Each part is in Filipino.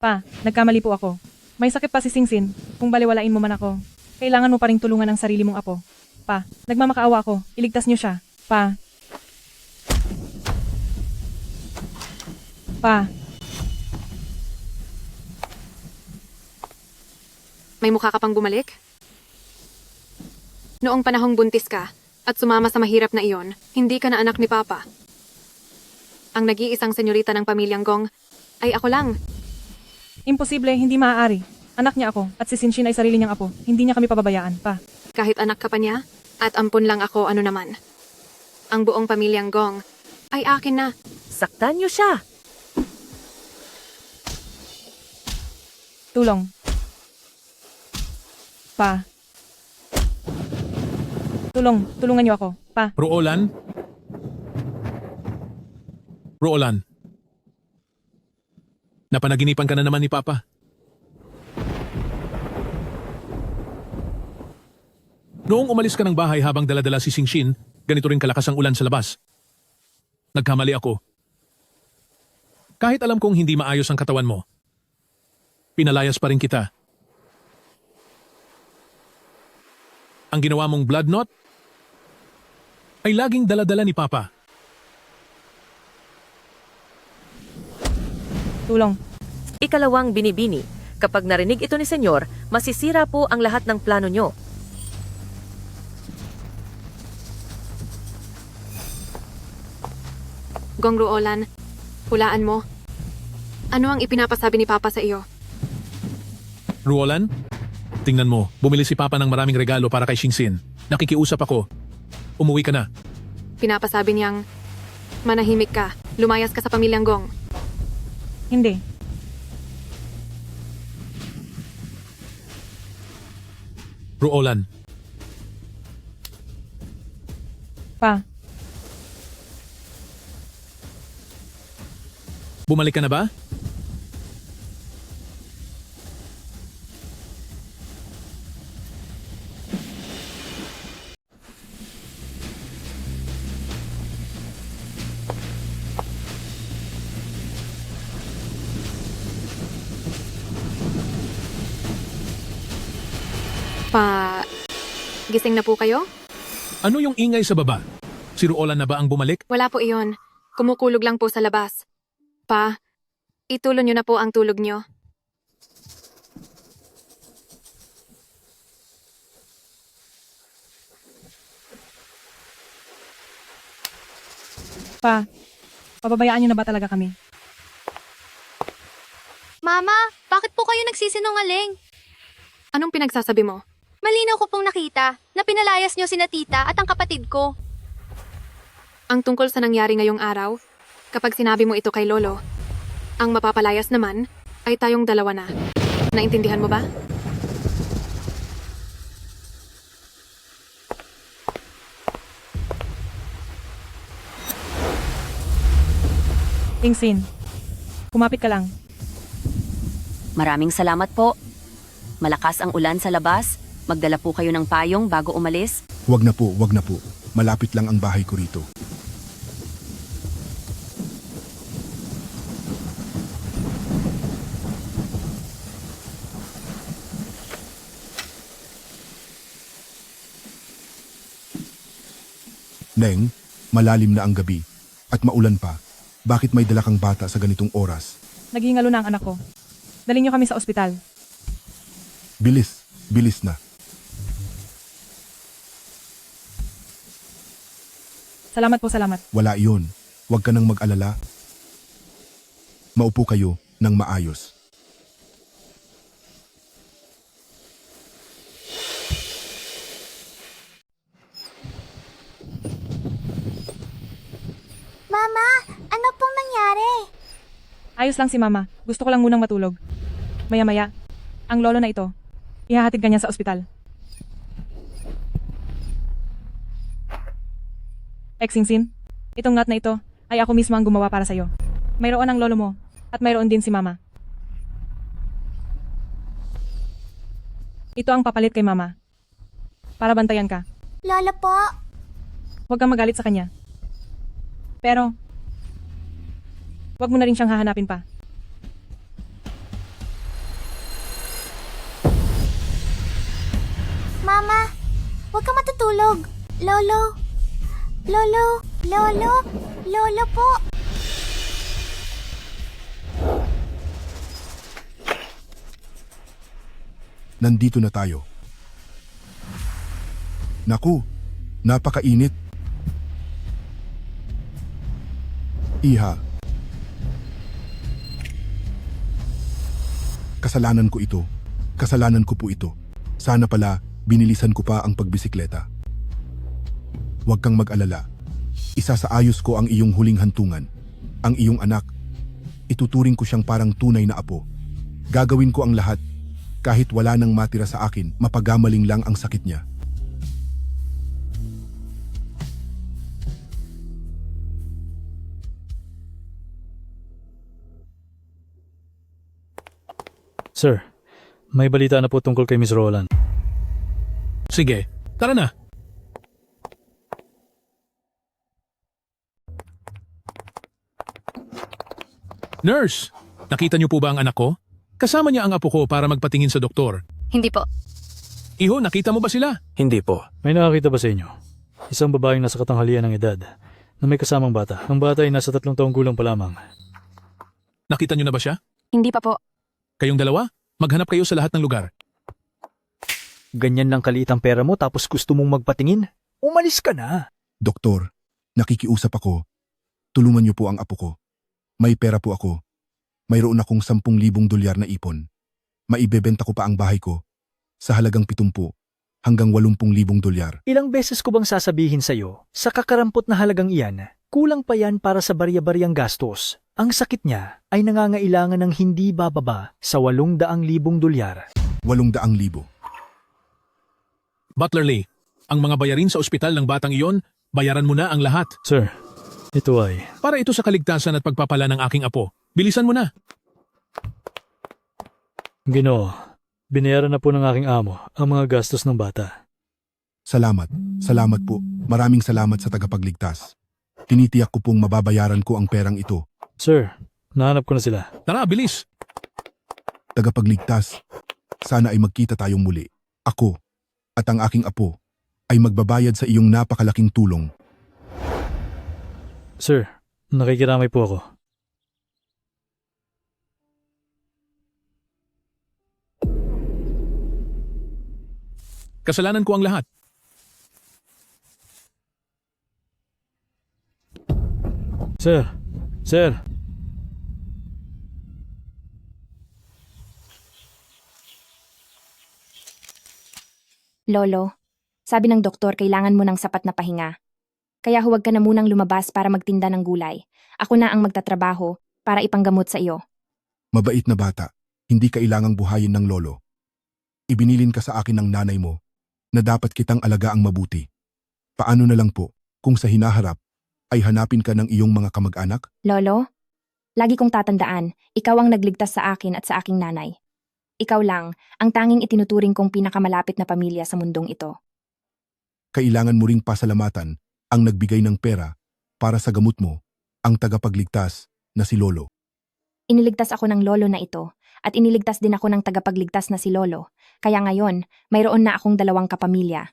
Pa, nagkamali po ako. May sakit pa si Singsin. Kung baliwalain mo man ako, kailangan mo pa ring tulungan ang sarili mong apo. Pa, nagmamakaawa ako. Iligtas niyo siya. Pa. Pa. May mukha ka pang bumalik? Noong panahong buntis ka at sumama sa mahirap na iyon, hindi ka na anak ni Papa. Ang nag-iisang senyorita ng pamilyang Gong ay ako lang. Imposible, hindi maaari. Anak niya ako, at si Sinshin ay sarili niyang apo. Hindi niya kami pababayaan, pa. Kahit anak ka pa niya, at ampun lang ako ano naman. Ang buong pamilyang Gong ay akin na. Saktan niyo siya. Tulong. Pa. Tulungan niyo ako, pa. Ruolan? Ruolan. Napanaginipan ka na naman ni Papa. Noong umalis ka ng bahay habang daladala si Singshin, ganito rin kalakas ang ulan sa labas. Nagkamali ako. Kahit alam kong hindi maayos ang katawan mo, pinalayas pa rin kita. Ang ginawa mong blood knot ay laging daladala ni Papa. Tulong. Ikalawang binibini. Kapag narinig ito ni Senyor, masisira po ang lahat ng plano nyo. Gong Ruolan, hulaan mo. Ano ang ipinapasabi ni Papa sa iyo? Ruolan, tingnan mo, bumili si Papa ng maraming regalo para kay Shinsin. Nakikiusap ako. Umuwi ka na. Pinapasabi niyang, manahimik ka, lumayas ka sa pamilyang Gong. Hindi. Ruolan, Pa. bumalik ka na ba? Gising na po kayo? Ano yung ingay sa baba? Si Ruolan na ba ang bumalik? Wala po iyon. Kumukulog lang po sa labas. Pa, itulo niyo na po ang tulog niyo. Pa. Pababayaan niyo na ba talaga kami? Mama, bakit po kayo nagsisinungaling? Anong pinagsasabi mo? Malinaw ko pong nakita na pinalayas niyo sina tita at ang kapatid ko. Ang tungkol sa nangyari ngayong araw, kapag sinabi mo ito kay Lolo, ang mapapalayas naman ay tayong dalawa na. Naintindihan mo ba? Singsin. Kumapit ka lang. Maraming salamat po. Malakas ang ulan sa labas. Magdala po kayo ng payong bago umalis. Wag na po, wag na po. Malapit lang ang bahay ko rito. Neng, malalim na ang gabi at maulan pa. Bakit may dala kang bata sa ganitong oras? Naghihingalo na ang anak ko. Dalhin niyo kami sa ospital. Bilis, bilis na. Salamat po, salamat. Wala iyon. Huwag ka nang mag-alala. Maupo kayo ng maayos. Mama, ano pong nangyari? Ayos lang si Mama. Gusto ko lang munang matulog. Maya-maya, ang lolo na ito, ihahatid ka niya sa ospital. Singsin, itong knot na ito ay ako mismo ang gumawa para sa'yo. Mayroon ang lolo mo at mayroon din si Mama. Ito ang papalit kay Mama. Para bantayan ka. Lola po. Huwag kang magalit sa kanya. Pero, huwag mo na rin siyang hahanapin pa. Mama, huwag ka matutulog. Lolo. Lolo. Lolo. Lolo po. Nandito na tayo. Naku, napakainit. Iha. Kasalanan ko ito. Kasalanan ko po ito. Sana pala, binilisan ko pa ang pagbisikleta. Huwag kang mag-alala. Isasaayos ko ang iyong huling hantungan. Ang iyong anak. Ituturing ko siyang parang tunay na apo. Gagawin ko ang lahat. Kahit wala nang matira sa akin, mapagamaling lang ang sakit niya. Sir, may balita na po tungkol kay Miss Roland. Sige, tara na. Nurse, nakita niyo po ba ang anak ko? Kasama niya ang apo ko para magpatingin sa doktor. Hindi po. Iho, nakita mo ba sila? Hindi po. May nakakita ba sa inyo? Isang babaeng nasa katanghalian ng edad na may kasamang bata. Ang bata ay nasa 3 taong gulang pa lamang. Nakita niyo na ba siya? Hindi pa po. Kayong dalawa? Maghanap kayo sa lahat ng lugar. Ganyan lang kaliit ang pera mo tapos gusto mong magpatingin? Umalis ka na. Doktor, nakikiusap ako. Tulungan niyo po ang apo ko. May pera po ako. Mayroon akong 10,000 dolyar na ipon. Maibebenta ko pa ang bahay ko sa halagang 70 hanggang 80,000 dolyar. Ilang beses ko bang sasabihin sa'yo, sa kakarampot na halagang iyan, kulang pa yan para sa barya-baryang gastos. Ang sakit niya ay nangangailangan ng hindi bababa sa 800,000 dolyar. 800,000. Butler Lee, ang mga bayarin sa ospital ng batang iyon, bayaran mo na ang lahat. Sir, ito ay... Para ito sa kaligtasan at pagpapala ng aking apo. Bilisan mo na. Ginoo, binayaran na po ng aking amo ang mga gastos ng bata. Salamat. Salamat po. Maraming salamat sa tagapagligtas. Tinitiyak ko pong mababayaran ko ang perang ito. Sir, nahanap ko na sila. Tara, bilis. Tagapagligtas, sana ay magkita tayong muli. Ako at ang aking apo ay magbabayad sa iyong napakalaking tulong. Sir, nakikiramay po ako. Kasalanan ko ang lahat. Sir, sir. Lolo, sabi ng doktor kailangan mo ng sapat na pahinga. Kaya huwag ka na munang lumabas para magtinda ng gulay. Ako na ang magtatrabaho para ipanggamot sa iyo. Mabait na bata, hindi kailangang buhayin ng lolo. Ibinilin ka sa akin ng nanay mo na dapat kitang alagaang mabuti. Paano na lang po kung sa hinaharap ay hanapin ka ng iyong mga kamag-anak? Lolo, lagi kong tatandaan, ikaw ang nagligtas sa akin at sa aking nanay. Ikaw lang ang tanging itinuturing kong pinakamalapit na pamilya sa mundong ito. Kailangan mo ring pasalamatan ang nagbigay ng pera para sa gamot mo, ang tagapagligtas na si Lolo. Iniligtas ako ng lolo na ito at iniligtas din ako ng tagapagligtas na si Lolo. Kaya ngayon, mayroon na akong 2 kapamilya.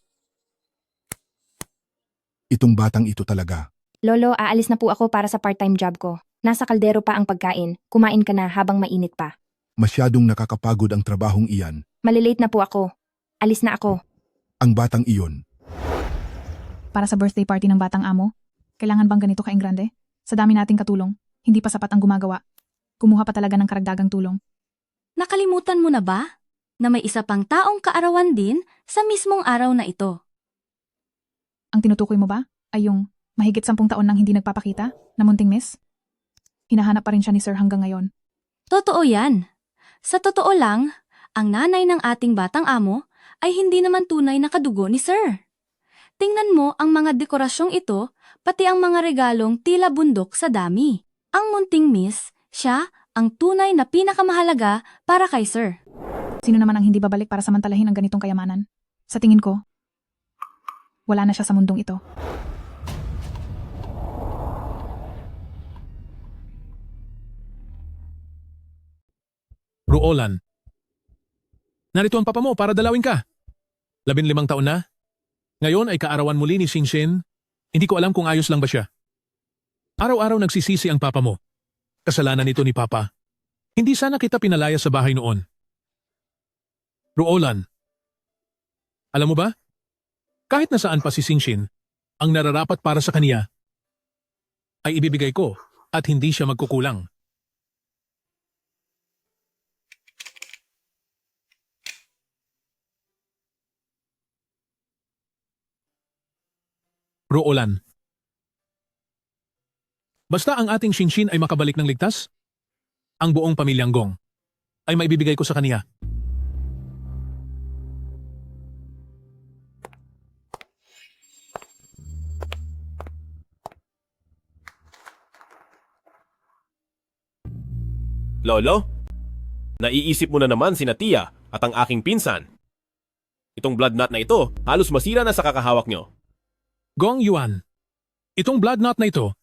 Itong batang ito talaga. Lolo, aalis na po ako para sa part-time job ko. Nasa kaldero pa ang pagkain, kumain ka na habang mainit pa. Masyadong nakakapagod ang trabahong iyan. Malilate na po ako. Alis na ako. Ang batang iyon. Para sa birthday party ng batang amo, kailangan bang ganito kaingrande? Sa dami nating katulong, hindi pa sapat ang gumagawa. Kumuha pa talaga ng karagdagang tulong. Nakalimutan mo na ba na may isa pang taong kaarawan din sa mismong araw na ito? Ang tinutukoy mo ba ay yung mahigit 10 taon nang hindi nagpapakita na munting miss? Hinahanap pa rin siya ni Sir hanggang ngayon. Totoo yan. Sa totoo lang, ang nanay ng ating batang amo ay hindi naman tunay na kadugo ni Sir. Tingnan mo ang mga dekorasyong ito, pati ang mga regalong tila bundok sa dami. Ang munting miss, siya ang tunay na pinakamahalaga para kay Sir. Sino naman ang hindi babalik para samantalahin ang ganitong kayamanan? Sa tingin ko, wala na siya sa mundong ito. Ruolan. Narito ang papa mo para dalawin ka. 15 taon na? Ngayon ay kaarawan muli ni Xingxin. Hindi ko alam kung ayos lang ba siya. Araw-araw nagsisisi ang papa mo. Kasalanan ito ni papa. Hindi sana kita pinalaya sa bahay noon. Ruolan, alam mo ba? Kahit nasaan pa si Xingxin, ang nararapat para sa kaniya ay ibibigay ko at hindi siya magkukulang. Ruolan. Basta ang ating Xingxin ay makabalik ng ligtas, ang buong pamilyang Gong ay maibibigay ko sa kaniya. Lolo, naiisip mo na naman sina Tia at ang aking pinsan. Itong blood knot na ito, halos masira na sa kakahawak nyo. Gong Yuan, itong blood knot na ito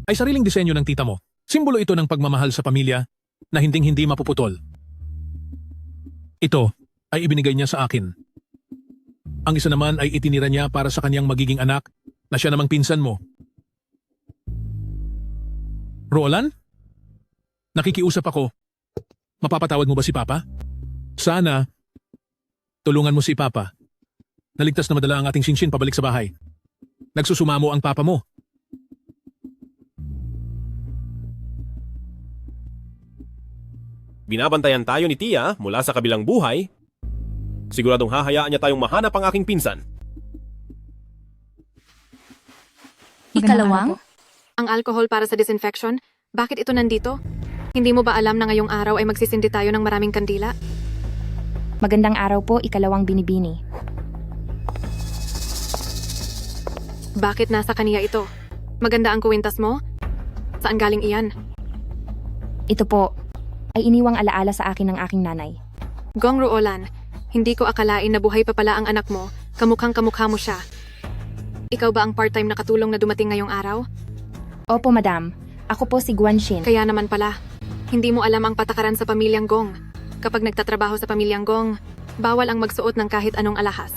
ay sariling disenyo ng tita mo. Simbolo ito ng pagmamahal sa pamilya na hinding-hindi mapuputol. Ito ay ibinigay niya sa akin. Ang isa naman ay itinira niya para sa kanyang magiging anak na siya namang pinsan mo. Roland? Nakikiusap ako. Mapapatawad mo ba si Papa? Sana, tulungan mo si Papa. Naligtas na madala ang ating Xingxin pabalik sa bahay. Nagsusumamo ang Papa mo. Binabantayan tayo ni Tia mula sa kabilang buhay. Siguradong hahayaan niya tayong mahanap ang aking pinsan. Ikalawang, Ang alcohol para sa disinfection, bakit ito nandito? Hindi mo ba alam na ngayong araw ay magsisindi tayo ng maraming kandila? Magandang araw po, ikalawang binibini. Bakit nasa kaniya ito? Maganda ang kuwintas mo? Saan galing iyan? Ito po, ay iniwang alaala sa akin ng aking nanay. Gong Ruolan, hindi ko akalain na buhay pa pala ang anak mo, kamukhang kamukha mo siya. Ikaw ba ang part-time na katulong na dumating ngayong araw? Opo, madam. Ako po si Guanxin. Kaya naman pala, hindi mo alam ang patakaran sa pamilyang Gong. Kapag nagtatrabaho sa pamilyang Gong, bawal ang magsuot ng kahit anong alahas.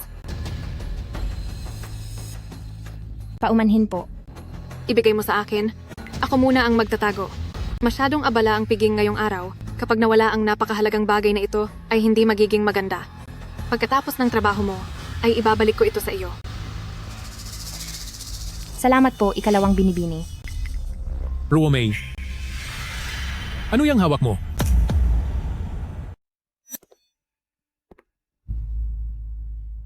Paumanhin po. Ibigay mo sa akin, ako muna ang magtatago. Masyadong abala ang piging ngayong araw. Kapag nawala ang napakahalagang bagay na ito, ay hindi magiging maganda. Pagkatapos ng trabaho mo, ay ibabalik ko ito sa iyo. Salamat po, ikalawang binibini. Ruomei, ano yung hawak mo?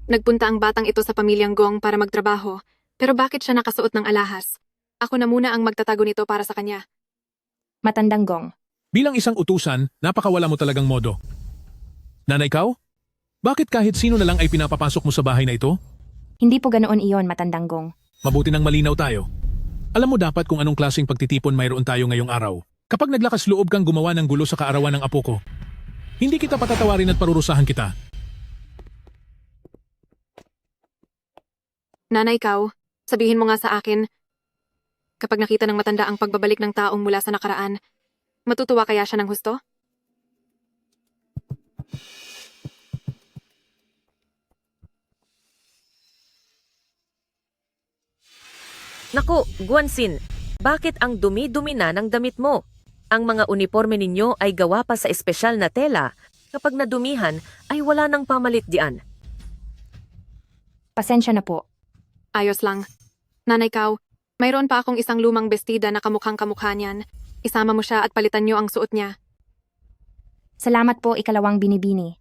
Nagpunta ang batang ito sa pamilyang Gong para magtrabaho, pero bakit siya nakasuot ng alahas? Ako na muna ang magtatago nito para sa kanya. Matandang Gong. Bilang isang utusan, napakawala mo talagang modo. Nanay Kao, bakit kahit sino na lang ay pinapapasok mo sa bahay na ito? Hindi po ganoon iyon, matandang Gong. Mabuti nang malinaw tayo. Alam mo dapat kung anong klaseng pagtitipon mayroon tayo ngayong araw. Kapag naglakas loob kang gumawa ng gulo sa kaarawan ng apo ko, hindi kita patatawarin at parurusahan kita. Nanay Kao, sabihin mo nga sa akin, kapag nakita ng matanda ang pagbabalik ng taong mula sa nakaraan, matutuwa kaya siya ng husto? Naku, Guanxin, bakit ang dumi-dumi na ng damit mo? Ang mga uniforme ninyo ay gawa pa sa espesyal na tela. Kapag nadumihan, ay wala nang pamalit diyan. Pasensya na po. Ayos lang. Nanay Kao, mayroon pa akong isang lumang bestida na kamukhang kamukha niyan. Isama mo siya at palitan niyo ang suot niya. Salamat po, ikalawang binibini.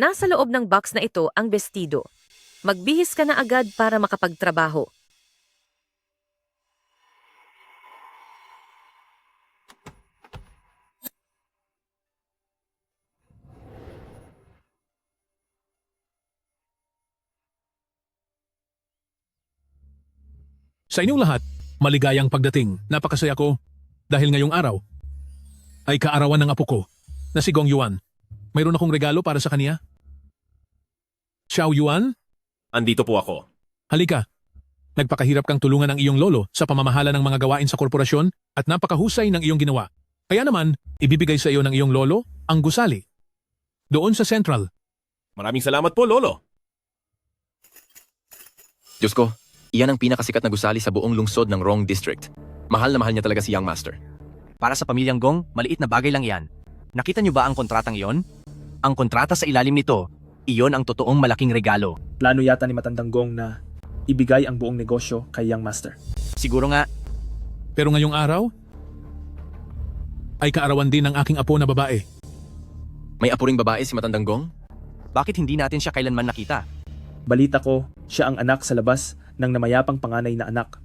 Nasa loob ng box na ito ang bestido. Magbihis ka na agad para makapagtrabaho. Sa inyong lahat, maligayang pagdating. Napakasaya ko dahil ngayong araw ay kaarawan ng apo ko na si Gong Yuan. Mayroon akong regalo para sa kaniya. Xiao Yuan, Andito po ako. halika. Nagpakahirap kang tulungan ang iyong lolo sa pamamahala ng mga gawain sa korporasyon at napakahusay ng iyong ginawa. Kaya naman, ibibigay sa iyo ng iyong lolo ang gusali. Doon sa Central. Maraming salamat po, Lolo. Diyos ko, iyan ang pinakasikat na gusali sa buong lungsod ng Wrong District. Mahal na mahal niya talaga si Young Master. Para sa pamilyang Gong, maliit na bagay lang yan. Nakita niyo ba ang kontratang iyon? Ang kontrata sa ilalim nito, iyon ang totoong malaking regalo. Plano yata ni Matandang Gong na ibigay ang buong negosyo kay Young Master. Siguro nga, Pero ngayong araw, ay kaarawan din ng aking apo na babae. May apo ring babae si Matandang Gong? bakit hindi natin siya kailanman nakita? Balita ko, siya ang anak sa labas ng namayapang panganay na anak.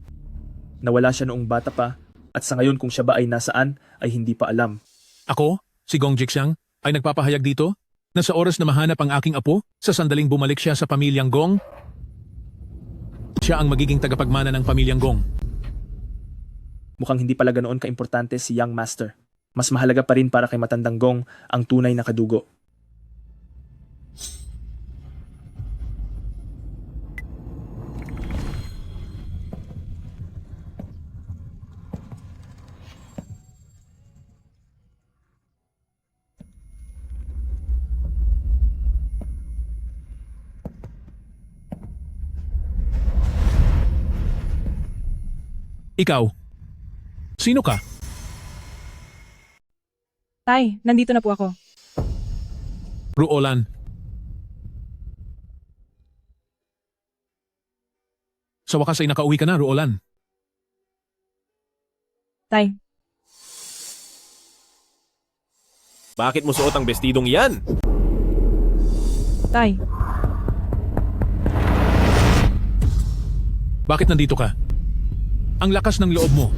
Nawala siya noong bata pa at sa ngayon kung siya ba ay nasaan ay hindi pa alam. Ako, si Gong Jixiang, ay nagpapahayag dito na sa oras na mahanap ang aking apo, sa sandaling bumalik siya sa pamilyang Gong, siya ang magiging tagapagmana ng pamilyang Gong. Mukhang hindi pala ganoon kaimportante si Young Master. Mas mahalaga pa rin para kay Matandang Gong ang tunay na kadugo. Ikaw, sino ka? Tay, nandito na po ako. Ruolan. Sa wakas ay nakauwi ka na, Ruolan. Tay, Bakit mo suot ang bestidong iyan? Tay, Bakit nandito ka? Ang lakas ng loob mo.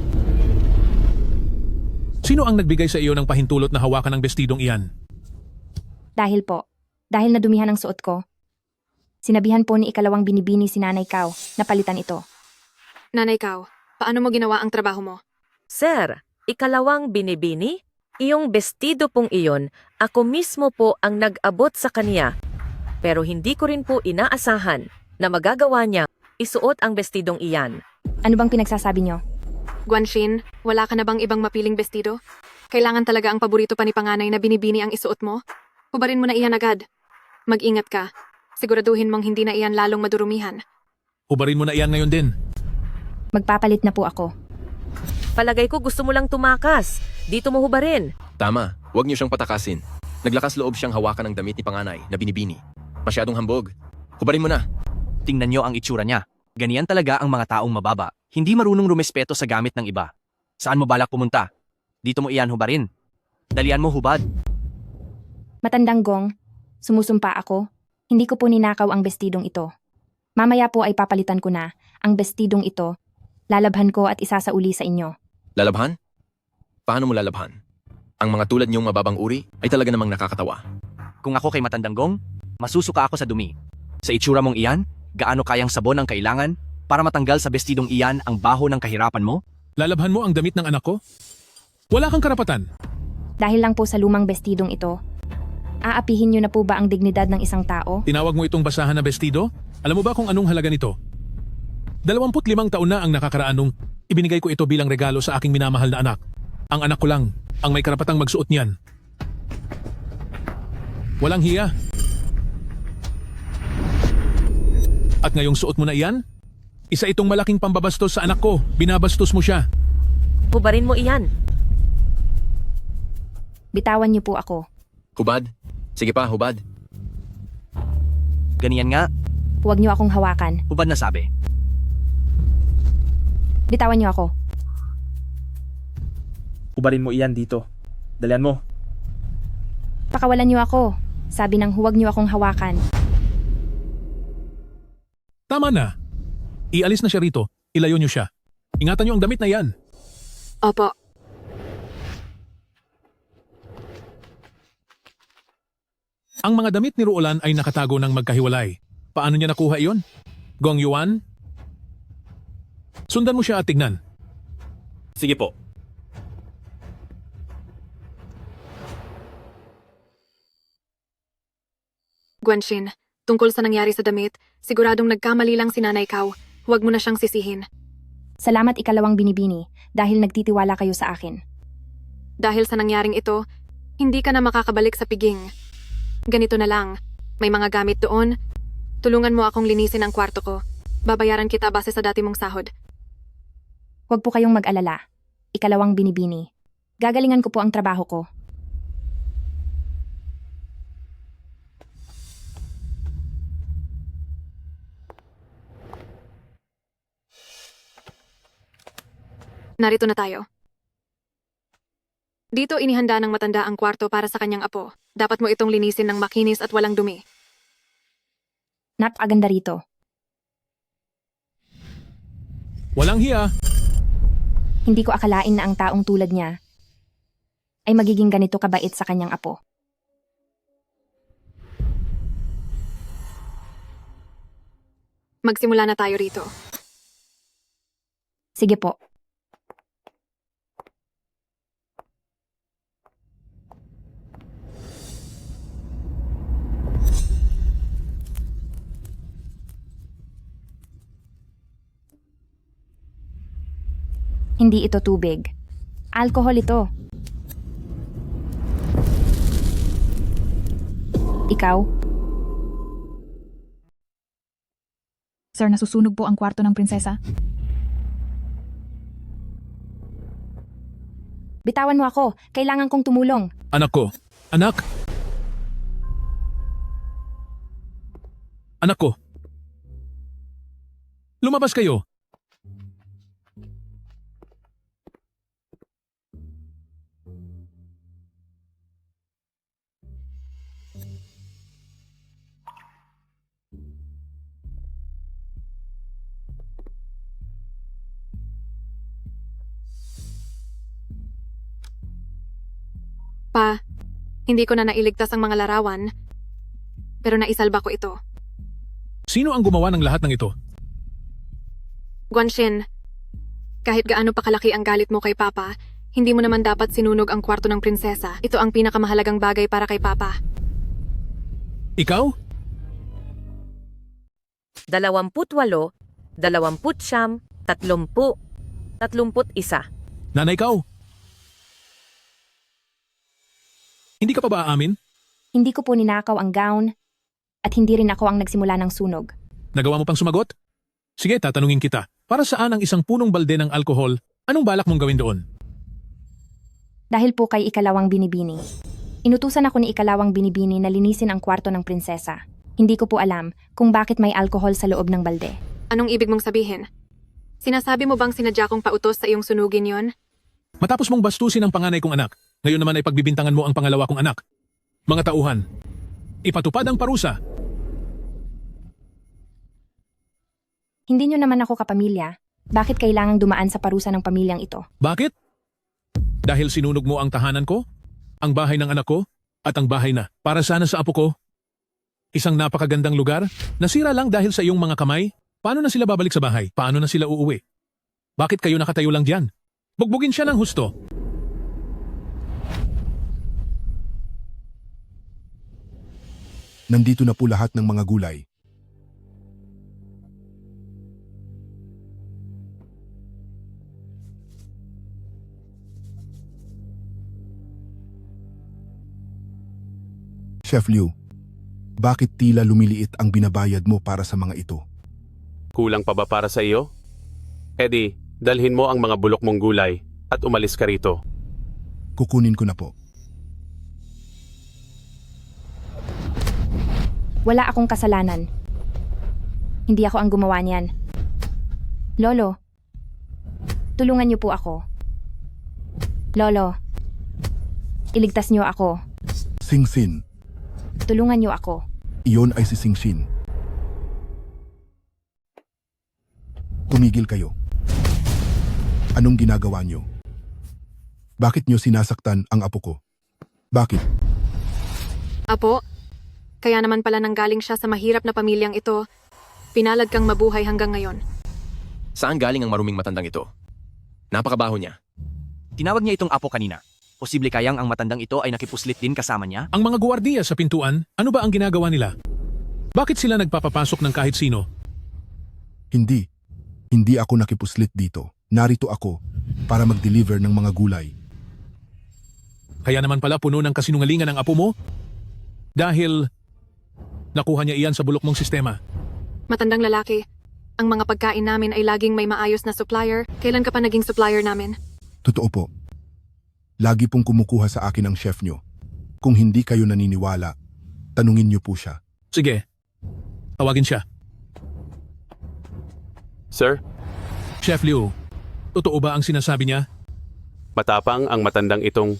Sino ang nagbigay sa iyo ng pahintulot na hawakan ng bestidong iyan? Dahil nadumihan ang suot ko. Sinabihan po ni ikalawang binibini si Nanay Kao na palitan ito. Nanay Kao, paano mo ginawa ang trabaho mo? Sir, ikalawang binibini? Iyong bestido pong iyon, ako mismo po ang nag-abot sa kanya. Pero hindi ko rin po inaasahan na magagawa niya isuot ang bestidong iyan. Ano bang pinagsasabi niyo? Guanxin, wala ka na bang ibang mapiling bestido? Kailangan talaga ang paborito pa ni panganay na binibini ang isuot mo? Hubarin mo na iyan agad. Mag-ingat ka. Siguraduhin mong hindi na iyan lalong madurumihan. Hubarin mo na iyan ngayon din. Magpapalit na po ako. Palagay ko gusto mo lang tumakas. Dito mo hubarin. Tama, huwag niyo siyang patakasin. Naglakas loob siyang hawakan ng damit ni panganay na binibini. Masyadong hambog. Hubarin mo na. Tingnan niyo ang itsura niya. Ganyan talaga ang mga taong mababa. Hindi marunong rumespeto sa gamit ng iba. Saan mo balak pumunta? Dito mo iyan hubarin. Dalian mo hubad. Matandang Gong, sumusumpa ako. Hindi ko po ninakaw ang bestidong ito. Mamaya po ay papalitan ko na ang bestidong ito. Lalabhan ko at isasauli sa inyo. Lalabhan? Paano mo lalabhan? Ang mga tulad niyong mababang uri ay talaga namang nakakatawa. Kung ako kay Matandang Gong, masusuka ako sa dumi. Sa itsura mong iyan, gaano kayang sabon ang kailangan para matanggal sa bestidong iyan ang baho ng kahirapan mo? Lalabhan mo ang damit ng anak ko? Wala kang karapatan. Dahil lang po sa lumang bestidong ito, aapihin niyo na po ba ang dignidad ng isang tao? Tinawag mo itong basahan na bestido? Alam mo ba kung anong halaga nito? 25 taon na ang nakakaraan nung ibinigay ko ito bilang regalo sa aking minamahal na anak. Ang anak ko lang ang may karapatang magsuot niyan. Walang hiya. At ngayong suot mo na iyan? Isa itong malaking pambabastos sa anak ko. Binabastos mo siya. Hubarin mo iyan. Bitawan niyo po ako. Hubad? Sige pa, hubad. Ganyan nga, Huwag niyo akong hawakan. hubad na sabi. Bitawan niyo ako. Ubarin mo iyan dito. Dalian mo. Pakawalan niyo ako. Sabi ng huwag niyo akong hawakan. Tama na. Ialis na siya rito. Ilayo niyo siya. Ingatan niyo ang damit na yan. Opo. Ang mga damit ni Ruolan ay nakatago ng magkahiwalay. Paano niya nakuha iyon? Gong Yuan? Sundan mo siya at tignan. Sige po. Guanxin, tungkol sa nangyari sa damit, siguradong nagkamali lang si Nanay Kao. Huwag mo na siyang sisihin. Salamat ikalawang binibini dahil nagtitiwala kayo sa akin. Dahil sa nangyaring ito, hindi ka na makakabalik sa piging. Ganito na lang, may mga gamit doon. Tulungan mo akong linisin ang kwarto ko. Babayaran kita base sa dati mong sahod. Huwag po kayong mag-alala. Ikalawang binibini. Gagalingan ko po ang trabaho ko. Narito na tayo. Dito inihanda ng matanda ang kwarto para sa kanyang apo. Dapat mo itong linisin ng makinis at walang dumi. Napakaganda rito. Walang hiya. Hindi ko akalain na ang taong tulad niya ay magiging ganito kabait sa kanyang apo. Magsimula na tayo rito. Sige po. Hindi ito tubig. Alkohol ito. Ikaw? Sir, nasusunog po ang kwarto ng prinsesa. Bitawan mo ako. Kailangan kong tumulong. Anak ko. Anak. Anak ko. Lumabas kayo. Pa, hindi ko na nailigtas ang mga larawan, pero naisalba ko ito. Sino ang gumawa ng lahat ng ito? Guanxin, kahit gaano pa kalaki ang galit mo kay Papa, hindi mo naman dapat sinunog ang kwarto ng prinsesa. Ito ang pinakamahalagang bagay para kay Papa. Ikaw? 28, 29, 30, 31. Nanay ikaw? Hindi ka pa ba aamin? Hindi ko po ninakaw ang gown at hindi rin ako ang nagsimula ng sunog. Nagawa mo pang sumagot? Sige, tatanungin kita. Para saan ang isang punong balde ng alkohol? Anong balak mong gawin doon? Dahil po kay Ikalawang Binibini. Inutusan ako ni Ikalawang Binibini na linisin ang kwarto ng prinsesa. Hindi ko po alam kung bakit may alkohol sa loob ng balde. Anong ibig mong sabihin? Sinasabi mo bang sinadya kong pautos sa iyong sunugin yon? Matapos mong bastusin ang panganay kong anak, ngayon naman ay pagbibintangan mo ang pangalawa kong anak. Mga tauhan, ipatupad ang parusa. Hindi nyo naman ako kapamilya. Bakit kailangang dumaan sa parusa ng pamilyang ito? Bakit? Dahil sinunog mo ang tahanan ko, ang bahay ng anak ko, at ang bahay na para sana sa apo ko. Isang napakagandang lugar, nasira lang dahil sa iyong mga kamay. Paano na sila babalik sa bahay? Paano na sila uuwi? Bakit kayo nakatayo lang diyan? Bugbugin siya ng husto. Nandito na po lahat ng mga gulay. Chef Liu, bakit tila lumiliit ang binabayad mo para sa mga ito? Kulang pa ba para sa iyo? Eddie, dalhin mo ang mga bulok mong gulay at umalis ka rito. Kukunin ko na po. Wala akong kasalanan. Hindi ako ang gumawa niyan. Lolo, tulungan niyo po ako. Lolo, iligtas niyo ako. Singsin, Tulungan niyo ako. iyon ay si Singshin. Tumigil kayo. Anong ginagawa niyo? Bakit niyo sinasaktan ang apo ko? Bakit? Apo, kaya naman pala nanggaling siya sa mahirap na pamilyang ito. Pinalad kang mabuhay hanggang ngayon. Saan galing ang maruming matandang ito? Napakabaho niya. Tinawag niya itong apo kanina. Posible kayang ang matandang ito ay nakipuslit din kasama niya? Ang mga guwardiya sa pintuan, ano ba ang ginagawa nila? Bakit sila nagpapapasok ng kahit sino? Hindi. Hindi ako nakipuslit dito. Narito ako para mag-deliver ng mga gulay. Kaya naman pala puno ng kasinungalingan ang apo mo? Dahil nakuha niya iyan sa bulok mong sistema. Matandang lalaki, ang mga pagkain namin ay laging may maayos na supplier. Kailan ka pa naging supplier namin? Totoo po. Lagi pong kumukuha sa akin ang chef nyo. Kung hindi kayo naniniwala, tanungin niyo po siya. Sige, tawagin siya. Sir, Chef Liu, totoo ba ang sinasabi niya? matapang ang matandang itong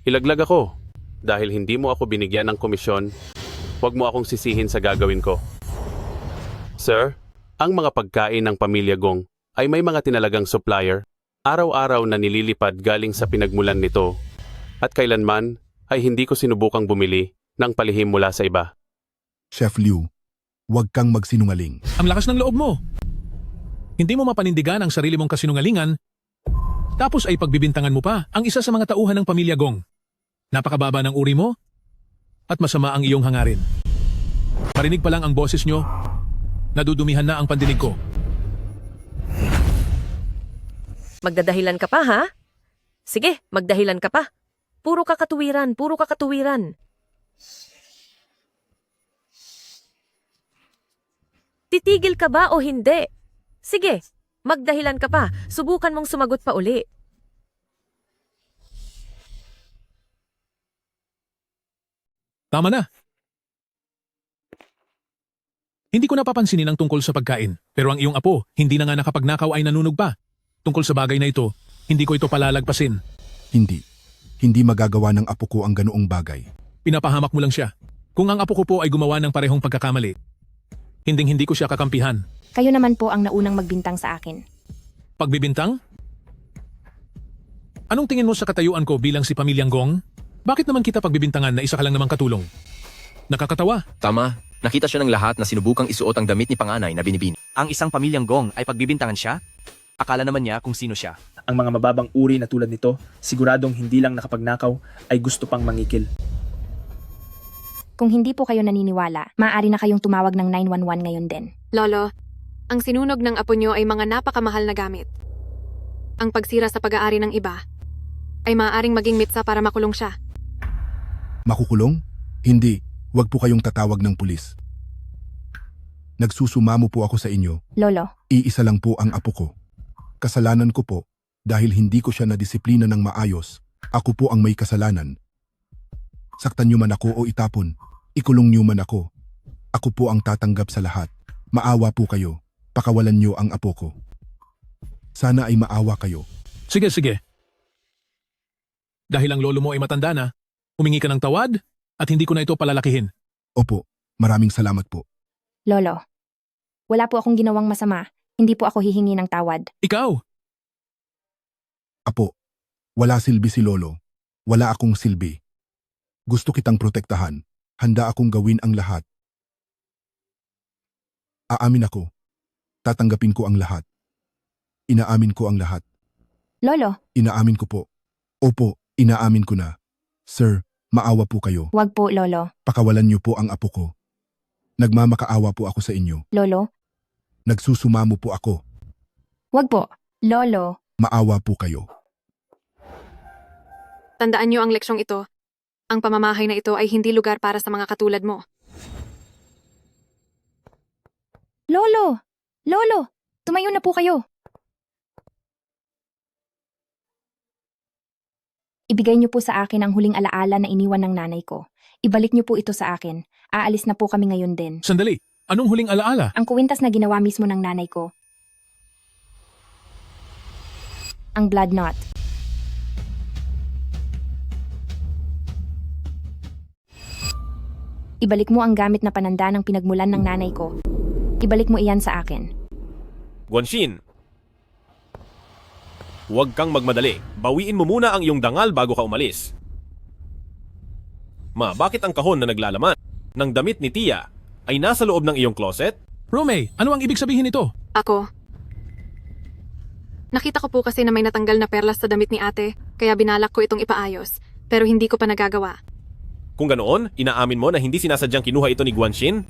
ilaglag ako dahil hindi mo ako binigyan ng komisyon. Huwag mo akong sisihin sa gagawin ko. Sir, ang mga pagkain ng Pamilya Gong ay may mga tinalagang supplier, araw-araw na nililipad galing sa pinagmulan nito, at kailanman ay hindi ko sinubukang bumili ng palihim mula sa iba. Chef Liu, huwag kang magsinungaling. Ang lakas ng loob mo. Hindi mo mapanindigan ang sarili mong kasinungalingan, tapos ay pagbibintangan mo pa ang isa sa mga tauhan ng Pamilya Gong. Napakababa ng uri mo at masama ang iyong hangarin. Parinig pa lang ang boses nyo, nadudumihan na ang pandinig ko. Magdadahilan ka pa, ha? Sige, magdahilan ka pa. Puro kakatuwiran, puro kakatuwiran. Titigil ka ba o hindi? Sige, magdahilan ka pa. Subukan mong sumagot pa uli. Tama na. Hindi ko napapansinin ang tungkol sa pagkain, pero ang iyong apo, hindi na nga nakapagnakaw ay nanunog pa. Tungkol sa bagay na ito, hindi ko ito palalagpasin. Hindi. Hindi magagawa ng apo ko ang ganoong bagay. Pinapahamak mo lang siya. Kung ang apo ko po ay gumawa ng parehong pagkakamali, hindi ko siya kakampihan. Kayo naman po ang naunang magbintang sa akin. Pagbibintang? Anong tingin mo sa katayuan ko bilang si Pamilyang Gong? Bakit naman kita pagbibintangan na isa ka lang namang katulong? Nakakatawa. Tama. Nakita siya ng lahat na sinubukang isuot ang damit ni Panganay na binibini. Ang isang Pamilyang Gong ay pagbibintangan siya? Akala naman niya kung sino siya. Ang mga mababang uri na tulad nito, siguradong hindi lang nakapagnakaw ay gusto pang mangikil. Kung hindi po kayo naniniwala, maaari na kayong tumawag ng 911 ngayon din. Lolo, ang sinunog ng apo nyo ay mga napakamahal na gamit. Ang pagsira sa pag-aari ng iba ay maaaring maging mitsa para makulong siya. Makukulong? Hindi. Huwag po kayong tatawag ng pulis. Nagsusumamo po ako sa inyo. Lolo, Iisa lang po ang apo ko. Kasalanan ko po dahil hindi ko siya nadisiplina ng maayos. Ako po ang may kasalanan. Saktan niyo man ako o itapon, ikulong niyo man ako. Ako po ang tatanggap sa lahat. Maawa po kayo. Pakawalan niyo ang apo ko. Sana ay maawa kayo. Sige. Dahil ang lolo mo ay matanda na, humingi ka ng tawad at hindi ko na ito palalakihin. Opo, maraming salamat po. Lolo, wala po akong ginawang masama. Hindi po ako hihingi ng tawad. Ikaw! Apo, wala silbi si Lolo. Wala akong silbi. Gusto kitang protektahan. Handa akong gawin ang lahat. Aamin ako. Tatanggapin ko ang lahat. Inaamin ko ang lahat. Lolo, Inaamin ko po. Opo, inaamin ko na. Sir, maawa po kayo. wag po, Lolo. Pakawalan niyo po ang apo ko. Nagmamakaawa po ako sa inyo. Lolo, Nagsusumamo po ako. wag po. Lolo, Maawa po kayo. Tandaan nyo ang leksyong ito. Ang pamamahay na ito ay hindi lugar para sa mga katulad mo. Lolo, Lolo, tumayo na po kayo. Ibigay niyo po sa akin ang huling alaala na iniwan ng nanay ko. Ibalik niyo po ito sa akin. Aalis na po kami ngayon din. Sandali, anong huling alaala? Ang kuwintas na ginawa mismo ng nanay ko. Ang blood knot. Ibalik mo ang gamit na pananda ng pinagmulan ng nanay ko. Ibalik mo iyan sa akin. Guanxin, huwag kang magmadali. Bawiin mo muna ang iyong dangal bago ka umalis. Ma, bakit ang kahon na naglalaman ng damit ni Tia ay nasa loob ng iyong closet? Romeo, ano ang ibig sabihin nito? Ako. Nakita ko po kasi na may natanggal na perlas sa damit ni ate, kaya binalak ko itong ipaayos, pero hindi ko pa nagagawa. Kung ganoon, inaamin mo na hindi sinasadyang kinuha ito ni Guanxin?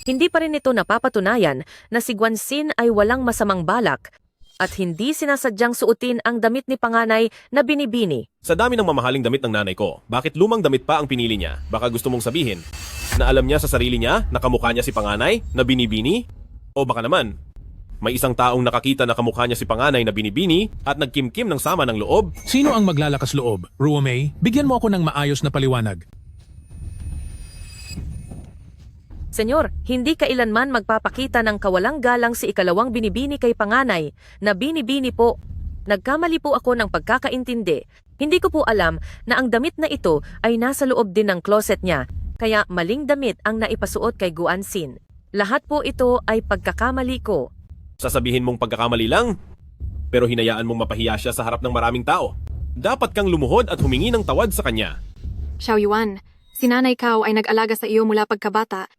Hindi pa rin ito napapatunayan na si Guanxin ay walang masamang balak at hindi sinasadyang suotin ang damit ni panganay na binibini. Sa dami ng mamahaling damit ng nanay ko, bakit lumang damit pa ang pinili niya? Baka gusto mong sabihin na alam niya sa sarili niya na kamukha niya si panganay na binibini? O baka naman, may isang taong nakakita na kamukha niya si panganay na binibini at nagkimkim ng sama ng loob? Sino ang maglalakas loob? Ruomei, bigyan mo ako ng maayos na paliwanag. Senyor, hindi kailanman magpapakita ng kawalang galang si ikalawang binibini kay panganay na binibini po. Nagkamali po ako ng pagkakaintindi. Hindi ko po alam na ang damit na ito ay nasa loob din ng closet niya, kaya maling damit ang naipasuot kay Guanxin. Lahat po ito ay pagkakamali ko. Sasabihin mong pagkakamali lang, pero hinayaan mong mapahiya siya sa harap ng maraming tao. Dapat kang lumuhod at humingi ng tawad sa kanya. Xiao Yuan, si Nanay Kao ay nag-alaga sa iyo mula pagkabata.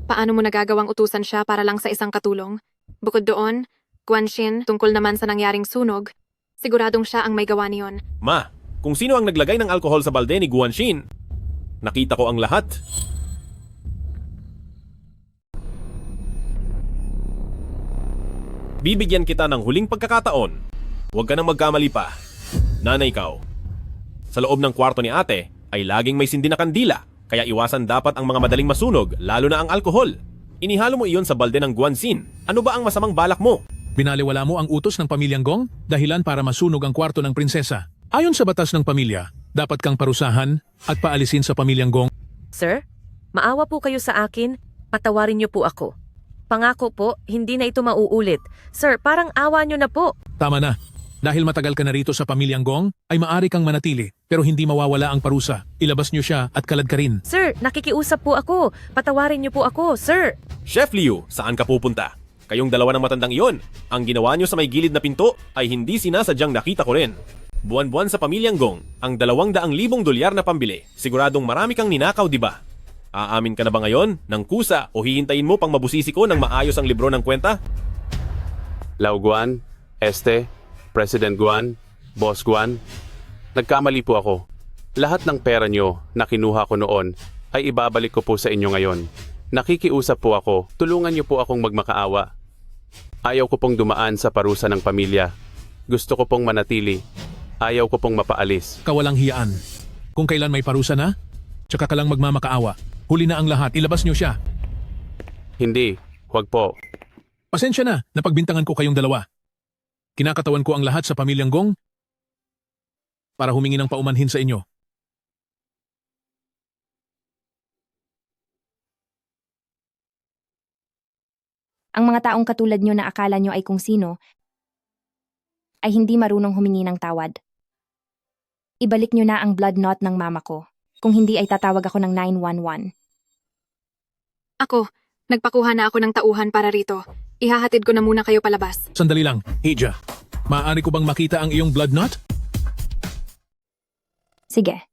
Paano mo nagagawang utusan siya para lang sa isang katulong? Bukod doon, Guanxin, tungkol naman sa nangyaring sunog, siguradong siya ang may gawa niyon. Ma, kung sino ang naglagay ng alkohol sa balde ni Guanxin, nakita ko ang lahat. Bibigyan kita ng huling pagkakataon. Huwag ka nang magkamali pa. Nanay Kao, sa loob ng kwarto ni ate ay laging may sindi na kandila. Kaya iwasan dapat ang mga madaling masunog, lalo na ang alkohol. Inihalo mo iyon sa balde ng Guanxin. Ano ba ang masamang balak mo? Binaliwala mo ang utos ng pamilyang Gong dahilan para masunog ang kwarto ng prinsesa. Ayon sa batas ng pamilya, dapat kang parusahan at paalisin sa pamilyang Gong. Sir, maawa po kayo sa akin, patawarin niyo po ako. Pangako po, hindi na ito mauulit. Sir, parang awa niyo na po. Tama na. Dahil matagal ka na rito sa pamilyang Gong, ay maari kang manatili pero hindi mawawala ang parusa. Ilabas niyo siya at kalad ka rin. Sir, nakikiusap po ako. Patawarin niyo po ako, sir. Chef Liu, saan ka pupunta? Kayong dalawa ng matandang iyon, ang ginawa niyo sa may gilid na pinto ay hindi sinasadyang nakita ko rin. Buwan-buwan sa pamilyang Gong, ang 200,000 dolyar na pambili. Siguradong marami kang ninakaw, di ba? Aamin ka na ba ngayon ng kusa o hihintayin mo pang mabusisi ko ng maayos ang libro ng kwenta? Lao Guan, President Guan, Boss Guan, nagkamali po ako. Lahat ng pera nyo na kinuha ko noon ay ibabalik ko po sa inyo ngayon. Nakikiusap po ako, tulungan nyo po akong magmakaawa. Ayaw ko pong dumaan sa parusa ng pamilya. Gusto ko pong manatili. Ayaw ko pong mapaalis. Kawalang hiyaan. Kung kailan may parusa na, tsaka ka lang magmamakaawa. Huli na ang lahat, ilabas niyo siya. Hindi, huwag po. Pasensya na, napagbintangan ko kayong dalawa. Kinakatawan ko ang lahat sa pamilyang Gong para humingi ng paumanhin sa inyo. Ang mga taong katulad nyo na akala nyo ay kung sino, ay hindi marunong humingi ng tawad. Ibalik nyo na ang blood knot ng mama ko. Kung hindi ay tatawag ako ng 911. Ako, nagpakuha na ako ng tauhan para rito. Ihahatid ko na muna kayo palabas. Sandali lang, Hija. Maaari ko bang makita ang iyong blood knot? Sige.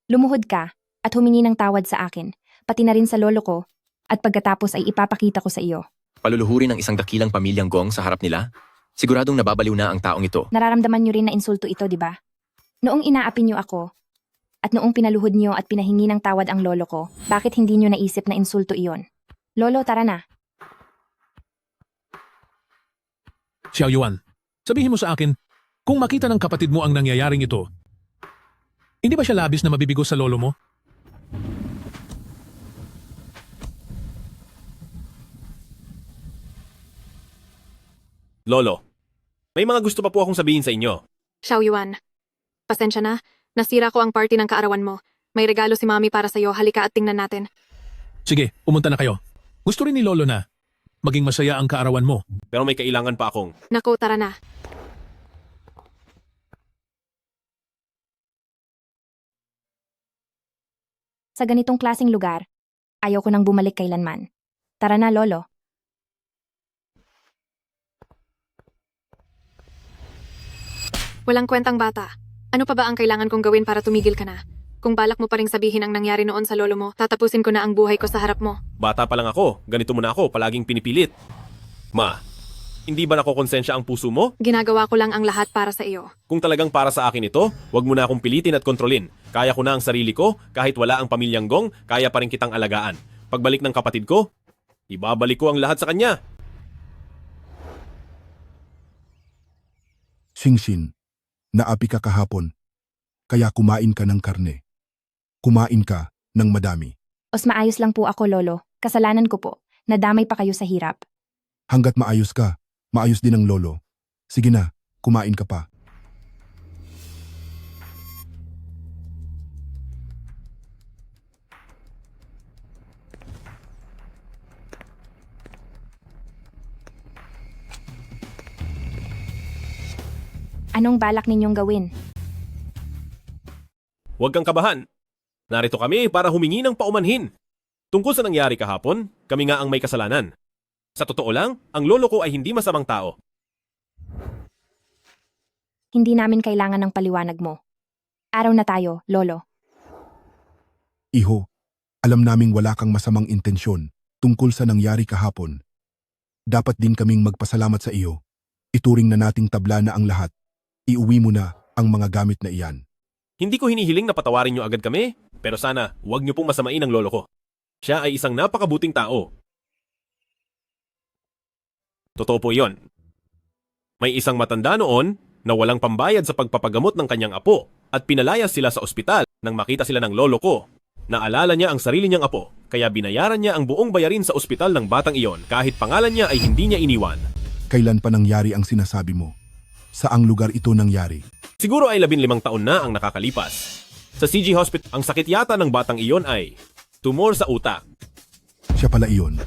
Lumuhod ka at humingi ng tawad sa akin, pati na rin sa lolo ko, at pagkatapos ay ipapakita ko sa iyo. Paluluhurin ng isang dakilang pamilyang Gong sa harap nila? Siguradong nababaliw na ang taong ito. Nararamdaman nyo rin na insulto ito, di ba? Noong inaapi nyo ako, at noong pinaluhod nyo at pinahingi ng tawad ang lolo ko, bakit hindi nyo naisip na insulto iyon? Lolo, tara na. Xiao Yuan, sabihin mo sa akin, kung makita ng kapatid mo ang nangyayaring ito, hindi ba siya labis na mabibigo sa lolo mo? Lolo, may mga gusto pa po akong sabihin sa inyo. Xiao Yuan, pasensya na. Nasira ko ang party ng kaarawan mo. May regalo si Mami para sa'yo. Halika at tingnan natin. Sige, pumunta na kayo. Gusto rin ni Lolo na maging masaya ang kaarawan mo. Pero may kailangan pa akong... Naku, tara na. Sa ganitong klaseng lugar, ayaw ko nang bumalik kailanman. Tara na, Lolo. Walang kwentang bata. Ano pa ba ang kailangan kong gawin para tumigil ka na? Kung balak mo pa ring sabihin ang nangyari noon sa lolo mo, tatapusin ko na ang buhay ko sa harap mo. Bata pa lang ako, ganito mo na ako, palaging pinipilit. Ma, hindi ba nakokonsensya ang puso mo? Ginagawa ko lang ang lahat para sa iyo. Kung talagang para sa akin ito, wag mo na akong pilitin at kontrolin. Kaya ko na ang sarili ko, kahit wala ang pamilyang Gong, kaya pa rin kitang alagaan. Pagbalik ng kapatid ko, ibabalik ko ang lahat sa kanya. Singshin, naapi ka kahapon, kaya kumain ka ng karne. Kumain ka ng madami. Os maayos lang po ako, Lolo. Kasalanan ko po. Nadamay pa kayo sa hirap. Hanggat maayos ka, maayos din ang lolo. Sige na, kumain ka pa. Anong balak ninyong gawin? Huwag kang kabahan. Narito kami para humingi ng paumanhin. Tungkol sa nangyari kahapon, kami nga ang may kasalanan. Sa totoo lang, ang lolo ko ay hindi masamang tao. Hindi namin kailangan ng paliwanag mo. Araw na tayo, Lolo. Iho, alam naming wala kang masamang intensyon tungkol sa nangyari kahapon. Dapat din kaming magpasalamat sa iyo. Ituring na nating tabla na ang lahat. Iuwi mo na ang mga gamit na iyan. Hindi ko hinihiling na patawarin niyo agad kami, pero sana huwag niyo pong masamain ang lolo ko. Siya ay isang napakabuting tao. Totoo po iyon. May isang matanda noon na walang pambayad sa pagpapagamot ng kanyang apo at pinalayas sila sa ospital nang makita sila ng lolo ko. Naalala niya ang sarili niyang apo, kaya binayaran niya ang buong bayarin sa ospital ng batang iyon kahit pangalan niya ay hindi niya iniwan. Kailan pa nangyari ang sinasabi mo? Saang lugar ito nangyari? Siguro ay 15 taon na ang nakakalipas. Sa CG Hospital, ang sakit yata ng batang iyon ay tumor sa utak. Siya pala iyon.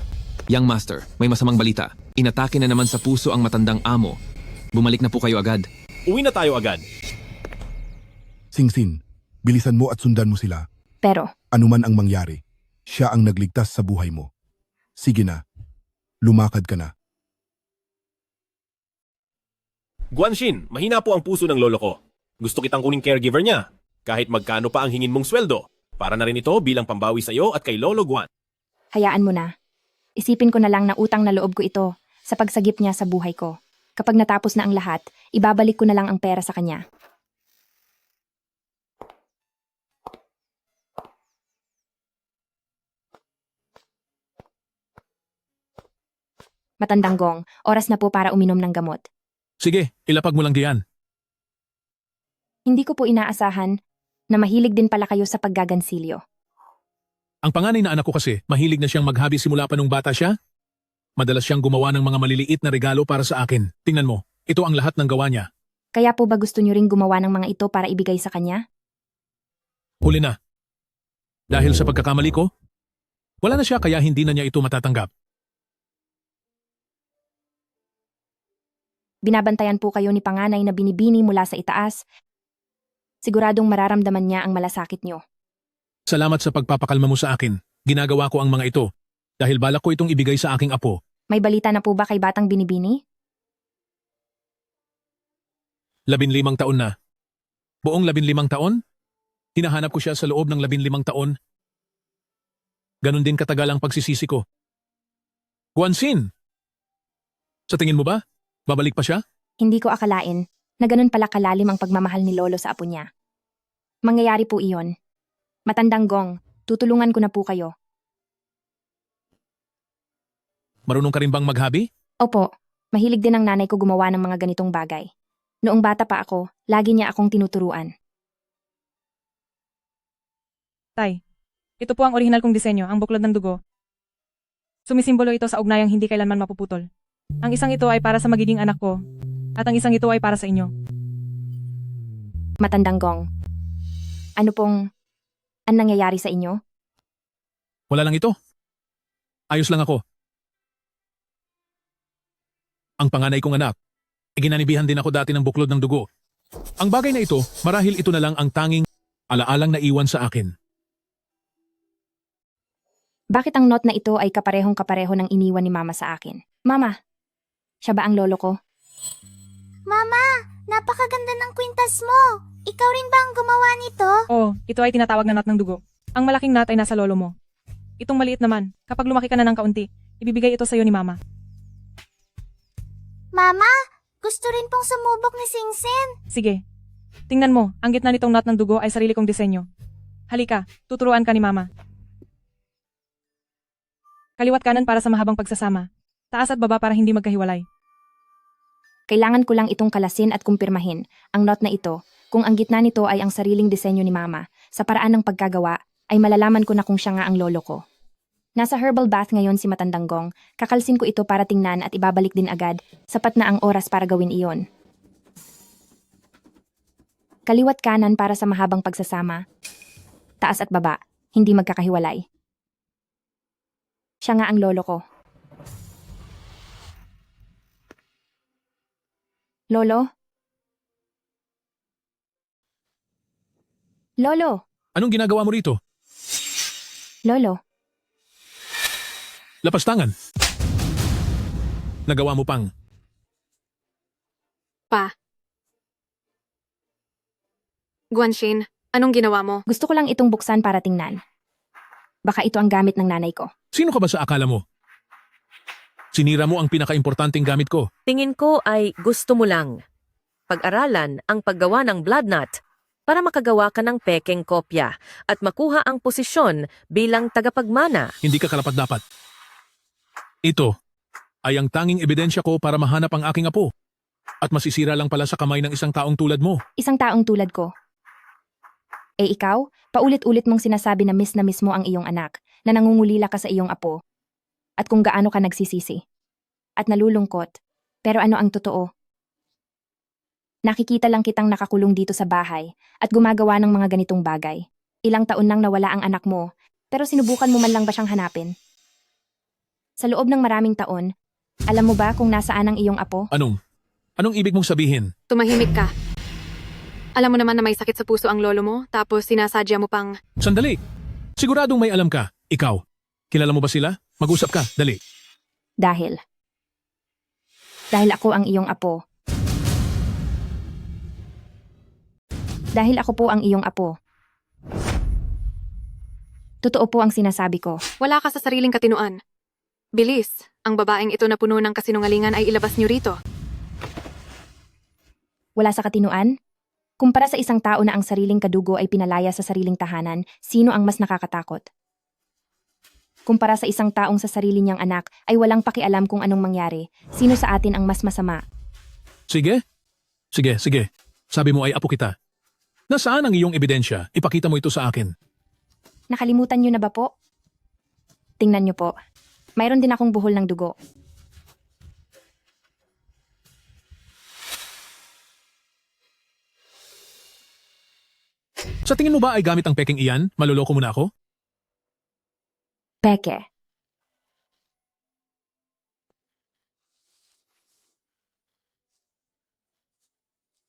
Young Master, may masamang balita. Inatake na naman sa puso ang matandang amo. Bumalik na po kayo agad. Uwi na tayo agad. Singsin, bilisan mo at sundan mo sila. Pero, anuman ang mangyari, siya ang nagligtas sa buhay mo. Sige na, lumakad ka na. Guanshin, mahina po ang puso ng lolo ko. Gusto kitang kuning caregiver niya. Kahit magkano pa ang hingin mong sweldo. Para na rin ito bilang pambawi sa iyo at kay Lolo Guan. hayaan mo na. Isipin ko na lang na utang na loob ko ito sa pagsagip niya sa buhay ko. Kapag natapos na ang lahat, ibabalik ko na lang ang pera sa kanya. Matandang Gong, oras na po para uminom ng gamot. Sige, ilapag mo lang diyan. Hindi ko po inaasahan na mahilig din pala kayo sa paggagansilyo. Ang panganay na anak ko kasi, mahilig na siyang maghabi simula pa nung bata siya. Madalas siyang gumawa ng mga maliliit na regalo para sa akin. Tingnan mo, ito ang lahat ng gawa niya. Kaya po ba gusto niyo ring gumawa ng mga ito para ibigay sa kanya? Huli na. Dahil sa pagkakamali ko, wala na siya kaya hindi na niya ito matatanggap. Binabantayan po kayo ni panganay na binibini mula sa itaas. Siguradong mararamdaman niya ang malasakit niyo. Salamat sa pagpapakalma mo sa akin. Ginagawa ko ang mga ito dahil balak ko itong ibigay sa aking apo. May balita na po ba kay batang binibini? 15 taon na. Buong 15 taon? Hinahanap ko siya sa loob ng 15 taon. Ganon din katagal ang pagsisisi ko. Guanxin! Sa tingin mo ba, babalik pa siya? Hindi ko akalain na ganun pala kalalim ang pagmamahal ni Lolo sa apo niya. Mangyayari po iyon. Matandang Gong, tutulungan ko na po kayo. Marunong ka rin bang maghabi? Opo, mahilig din ang nanay ko gumawa ng mga ganitong bagay. Noong bata pa ako, lagi niya akong tinuturuan. Tay, ito po ang orihinal kong disenyo, ang buklod ng dugo. Sumisimbolo ito sa ugnayang hindi kailanman mapuputol. Ang isang ito ay para sa magiging anak ko, at ang isang ito ay para sa inyo. Matandang Gong, ano pong ang nangyayari sa inyo? Wala lang ito. Ayos lang ako. Ang panganay kong anak, iginanibihan din ako dati ng buklod ng dugo. Ang bagay na ito, marahil ito na lang ang tanging alaalang naiwan sa akin. Bakit ang note na ito ay kaparehong-kapareho ng iniwan ni Mama sa akin? Mama, siya ba ang lolo ko? Mama, napakaganda ng kwintas mo. Ikaw rin ba ang gumawa nito? Oo, ito ay tinatawag na knot ng dugo. Ang malaking knot ay nasa lolo mo. Itong maliit naman, kapag lumaki ka na ng kaunti, ibibigay ito sa iyo ni Mama. Mama, gusto rin pong sumubok ni Singsen. Sige, tingnan mo, ang gitna nitong knot ng dugo ay sarili kong disenyo. Halika, tuturuan ka ni Mama. Kaliwat kanan para sa mahabang pagsasama. Taas at baba para hindi magkahiwalay. Kailangan ko lang itong kalasin at kumpirmahin, ang note na ito, kung ang gitna nito ay ang sariling disenyo ni Mama, sa paraan ng pagkagawa, ay malalaman ko na kung siya nga ang lolo ko. Nasa herbal bath ngayon si Matandang Gong, kakalsin ko ito para tingnan at ibabalik din agad, sapat na ang oras para gawin iyon. Kaliwat kanan para sa mahabang pagsasama. Taas at baba, hindi magkakahiwalay. Siya nga ang lolo ko. Lolo? Lolo? Anong ginagawa mo rito? Lolo? Lapastangan. Nagawa mo pang. Pa. Guanxin, anong ginawa mo? Gusto ko lang itong buksan para tingnan. Baka ito ang gamit ng nanay ko. Sino ka ba sa akala mo? Sinira mo ang pinaka-importanting gamit ko. Tingin ko ay gusto mo lang. Pag-aralan ang paggawa ng blood knot para makagawa ka ng pekeng kopya at makuha ang posisyon bilang tagapagmana. Hindi ka karapat-dapat. Ito ay ang tanging ebidensya ko para mahanap ang aking apo. At masisira lang pala sa kamay ng isang taong tulad mo. Isang taong tulad ko. Ikaw, paulit-ulit mong sinasabi na miss mo ang iyong anak, na nangungulila ka sa iyong apo. At kung gaano ka nagsisisi. At nalulungkot. Pero ano ang totoo? Nakikita lang kitang nakakulong dito sa bahay at gumagawa ng mga ganitong bagay. Ilang taon nang nawala ang anak mo, pero sinubukan mo man lang ba siyang hanapin? Sa loob ng maraming taon, alam mo ba kung nasaan ang iyong apo? Anong ibig mong sabihin? Tumahimik ka. Alam mo naman na may sakit sa puso ang lolo mo, tapos sinasadya mo pang... Sandali. Siguradong may alam ka. Ikaw. Kilala mo ba sila? Mag-usap ka. Dali. Dahil ako ang iyong apo. Dahil ako po ang iyong apo. Totoo po ang sinasabi ko. Wala ka sa sariling katinuan. Bilis, ang babaeng ito na puno ng kasinungalingan ay ilabas niyo rito. Wala sa katinuan? Kumpara sa isang tao na ang sariling kadugo ay pinalaya sa sariling tahanan, sino ang mas nakakatakot? Kumpara sa isang taong sa sarili niyang anak ay walang pakialam kung anong mangyari, sino sa atin ang mas masama? Sige. Sige. Sabi mo ay apo kita. Nasaan ang iyong ebidensya? Ipakita mo ito sa akin. Nakalimutan niyo na ba po? Tingnan niyo po. Mayroon din akong buhol ng dugo. Sa tingin mo ba ay gamit ang peking iyan? Maluloko mo na ako? Peke.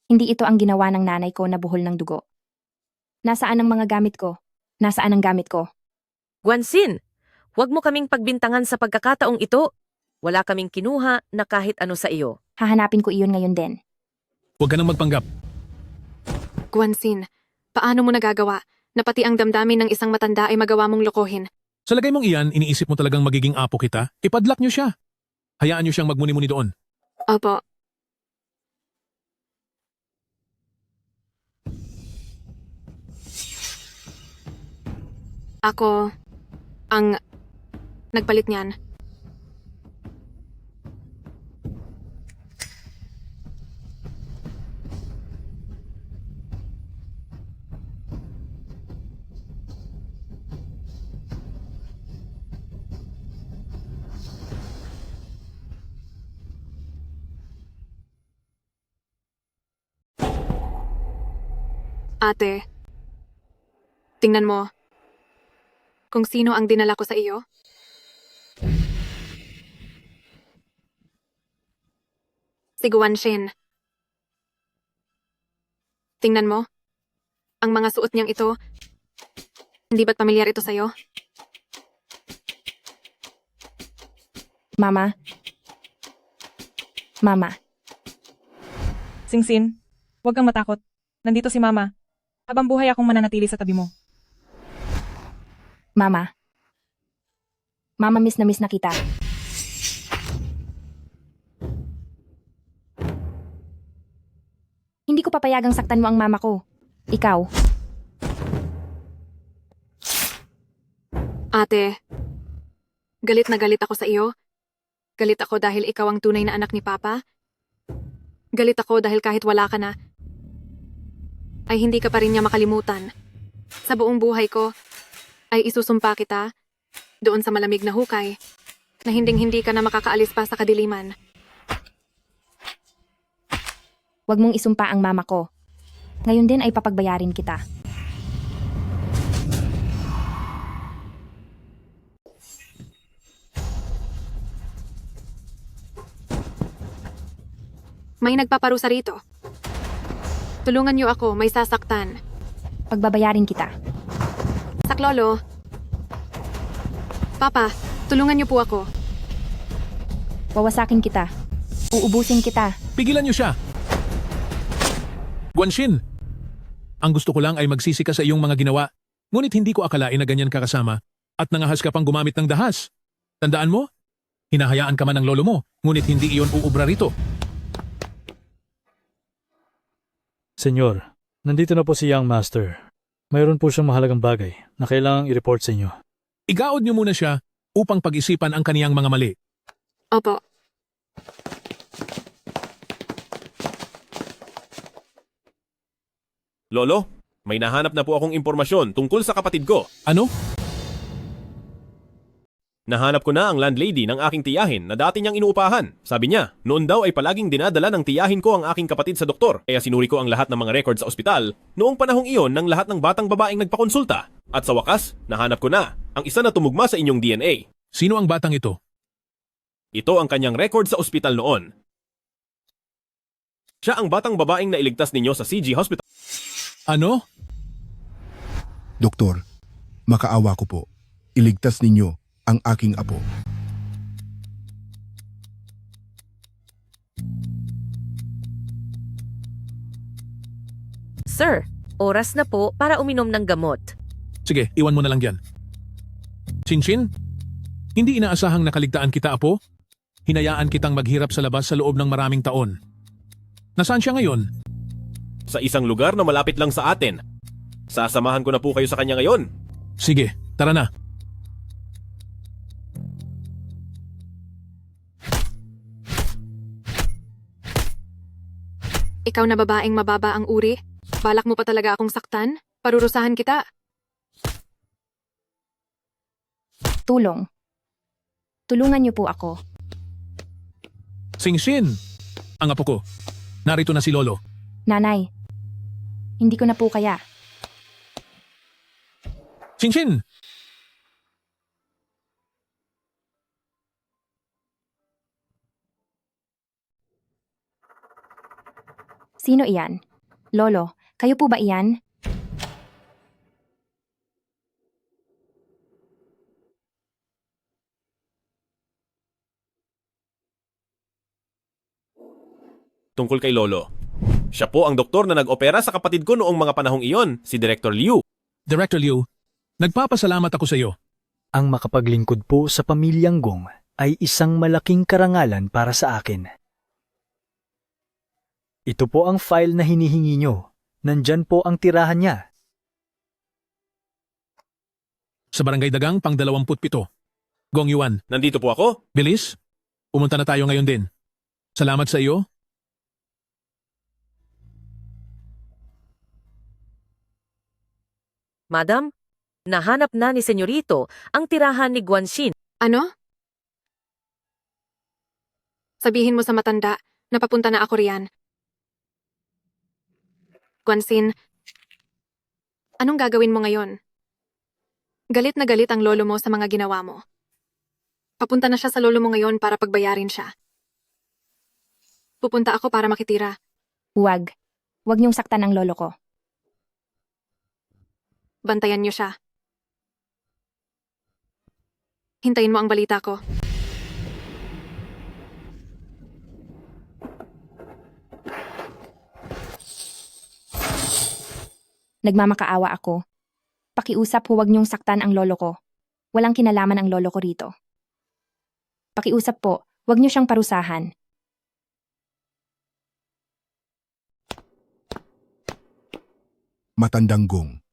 Hindi ito ang ginawa ng nanay ko na buhol ng dugo. Nasaan ang mga gamit ko? Nasaan ang gamit ko? Guanxin, huwag mo kaming pagbintangan sa pagkakataong ito. Wala kaming kinuha na kahit ano sa iyo. Hahanapin ko iyon ngayon din. Huwag ka nang magpanggap. Guanxin, paano mo nagagawa na pati ang damdamin ng isang matanda ay magawa mong lokohin? Sa lagay mong iyan, iniisip mo talagang magiging apo kita? Ipadlock niyo siya. Hayaan niyo siyang magmuni-muni doon. Opo. Ako ang nagpalit niyan. Ate, tingnan mo kung sino ang dinala ko sa iyo. Si Guanxin. Tingnan mo. Ang mga suot niyang ito, hindi ba't pamilyar ito sa'yo? Mama. Singsin, huwag kang matakot. Nandito si Mama. Habang buhay akong mananatili sa tabi mo. Mama, miss na kita. Hindi ko papayagang saktan mo ang mama ko. Ikaw. Ate, galit na galit ako sa iyo. Galit ako dahil ikaw ang tunay na anak ni Papa. Galit ako dahil kahit wala ka na, ay hindi ka pa rin niya makalimutan. Sa buong buhay ko, ay isusumpa kita doon sa malamig na hukay na hinding-hindi ka na makakaalis pa sa kadiliman. Huwag mong isumpa ang mama ko. Ngayon din ay papagbayarin kita. May nagpaparusa rito. Tulungan niyo ako, may sasaktan. Pagbabayarin kita. Saklolo. Papa, tulungan niyo po ako. Wawasakin kita. Uubusin kita. Pigilan niyo siya! Guanxin, ang gusto ko lang ay magsisi ka sa iyong mga ginawa, ngunit hindi ko akalain na ganyan ka kasama at nangahas ka pang gumamit ng dahas. Tandaan mo? Hinahayaan ka man ng lolo mo, ngunit hindi iyon uubra rito. Senyor, nandito na po si Young Master. Mayroon po siyang mahalagang bagay na kailangang i-report sa inyo. Igaod niyo muna siya upang pag-isipan ang kaniyang mga mali. Opo. Lolo, may nahanap na po akong impormasyon tungkol sa kapatid ko. Ano? Nahanap ko na ang landlady ng aking tiyahin na dati niyang inuupahan. Sabi niya, noon daw ay palaging dinadala ng tiyahin ko ang aking kapatid sa doktor. Kaya sinuri ko ang lahat ng mga records sa ospital noong panahong iyon ng lahat ng batang babaeng nagpakonsulta. At sa wakas, nahanap ko na ang isa na tumugma sa inyong DNA. Sino ang batang ito? Ito ang kanyang record sa ospital noon. Siya ang batang babaeng nailigtas ninyo sa CG Hospital. Ano? Doktor, makaawa ko po. Iligtas ninyo ang aking apo. Sir, oras na po para uminom ng gamot. Sige, iwan mo na lang yan. Chinchin, hindi inaasahang nakaligtaan kita, apo? Hinayaan kitang maghirap sa labas sa loob ng maraming taon. Nasaan siya ngayon? Sa isang lugar na malapit lang sa atin. Sasamahan ko na po kayo sa kanya ngayon. Sige, tara na. Ikaw na babaeng mababa ang uri? Balak mo pa talaga akong saktan? Parurusahan kita. Tulong. Tulungan niyo po ako. Singshin! Ang apo ko. Narito na si Lolo. Nanay, hindi ko na po kaya. Singshin! Sino iyan? Lolo, kayo po ba iyan? Tungkol kay Lolo. Siya po ang doktor na nag-opera sa kapatid ko noong mga panahong iyon, si Director Liu. Director Liu, nagpapasalamat ako sa iyo. Ang makapaglingkod po sa pamilyang Gong ay isang malaking karangalan para sa akin. Ito po ang file na hinihingi nyo. Nandyan po ang tirahan niya. Sa Barangay Dagang, pang 27. Gong Yuan. Nandito po ako. Bilis, pumunta na tayo ngayon din. Salamat sa iyo. Madam, nahanap na ni Senyorito ang tirahan ni Guanxin. Ano? Sabihin mo sa matanda na papunta na ako riyan. Guanxin, anong gagawin mo ngayon? Galit na galit ang lolo mo sa mga ginawa mo. Papunta na siya sa lolo mo ngayon para pagbayarin siya. Pupunta ako para makitira. Huwag. Huwag niyong saktan ang lolo ko. Bantayan niyo siya. Hintayin mo ang balita ko. Nagmamakaawa ako. Pakiusap, huwag niyong saktan ang lolo ko. Walang kinalaman ang lolo ko rito. Pakiusap po, huwag niyo siyang parusahan. Matandang Gong,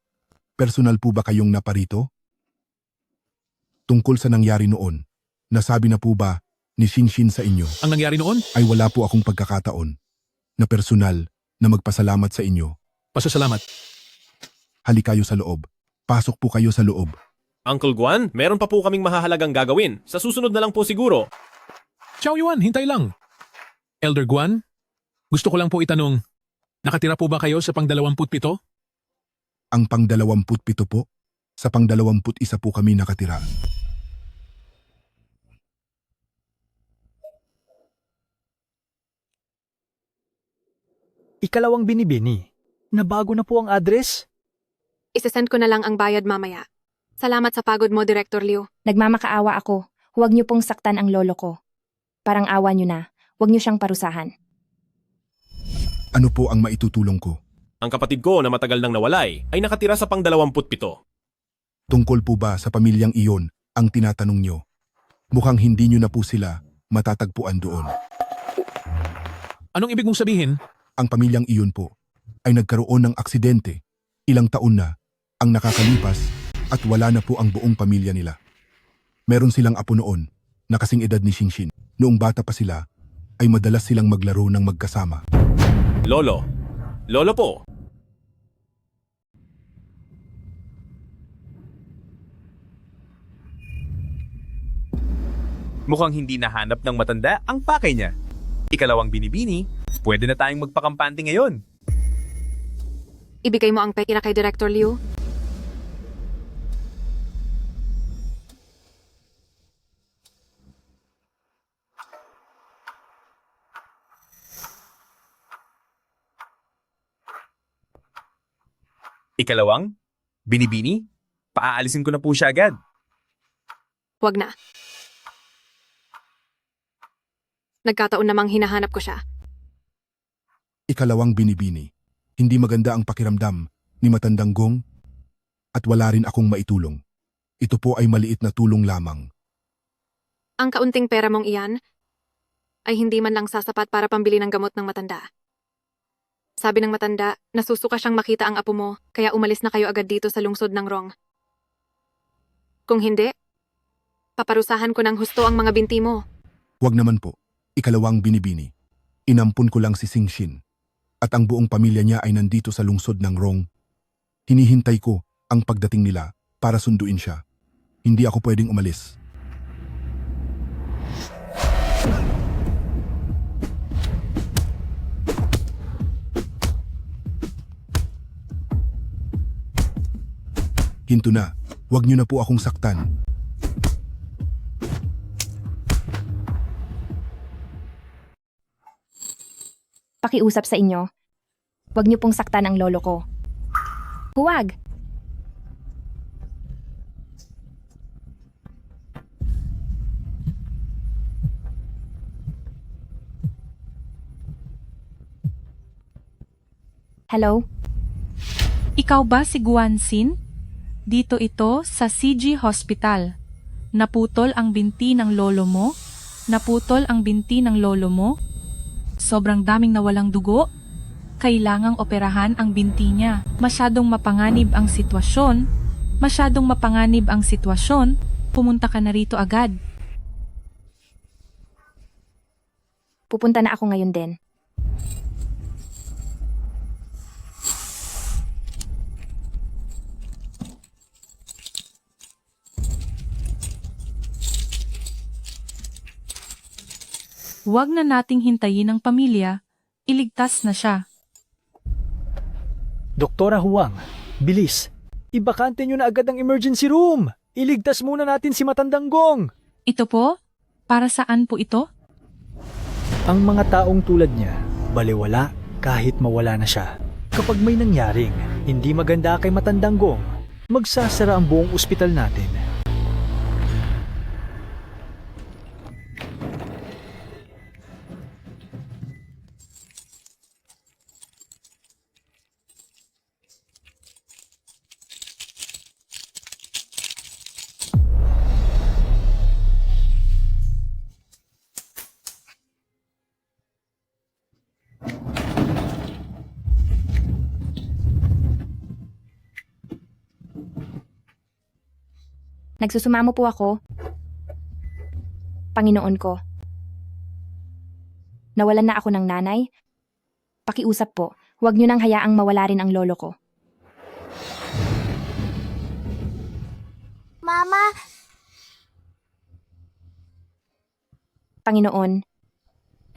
personal po ba kayong naparito? Tungkol sa nangyari noon, nasabi na po ba ni Shinshin sa inyo? Ang nangyari noon? Ay wala po akong pagkakataon na personal na magpasalamat sa inyo. Pasasalamat. Halika kayo sa loob. Pasok po kayo sa loob. Uncle Guan, meron pa po kaming mahahalagang gagawin. Sa susunod na lang po siguro. Chow Yuan, hintay lang. Elder Guan, gusto ko lang po itanong, nakatira po ba kayo sa pang-27? Ang pang-27 po, sa pang-21 po kami nakatira. Ikalawang binibini, na bago na po ang address? Isesend ko na lang ang bayad mamaya. Salamat sa pagod mo, Director Liu. Nagmamakaawa ako. Huwag niyo pong saktan ang lolo ko. Parang awa niyo na. Huwag niyo siyang parusahan. Ano po ang maitutulong ko? Ang kapatid ko na matagal nang nawalay ay nakatira sa pang-27. Tungkol po ba sa pamilyang iyon ang tinatanong nyo? Mukhang hindi nyo na po sila matatagpuan doon. Anong ibig mong sabihin? Ang pamilyang iyon po ay nagkaroon ng aksidente. Ilang taon na ang nakakalipas at wala na po ang buong pamilya nila. Meron silang apo noon na kasing edad ni Xingxin. Noong bata pa sila ay madalas silang maglaro ng magkasama. Lolo. Lolo po. Mukhang hindi nahanap ng matanda ang pakay niya. Ikalawang binibini, pwede na tayong magpakampante ngayon. Ibigay mo ang pera kay Director Liu. Ikalawang binibini, paaalisin ko na po siya agad. Huwag na. Nagkataon namang hinahanap ko siya. Ikalawang binibini. Hindi maganda ang pakiramdam ni matandang Gong at wala rin akong maitulong. Ito po ay maliit na tulong lamang. Ang kaunting pera mong iyan ay hindi man lang sasapat para pambili ng gamot ng matanda. Sabi ng matanda, nasusuka siyang makita ang apo mo, kaya umalis na kayo agad dito sa lungsod ng Rong. Kung hindi, paparusahan ko ng husto ang mga binti mo. Huwag naman po. Ikalawang binibini. Inampun ko lang si Xingxin. At ang buong pamilya niya ay nandito sa lungsod ng Rong. Hinihintay ko ang pagdating nila para sunduin siya. Hindi ako pwedeng umalis. Hinto na. Huwag niyo na po akong saktan. Pakiusap sa inyo. Huwag niyo pong saktan ang lolo ko. Huwag! Hello? Ikaw ba si Guanxin? Dito ito sa CG Hospital. Naputol ang binti ng lolo mo? Naputol ang binti ng lolo mo? Sobrang daming nawalang dugo. Kailangang operahan ang binti niya. Masyadong mapanganib ang sitwasyon. Masyadong mapanganib ang sitwasyon. Pumunta ka na rito agad. Pupunta na ako ngayon din. Huwag na nating hintayin ang pamilya. Iligtas na siya. Doktora Huang, bilis. Ibakante nyo na agad ang emergency room. Iligtas muna natin si Matandang Gong. Ito po? Para saan po ito? Ang mga taong tulad niya, baliwala kahit mawala na siya. Kapag may nangyaring hindi maganda kay Matandang Gong, magsasara ang buong ospital natin. Nagsusumamo po ako. Panginoon ko. Nawalan na ako ng nanay Pakiusap po, huwag niyo nang hayaang mawala rin ang lolo ko. Mama, Panginoon,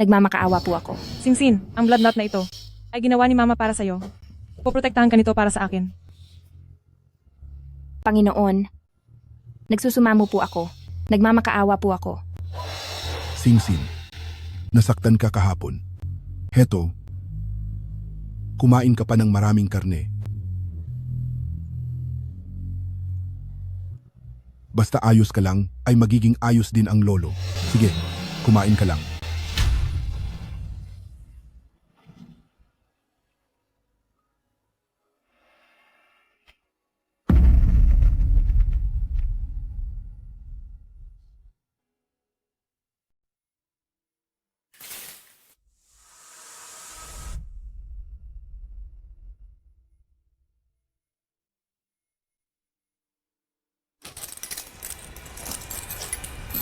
nagmamakaawa po ako. Singsin, ang blood knot na ito ay ginawa ni Mama para sa'yo. Poprotektahan ka nito para sa akin. Panginoon, nagsusumamo po ako. Nagmamakaawa po ako. Singsin, nasaktan ka kahapon. Heto, kumain ka pa ng maraming karne. Basta ayos ka lang, ay magiging ayos din ang lolo. Sige, kumain ka lang.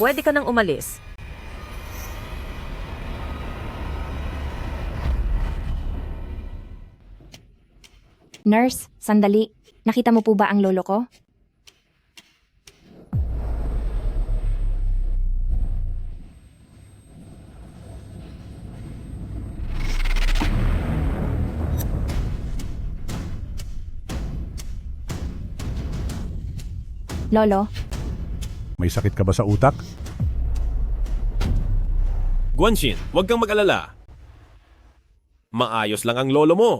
Pwede ka nang umalis. Nurse, sandali. Nakita mo po ba ang lolo ko? Lolo, May sakit ka ba sa utak? Guanshin, huwag kang mag-alala. Maayos lang ang lolo mo.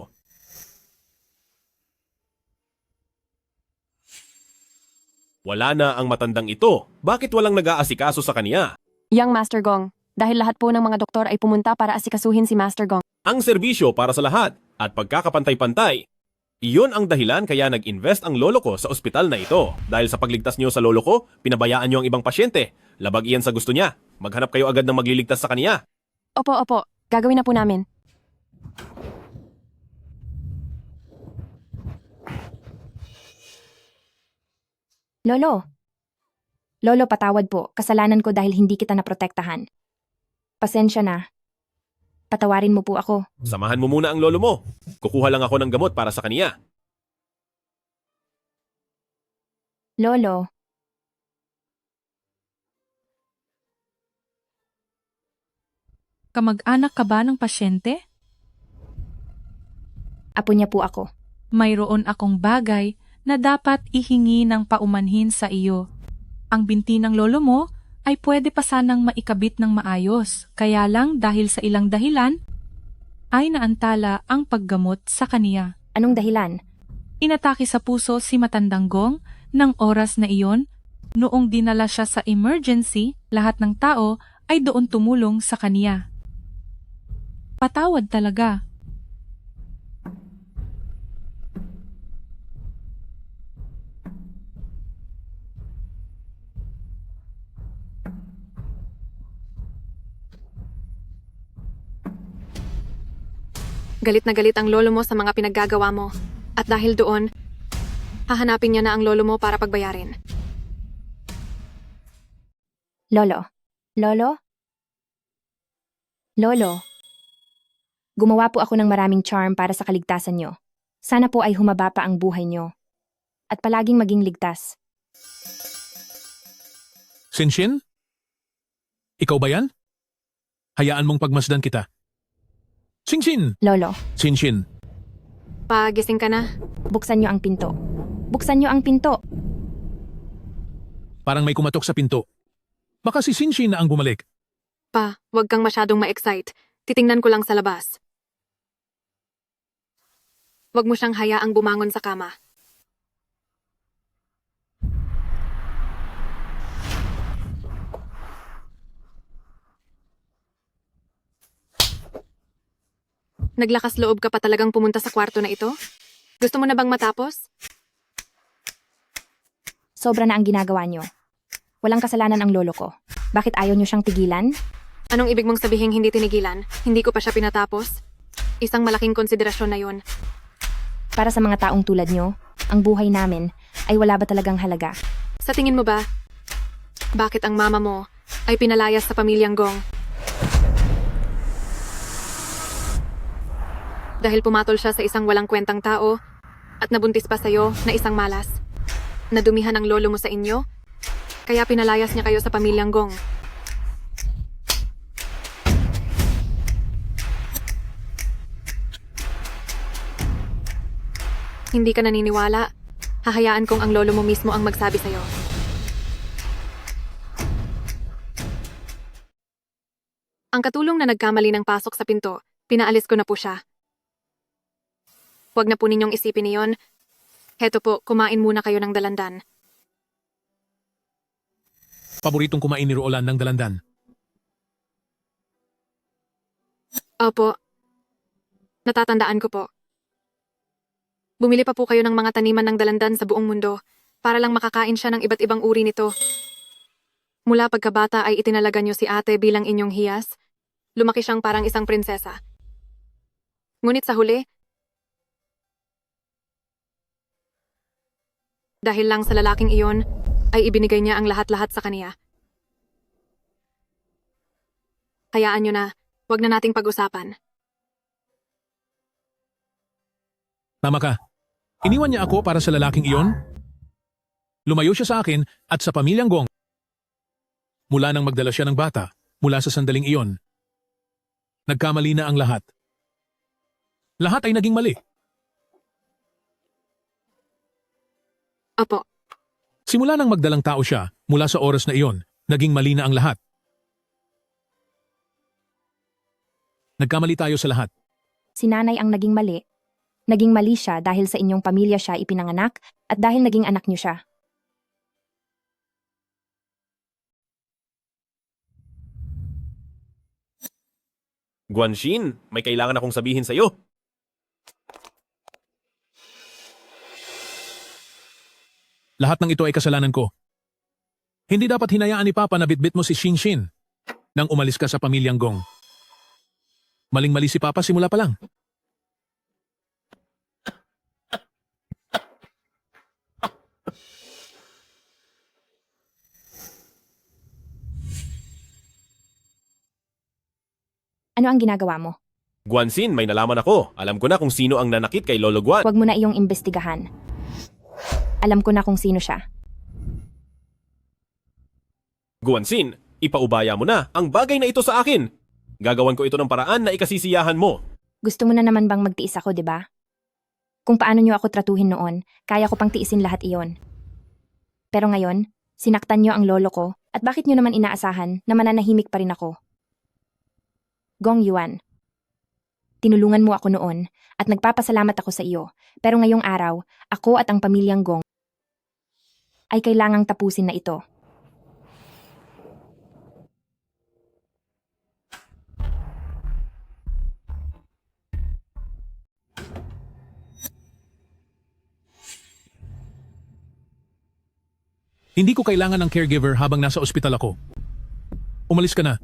Wala na ang matandang ito. Bakit walang nag-aasikaso sa kaniya? Yang Master Gong, dahil lahat po ng mga doktor ay pumunta para asikasuhin si Master Gong. Ang serbisyo para sa lahat at pagkakapantay-pantay. Iyon ang dahilan kaya nag-invest ang lolo ko sa ospital na ito. Dahil sa pagligtas niyo sa lolo ko, pinabayaan niyo ang ibang pasyente. Labag iyan sa gusto niya. Maghanap kayo agad ng magliligtas sa kaniya. Opo, gagawin na po namin. Lolo, patawad po. Kasalanan ko dahil hindi kita naprotektahan. Pasensya na. Patawarin mo po ako. Samahan mo muna ang lolo mo. Kukuha lang ako ng gamot para sa kaniya. Lolo, Kamag-anak ka ba ng pasyente? apo niya po ako. Mayroon akong bagay na dapat ihingi ng paumanhin sa iyo. Ang binti ng lolo mo ay pwede pa sanang maikabit ng maayos, kaya lang dahil sa ilang dahilan, ay naantala ang paggamot sa kaniya. Anong dahilan? Inatake sa puso si Matandang Gong ng oras na iyon. Noong dinala siya sa emergency, lahat ng tao ay doon tumulong sa kaniya. Patawad talaga. Galit na galit ang lolo mo sa mga pinaggagawa mo. At dahil doon, hahanapin niya na ang lolo mo para pagbayarin. Lolo. Gumawa po ako ng maraming charm para sa kaligtasan nyo. Sana po ay humaba pa ang buhay nyo. At palaging maging ligtas. Sinshin? Ikaw ba yan? Hayaan mong pagmasdan kita. Sinshin! Lolo, Sinshin, Pagising ka na. buksan nyo ang pinto. Buksan nyo ang pinto. parang may kumatok sa pinto. Baka si Sinshin na ang bumalik. Pa, huwag kang masyadong ma-excite. Titingnan ko lang sa labas. Huwag mo siyang hayaang bumangon sa kama. Naglakas loob ka pa talagang pumunta sa kwarto na ito? Gusto mo na bang matapos? Sobra na ang ginagawa nyo. Walang kasalanan ang lolo ko. Bakit ayaw nyo siyang tigilan? Anong ibig mong sabihin hindi tinigilan? Hindi ko pa siya pinatapos? Isang malaking konsiderasyon na yun. Para sa mga taong tulad nyo, ang buhay namin ay wala ba talagang halaga? Sa tingin mo ba, bakit ang mama mo ay pinalayas sa pamilyang Gong? Dahil pumatol siya sa isang walang kwentang tao at nabuntis pa sa'yo na isang malas. Nadumihan ang lolo mo sa inyo, kaya pinalayas niya kayo sa pamilyang Gong. Hindi ka naniniwala, hahayaan kong ang lolo mo mismo ang magsabi sa'yo. Ang katulong na nagkamali ng pasok sa pinto, pinaalis ko na po siya. Huwag na po ninyong isipin iyon. Heto po, kumain muna kayo ng dalandan. Paboritong kumain ni Roland ng dalandan. Opo. Natatandaan ko po. Bumili pa po kayo ng mga taniman ng dalandan sa buong mundo para lang makakain siya ng iba't ibang uri nito. Mula pagkabata ay itinalaga niyo si ate bilang inyong hiyas. Lumaki siyang parang isang prinsesa. Ngunit sa huli, dahil lang sa lalaking iyon, ay ibinigay niya ang lahat-lahat sa kaniya. Hayaan niyo na, wag na nating pag-usapan. Tama ka. Iniwan niya ako para sa lalaking iyon? Lumayo siya sa akin at sa pamilyang Gong. Mula nang magdala siya ng bata, mula sa sandaling iyon. Nagkamali na ang lahat. Lahat ay naging mali. Opo. Simula nang magdalang tao siya, mula sa oras na iyon, naging mali na ang lahat. Nagkamali tayo sa lahat. Si nanay ang naging mali. Naging mali siya dahil sa inyong pamilya siya ipinanganak at dahil naging anak niyo siya. Guanxin, may kailangan akong sabihin sa'yo. Lahat ng ito ay kasalanan ko. Hindi dapat hinayaan ni Papa na bitbit mo si Xinxin nang umalis ka sa pamilyang Gong. Maling-mali si Papa simula pa lang. Ano ang ginagawa mo? Guanxin, may nalaman ako. Alam ko na kung sino ang nanakit kay Lolo Guan. Huwag mo na iyong imbestigahan. Alam ko na kung sino siya. Guanxin, ipaubaya mo na ang bagay na ito sa akin. Gagawan ko ito ng paraan na ikasisiyahan mo. Gusto mo na naman bang magtiis ako, di ba? Kung paano niyo ako tratuhin noon, kaya ko pang tiisin lahat iyon. Pero ngayon, sinaktan niyo ang lolo ko at bakit niyo naman inaasahan na mananahimik pa rin ako? Gong Yuan. Tinulungan mo ako noon at nagpapasalamat ako sa iyo, pero ngayong araw, ako at ang pamilyang Gong ay kailangang tapusin na ito. Hindi ko kailangan ng caregiver habang nasa ospital ako. Umalis ka na.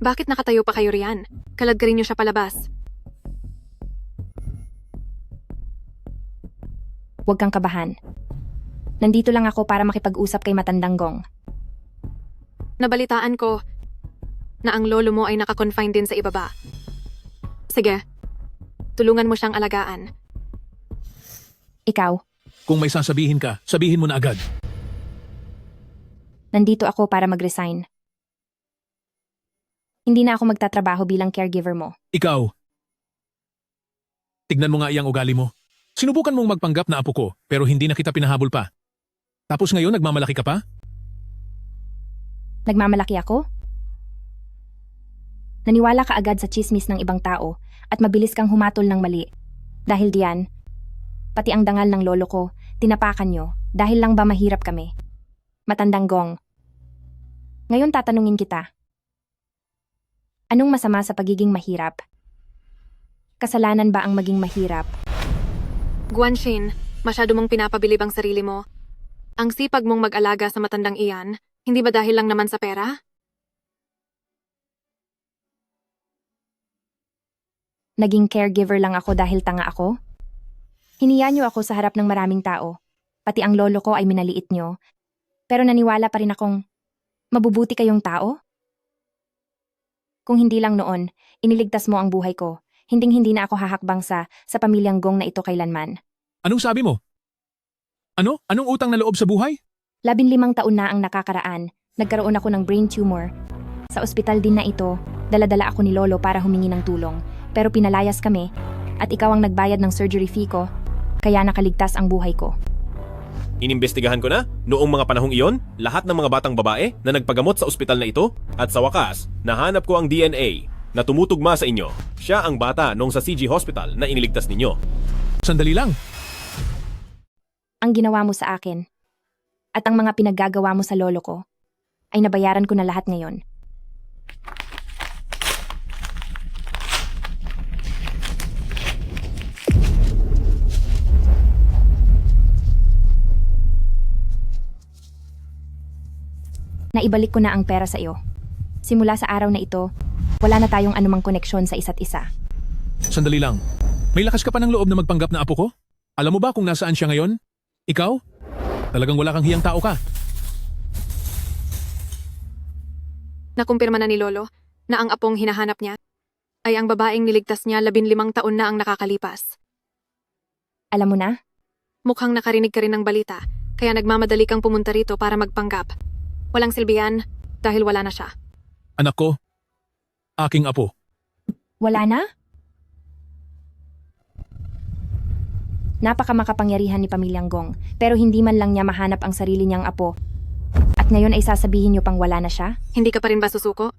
Bakit nakatayo pa kayo riyan? Kaladkarin niyo siya palabas. Huwag kang kabahan. Nandito lang ako para makipag-usap kay Matandang Gong. Nabalitaan ko na ang lolo mo ay nakakonfine din sa ibaba. Sige, tulungan mo siyang alagaan. Ikaw, Kung may sasabihin ka, sabihin mo na agad. nandito ako para mag-resign. Hindi na ako magtatrabaho bilang caregiver mo. Ikaw. Tignan mo nga iyang ugali mo. Sinubukan mong magpanggap na apo ko, pero hindi na kita pinahabol pa. Tapos ngayon nagmamalaki ka pa? Nagmamalaki ako? Naniwala ka agad sa chismis ng ibang tao at mabilis kang humatol ng mali. Dahil diyan, pati ang dangal ng lolo ko, tinapakan nyo dahil lang ba mahirap kami. Matandang Gong. Ngayon tatanungin kita. Anong masama sa pagiging mahirap? Kasalanan ba ang maging mahirap? Guanxin, masyado mong pinapabilib ang sarili mo. Ang sipag mong mag-alaga sa matandang iyan, hindi ba dahil lang naman sa pera? Naging caregiver lang ako dahil tanga ako? Hiniya niyo ako sa harap ng maraming tao. Pati ang lolo ko ay minaliit niyo. Pero naniwala pa rin akong mabubuti kayong tao? Kung hindi lang noon, iniligtas mo ang buhay ko. Hinding-hindi na ako hahakbang sa pamilyang Gong na ito kailanman. Anong sabi mo? Ano? Anong utang na loob sa buhay? 15 taon na ang nakakaraan, nagkaroon ako ng brain tumor. Sa ospital din na ito, dala-dala ako ni Lolo para humingi ng tulong. Pero pinalayas kami, at ikaw ang nagbayad ng surgery fee ko, kaya nakaligtas ang buhay ko. Inimbestigahan ko na, noong mga panahong iyon, lahat ng mga batang babae na nagpagamot sa ospital na ito, at sa wakas, nahanap ko ang DNA na tumutugma sa inyo. Siya ang bata noong sa CG Hospital na iniligtas ninyo. Sandali lang. Ang ginawa mo sa akin, at ang mga pinaggagawa mo sa lolo ko, ay nabayaran ko na lahat ngayon. Naibalik ko na ang pera sa iyo. Simula sa araw na ito, wala na tayong anumang koneksyon sa isa't isa. Sandali lang. May lakas ka pa ng loob na magpanggap na apo ko? Alam mo ba kung nasaan siya ngayon? Ikaw? Talagang wala kang hiyang tao ka. Nakumpirma na ni Lolo na ang apong hinahanap niya ay ang babaeng niligtas niya 15 taon na ang nakakalipas. Alam mo na? Mukhang nakarinig ka rin ng balita, kaya nagmamadali kang pumunta rito para magpanggap. Walang silbihan dahil wala na siya. Anak ko, aking apo. Wala na? Napakamakapangyarihan ni Pamilyang Gong, pero hindi man lang niya mahanap ang sarili niyang apo. At ngayon ay sasabihin niyo pang wala na siya? Hindi ka pa rin ba susuko?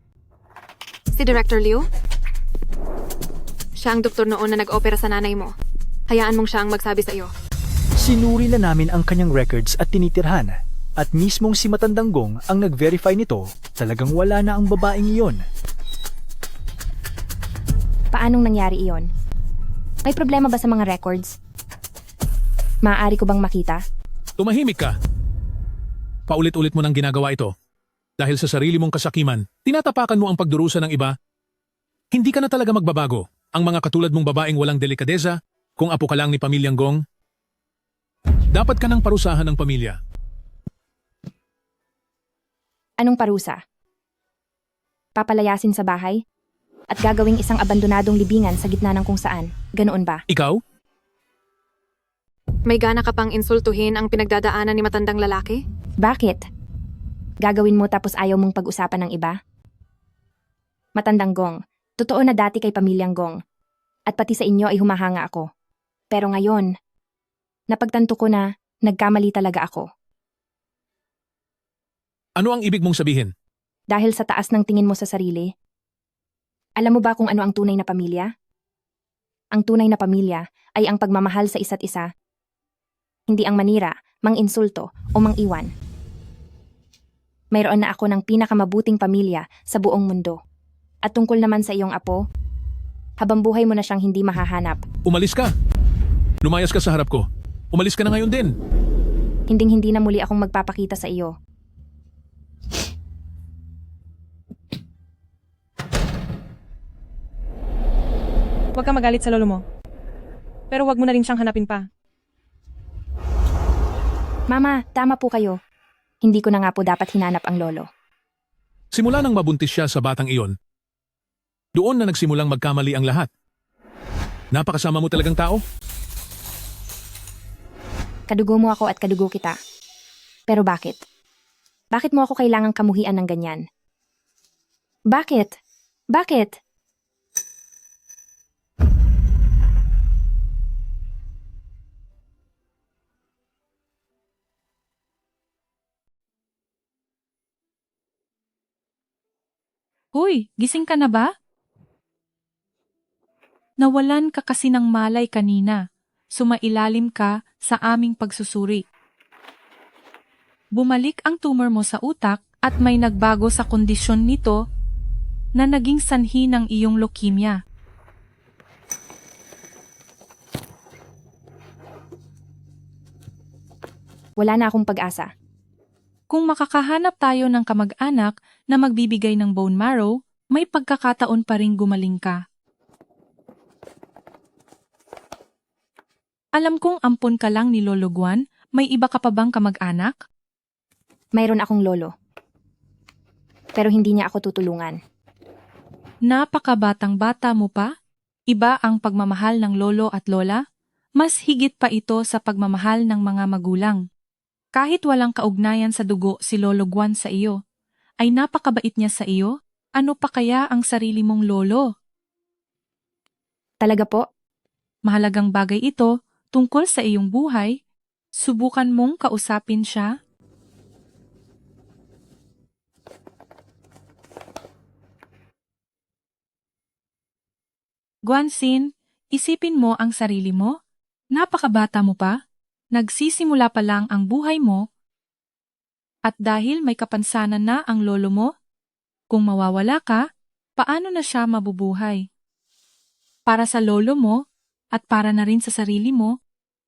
Si Director Liu? Siya ang doktor noon na nag-opera sa nanay mo. Hayaan mong siya ang magsabi sa iyo. Sinuri na namin ang kanyang records at tinitirhan. At mismong si Matandang Gong ang nag-verify nito, talagang wala na ang babaeng iyon. Paanong nangyari iyon? May problema ba sa mga records? Maaari ko bang makita? Tumahimik ka. Paulit-ulit mo nang ginagawa ito. Dahil sa sarili mong kasakiman, tinatapakan mo ang pagdurusa ng iba. Hindi ka na talaga magbabago. Ang mga katulad mong babaeng walang delikadeza, kung apo ka lang ni Pamilyang Gong, dapat ka nang parusahan ng pamilya. Anong parusa? Papalayasin sa bahay? At gagawing isang abandonadong libingan sa gitna ng kung saan? Ganoon ba? Ikaw? May gana ka pang insultuhin ang pinagdadaanan ni matandang lalaki? Bakit? Gagawin mo tapos ayaw mong pag-usapan ng iba? Matandang Gong, totoo na dati kay Pamilyang Gong. At pati sa inyo ay humahanga ako. Pero ngayon, napagtanto ko na nagkamali talaga ako. Ano ang ibig mong sabihin? Dahil sa taas ng tingin mo sa sarili, alam mo ba kung ano ang tunay na pamilya? Ang tunay na pamilya ay ang pagmamahal sa isa't isa. Hindi ang manira, mang-insulto o mang-iwan. Mayroon na ako ng pinakamabuting pamilya sa buong mundo. At tungkol naman sa iyong apo, habang buhay mo na siyang hindi mahahanap. Umalis ka. Lumayas ka sa harap ko. Umalis ka na ngayon din. Hinding-hindi na muli akong magpapakita sa iyo. Huwag ka magalit sa lolo mo. Pero huwag mo na rin siyang hanapin pa. Mama, tama po kayo. Hindi ko na nga po dapat hinanap ang lolo. Simula nang mabuntis siya sa batang iyon, doon na nagsimulang magkamali ang lahat. Napakasama mo talagang tao. Kadugo mo ako at kadugo kita. Pero bakit? Bakit mo ako kailangang kamuhian ng ganyan? Bakit? Bakit? Hoy, gising ka na ba? Nawalan ka kasi ng malay kanina. Sumailalim ka sa aming pagsusuri. Bumalik ang tumor mo sa utak at may nagbago sa kondisyon nito na naging sanhi ng iyong leukemia. Wala na akong pag-asa. Kung makakahanap tayo ng kamag-anak na magbibigay ng bone marrow, may pagkakataon pa ring gumaling ka. Alam kong ampon ka lang ni Lolo Guan, may iba ka pa bang kamag-anak? Mayroon akong lolo. Pero hindi niya ako tutulungan. Napakabatang-bata mo pa? Iba ang pagmamahal ng lolo at lola. Mas higit pa ito sa pagmamahal ng mga magulang. Kahit walang kaugnayan sa dugo si Lolo Guan sa iyo, ay napakabait niya sa iyo. Ano pa kaya ang sarili mong lolo? Talaga po? Mahalagang bagay ito tungkol sa iyong buhay. Subukan mong kausapin siya. Guanxin, isipin mo ang sarili mo. Napakabata mo pa. Nagsisimula pa lang ang buhay mo. At dahil may kapansanan na ang lolo mo, kung mawawala ka, paano na siya mabubuhay? Para sa lolo mo, at para na rin sa sarili mo,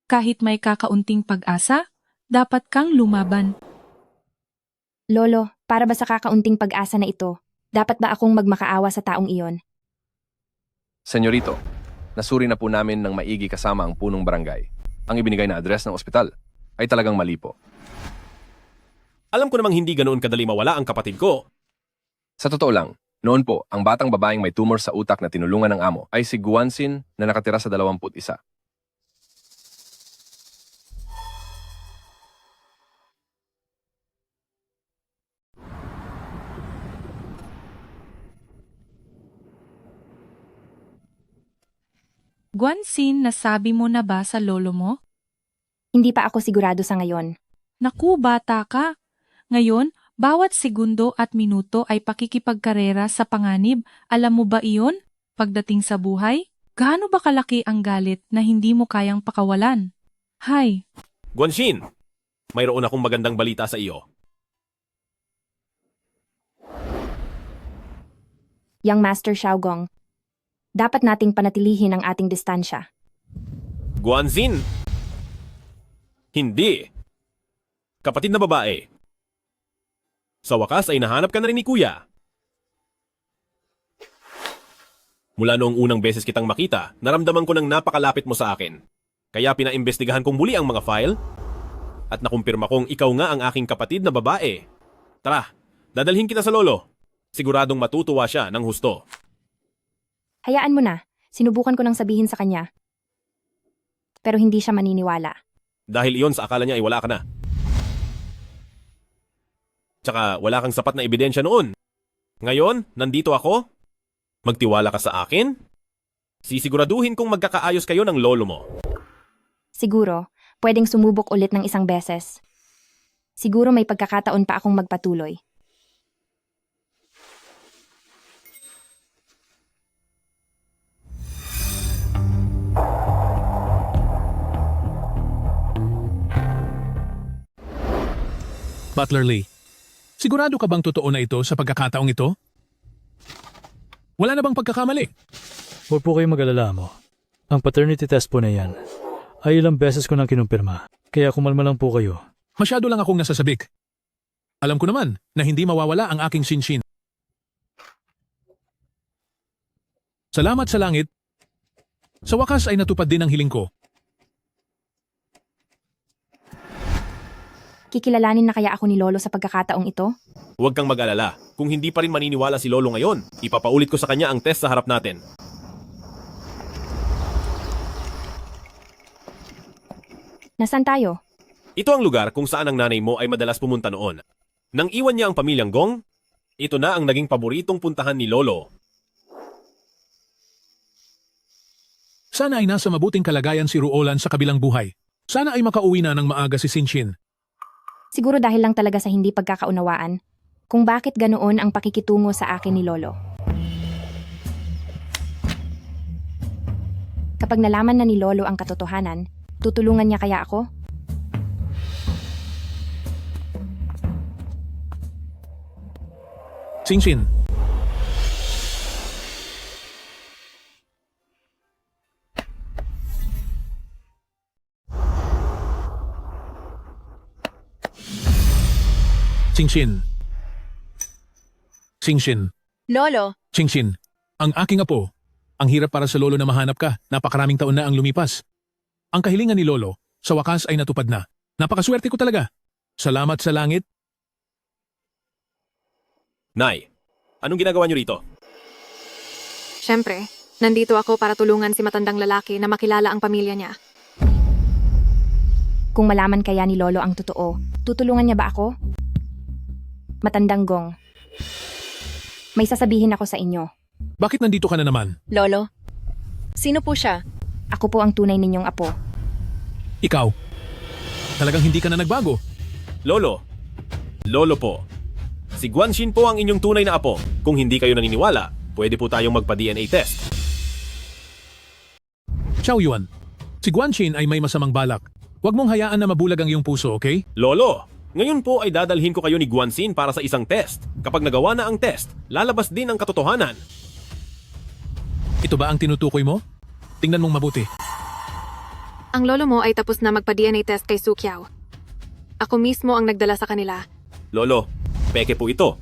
kahit may kakaunting pag-asa, dapat kang lumaban. Lolo, para ba sa kakaunting pag-asa na ito, dapat ba akong magmakaawa sa taong iyon? Senyorito, nasuri na po namin ng maigi kasama ang punong barangay. Ang ibinigay na address ng ospital ay talagang mali po. Alam ko namang hindi ganoon kadali mawala ang kapatid ko. Sa totoo lang, noon po, ang batang babaeng may tumor sa utak na tinulungan ng amo ay si Guanxin na nakatira sa 21. Guanxin, nasabi mo na ba sa lolo mo? Hindi pa ako sigurado sa ngayon. Naku, bata ka. Ngayon, bawat segundo at minuto ay pakikipagkarera sa panganib. Alam mo ba iyon? Pagdating sa buhay, gaano ba kalaki ang galit na hindi mo kayang pakawalan? Hay! Guanxin, mayroon akong magandang balita sa iyo. Young Master Xiaogong, dapat nating panatilihin ang ating distansya. Guanxin! Hindi! Kapatid na babae. Sa wakas ay nahanap ka na rin ni Kuya. Mula noong unang beses kitang makita, naramdaman ko nang napakalapit mo sa akin. Kaya pinaimbestigahan kong muli ang mga file at nakumpirma kong ikaw nga ang aking kapatid na babae. Tara, dadalhin kita sa lolo. Siguradong matutuwa siya ng husto. Hayaan mo na, sinubukan ko nang sabihin sa kanya. Pero hindi siya maniniwala. Dahil iyon sa akala niya ay wala ka na. Tsaka wala kang sapat na ebidensya noon. Ngayon, nandito ako. Magtiwala ka sa akin? Sisiguraduhin kong magkakaayos kayo ng lolo mo. Siguro, pwedeng sumubok ulit ng isang beses. Siguro may pagkakataon pa akong magpatuloy. Butler Lee, sigurado ka bang totoo na ito sa pagkakataong ito? Wala na bang pagkakamali? Huwag po kayong mag-alala mo. Ang paternity test po na yan ay ilang beses ko nang kinumpirma. Kaya kumalma lang po kayo. Masyado lang akong nasasabik. Alam ko naman na hindi mawawala ang aking Shinshin. Salamat sa langit. Sa wakas ay natupad din ang hiling ko. Kikilalanin na kaya ako ni Lolo sa pagkakataong ito? Huwag kang mag-alala. Kung hindi pa rin maniniwala si Lolo ngayon, ipapaulit ko sa kanya ang test sa harap natin. Nasaan tayo? Ito ang lugar kung saan ang nanay mo ay madalas pumunta noon. Nang iwan niya ang pamilyang Gong, ito na ang naging paboritong puntahan ni Lolo. Sana ay nasa mabuting kalagayan si Ruolan sa kabilang buhay. Sana ay makauwi na ng maaga si Shinshin. Siguro dahil lang talaga sa hindi pagkakaunawaan kung bakit ganoon ang pakikitungo sa akin ni Lolo. Kapag nalaman na ni Lolo ang katotohanan, tutulungan niya kaya ako? Shinshin. Shinshin. Shinshin. Lolo, Shinshin. Ang aking apo. Ang hirap para sa lolo na mahanap ka. Napakaraming taon na ang lumipas. Ang kahilingan ni Lolo, sa wakas ay natupad na. Napakaswerte ko talaga. Salamat sa langit. Nay, anong ginagawa niyo rito? syempre, Nandito ako para tulungan si matandang lalaki na makilala ang pamilya niya. Kung malaman kaya ni Lolo ang totoo, tutulungan niya ba ako? Matandang Gong, may sasabihin ako sa inyo. Bakit nandito ka na naman? Lolo, sino po siya? Ako po ang tunay ninyong apo. Ikaw? Talagang hindi ka na nagbago? Lolo po. Si Guanxin po ang inyong tunay na apo. Kung hindi kayo naniniwala, pwede po tayong magpa-DNA test. Chow Yuan, si Guanxin ay may masamang balak. Huwag mong hayaan na mabulag ang iyong puso, okay? Lolo, ngayon po ay dadalhin ko kayo ni Guanxin para sa isang test. Kapag nagawa na ang test, lalabas din ang katotohanan. Ito ba ang tinutukoy mo? Tingnan mong mabuti. Ang lolo mo ay tapos na magpa-DNA test kay Sukiao. Ako mismo ang nagdala sa kanila. Lolo, peke po ito.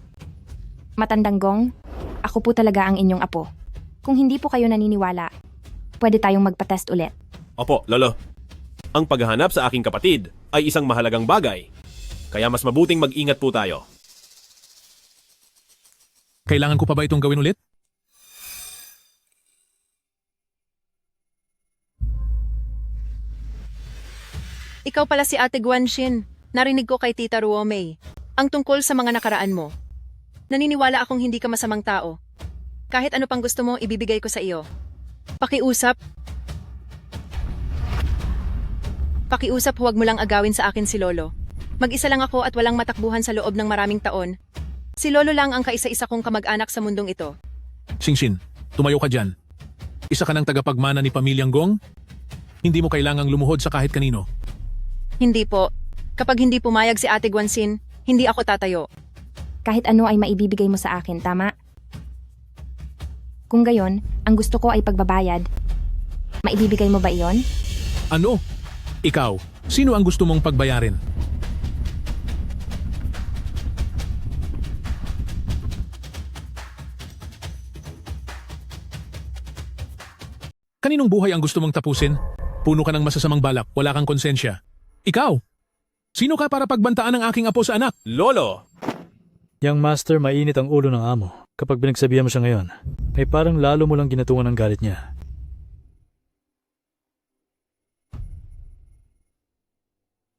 Matandang Gong, ako po talaga ang inyong apo. Kung hindi po kayo naniniwala, pwede tayong magpa-test ulit. Opo, Lolo. Ang paghahanap sa aking kapatid ay isang mahalagang bagay. Kaya mas mabuting mag-ingat po tayo. Kailangan ko pa ba itong gawin ulit? Ikaw pala si Ate Guanxin. Narinig ko kay Tita Ruomei ang tungkol sa mga nakaraan mo. Naniniwala akong hindi ka masamang tao. Kahit ano pang gusto mo, ibibigay ko sa iyo. Pakiusap, huwag mo lang agawin sa akin si Lolo. Mag-isa lang ako at walang matakbuhan sa loob ng maraming taon. Si Lolo lang ang kaisa-isa kong kamag-anak sa mundong ito. Xingxin, tumayo ka dyan. Isa ka ng tagapagmana ni Pamilyang Gong? Hindi mo kailangang lumuhod sa kahit kanino. Hindi po. Kapag hindi pumayag si Ate Guanxin, hindi ako tatayo. Kahit ano ay maibibigay mo sa akin, tama? Kung gayon, ang gusto ko ay pagbabayad. Maibibigay mo ba iyon? Ano? Ikaw, sino ang gusto mong pagbayarin? Kaninong buhay ang gusto mong tapusin? Puno ka ng masasamang balak, wala kang konsensya. Ikaw! Sino ka para pagbantaan ang aking apo sa anak? Lolo! Yang master, mainit ang ulo ng amo. Kapag pinagsabihan mo siya ngayon, ay parang lalo mo lang ginatungan ang galit niya.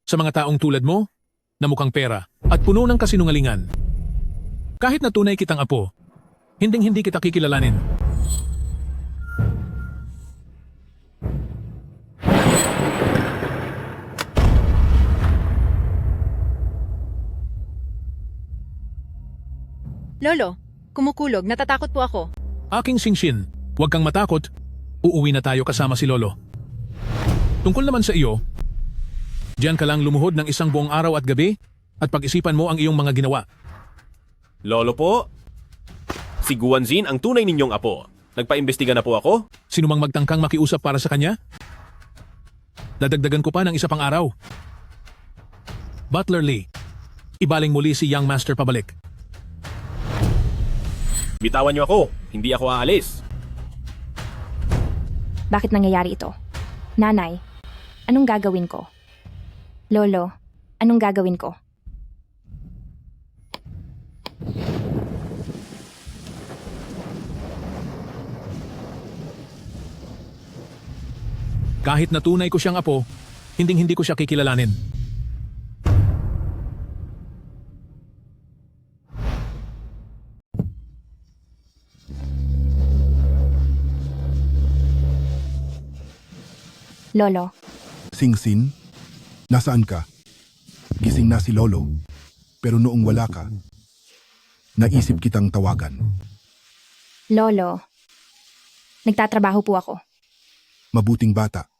Sa mga taong tulad mo, na mukhang pera at puno ng kasinungalingan. Kahit na tunay kitang apo, hinding-hindi kita kikilalanin. Lolo, kumukulog, natatakot po ako. Aking Xingxin, huwag kang matakot. Uuwi na tayo kasama si Lolo. Tungkol naman sa iyo, diyan ka lang lumuhod ng isang buong araw at gabi at pag-isipan mo ang iyong mga ginawa. Lolo po, si Guanxin ang tunay ninyong apo. Nagpaimbestiga na po ako. Sino mang magtangkang makiusap para sa kanya? Dadagdagan ko pa ng isa pang araw. Butler Lee, ibaling muli si Young Master pabalik. Bitawan niyo ako, hindi ako aalis. Bakit nangyayari ito? Nanay, anong gagawin ko? Lolo, anong gagawin ko? Kahit na tunay ko siyang apo, hinding-hindi ko siya kikilalanin. Lolo. Xingxin, nasaan ka? Gising na si Lolo, pero noong wala ka, naisip kitang tawagan. Lolo, nagtatrabaho po ako. Mabuting bata.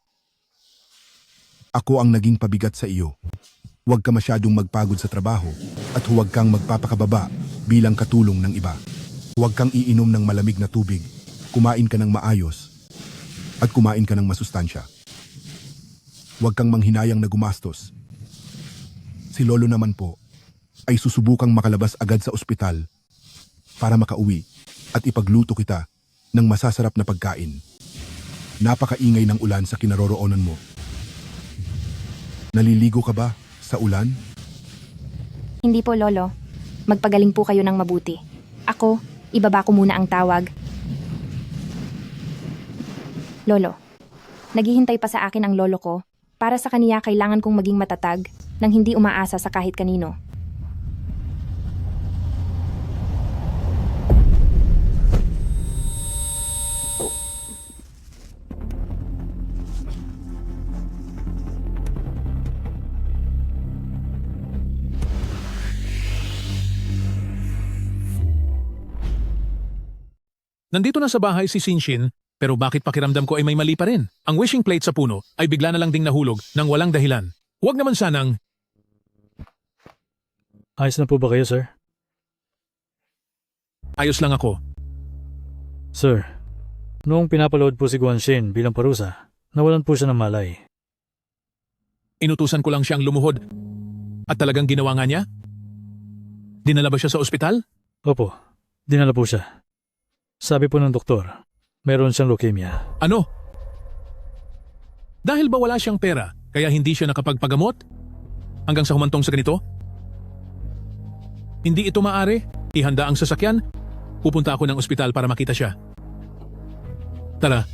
Ako ang naging pabigat sa iyo. Huwag ka masyadong magpagod sa trabaho at huwag kang magpapakababa bilang katulong ng iba. Huwag kang iinom ng malamig na tubig, kumain ka ng maayos, at kumain ka ng masustansya. Huwag kang manghinayang na gumastos. Si Lolo naman po ay susubukang makalabas agad sa ospital para makauwi at ipagluto kita ng masasarap na pagkain. Napakaingay ng ulan sa kinaroroonan mo. Naliligo ka ba sa ulan? Hindi po, Lolo. Magpagaling po kayo ng mabuti. Ako, ibaba ko muna ang tawag. Lolo, naghihintay pa sa akin ang lolo ko. Para sa kaniya kailangan kong maging matatag nang hindi umaasa sa kahit kanino. Nandito na sa bahay si Sinshin, pero bakit pakiramdam ko ay may mali pa rin? Ang wishing plate sa puno ay bigla na lang ding nahulog nang walang dahilan. Huwag naman sanang... Ayos na po ba kayo, sir? Ayos lang ako. Sir, noong pinapaload po si Guanxin bilang parusa, nawalan po siya ng malay. Inutusan ko lang siyang lumuhod. At talagang ginawa nga niya? Dinala ba siya sa ospital? Opo, dinala po siya. Sabi po ng doktor, meron siyang leukemia. Ano? Dahil ba wala siyang pera, kaya hindi siya nakapagpagamot? Hanggang sa humantong sa ganito? Hindi ito maaari. Ihanda ang sasakyan. Pupunta ako ng ospital para makita siya. Tara.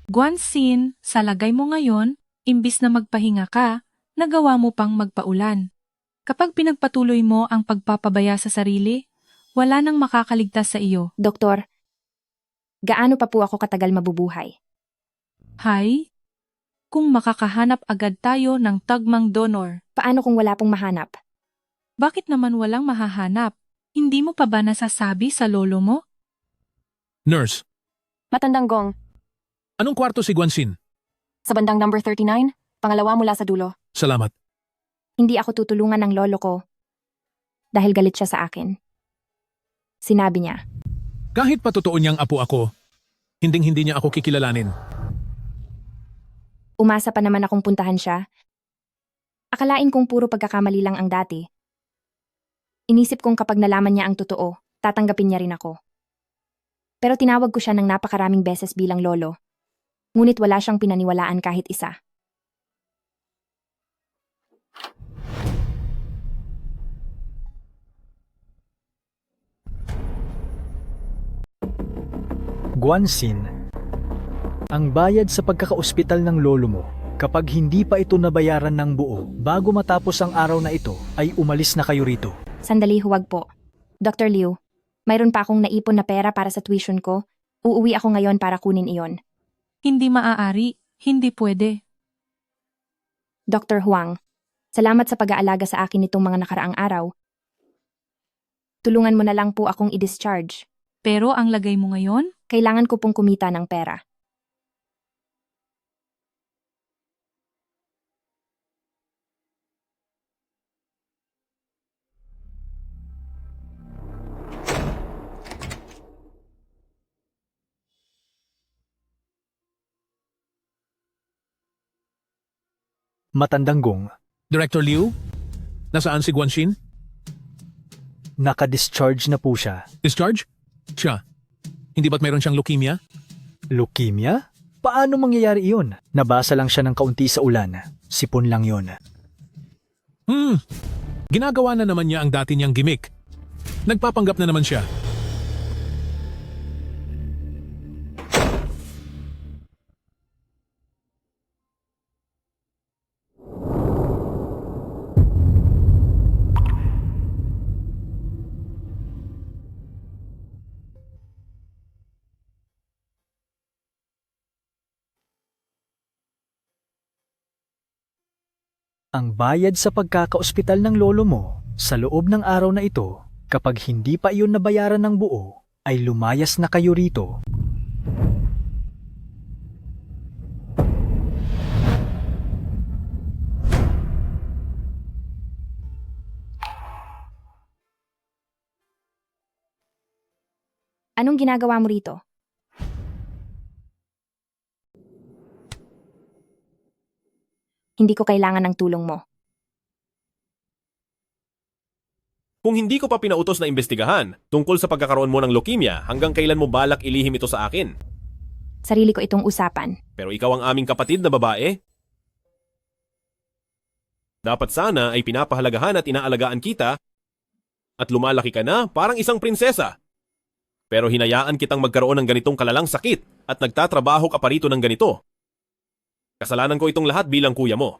Guanxin, sa lagay mo ngayon, imbis na magpahinga ka, nagawa mo pang magpaulan. Kapag pinagpatuloy mo ang pagpapabaya sa sarili, wala nang makakaligtas sa iyo. Doktor, gaano pa po ako katagal mabubuhay? Hay, kung makakahanap agad tayo ng tagmang donor. Paano kung wala pong mahanap? Bakit naman walang mahahanap? Hindi mo pa ba nasasabi sa lolo mo? Nurse, Matandang Gong, anong kwarto si Guanxin? sa bandang number 39, pangalawa mula sa dulo. Salamat. Hindi ako tutulungan ng lolo ko dahil galit siya sa akin. Sinabi niya, Kahit patotoo niyang apo ako, hinding-hindi niya ako kikilalanin. umasa pa naman akong puntahan siya. Akalain kong puro pagkakamali lang ang dati. Inisip kong kapag nalaman niya ang totoo, tatanggapin niya rin ako. Pero tinawag ko siya ng napakaraming beses bilang lolo. Ngunit wala siyang pinaniwalaan kahit isa. Guanxin, ang bayad sa pagkakaospital ng lolo mo, kapag hindi pa ito nabayaran ng buo bago matapos ang araw na ito, ay umalis na kayo rito. Sandali, huwag po. Dr. Liu, mayroon pa akong naipon na pera para sa tuition ko. Uuwi ako ngayon para kunin iyon. Hindi maaari, hindi pwede. Dr. Huang, salamat sa pag-aalaga sa akin nitong mga nakaraang araw. Tulungan mo na lang po akong i-discharge. Pero ang lagay mo ngayon? Kailangan ko pong kumita ng pera. Matandang Gong, Director Liu, nasaan si Guanxin? naka-discharge na po siya. Discharge? Siya. Hindi ba't mayroon siyang leukemia? Leukemia? Paano mangyayari iyon? Nabasa lang siya ng kaunti sa ulan. Sipon lang yon. Ginagawa na naman niya ang dati niyang gimmick. Nagpapanggap na naman siya. Ang bayad sa pagkakaospital ng lolo mo sa loob ng araw na ito, kapag hindi pa iyon nabayaran ng buo, ay lumayas na kayo rito. Anong ginagawa mo rito? Hindi ko kailangan ng tulong mo. Kung hindi ko pa pinautos na imbestigahan tungkol sa pagkakaroon mo ng leukemia, hanggang kailan mo balak ilihim ito sa akin? Sarili ko itong usapan. Pero ikaw ang aming kapatid na babae. Dapat sana ay pinapahalagahan at inaalagaan kita at lumalaki ka na parang isang prinsesa. Pero hinayaan kitang magkaroon ng ganitong kalalang sakit at nagtatrabaho ka pa rito ng ganito. Kasalanan ko itong lahat bilang kuya mo.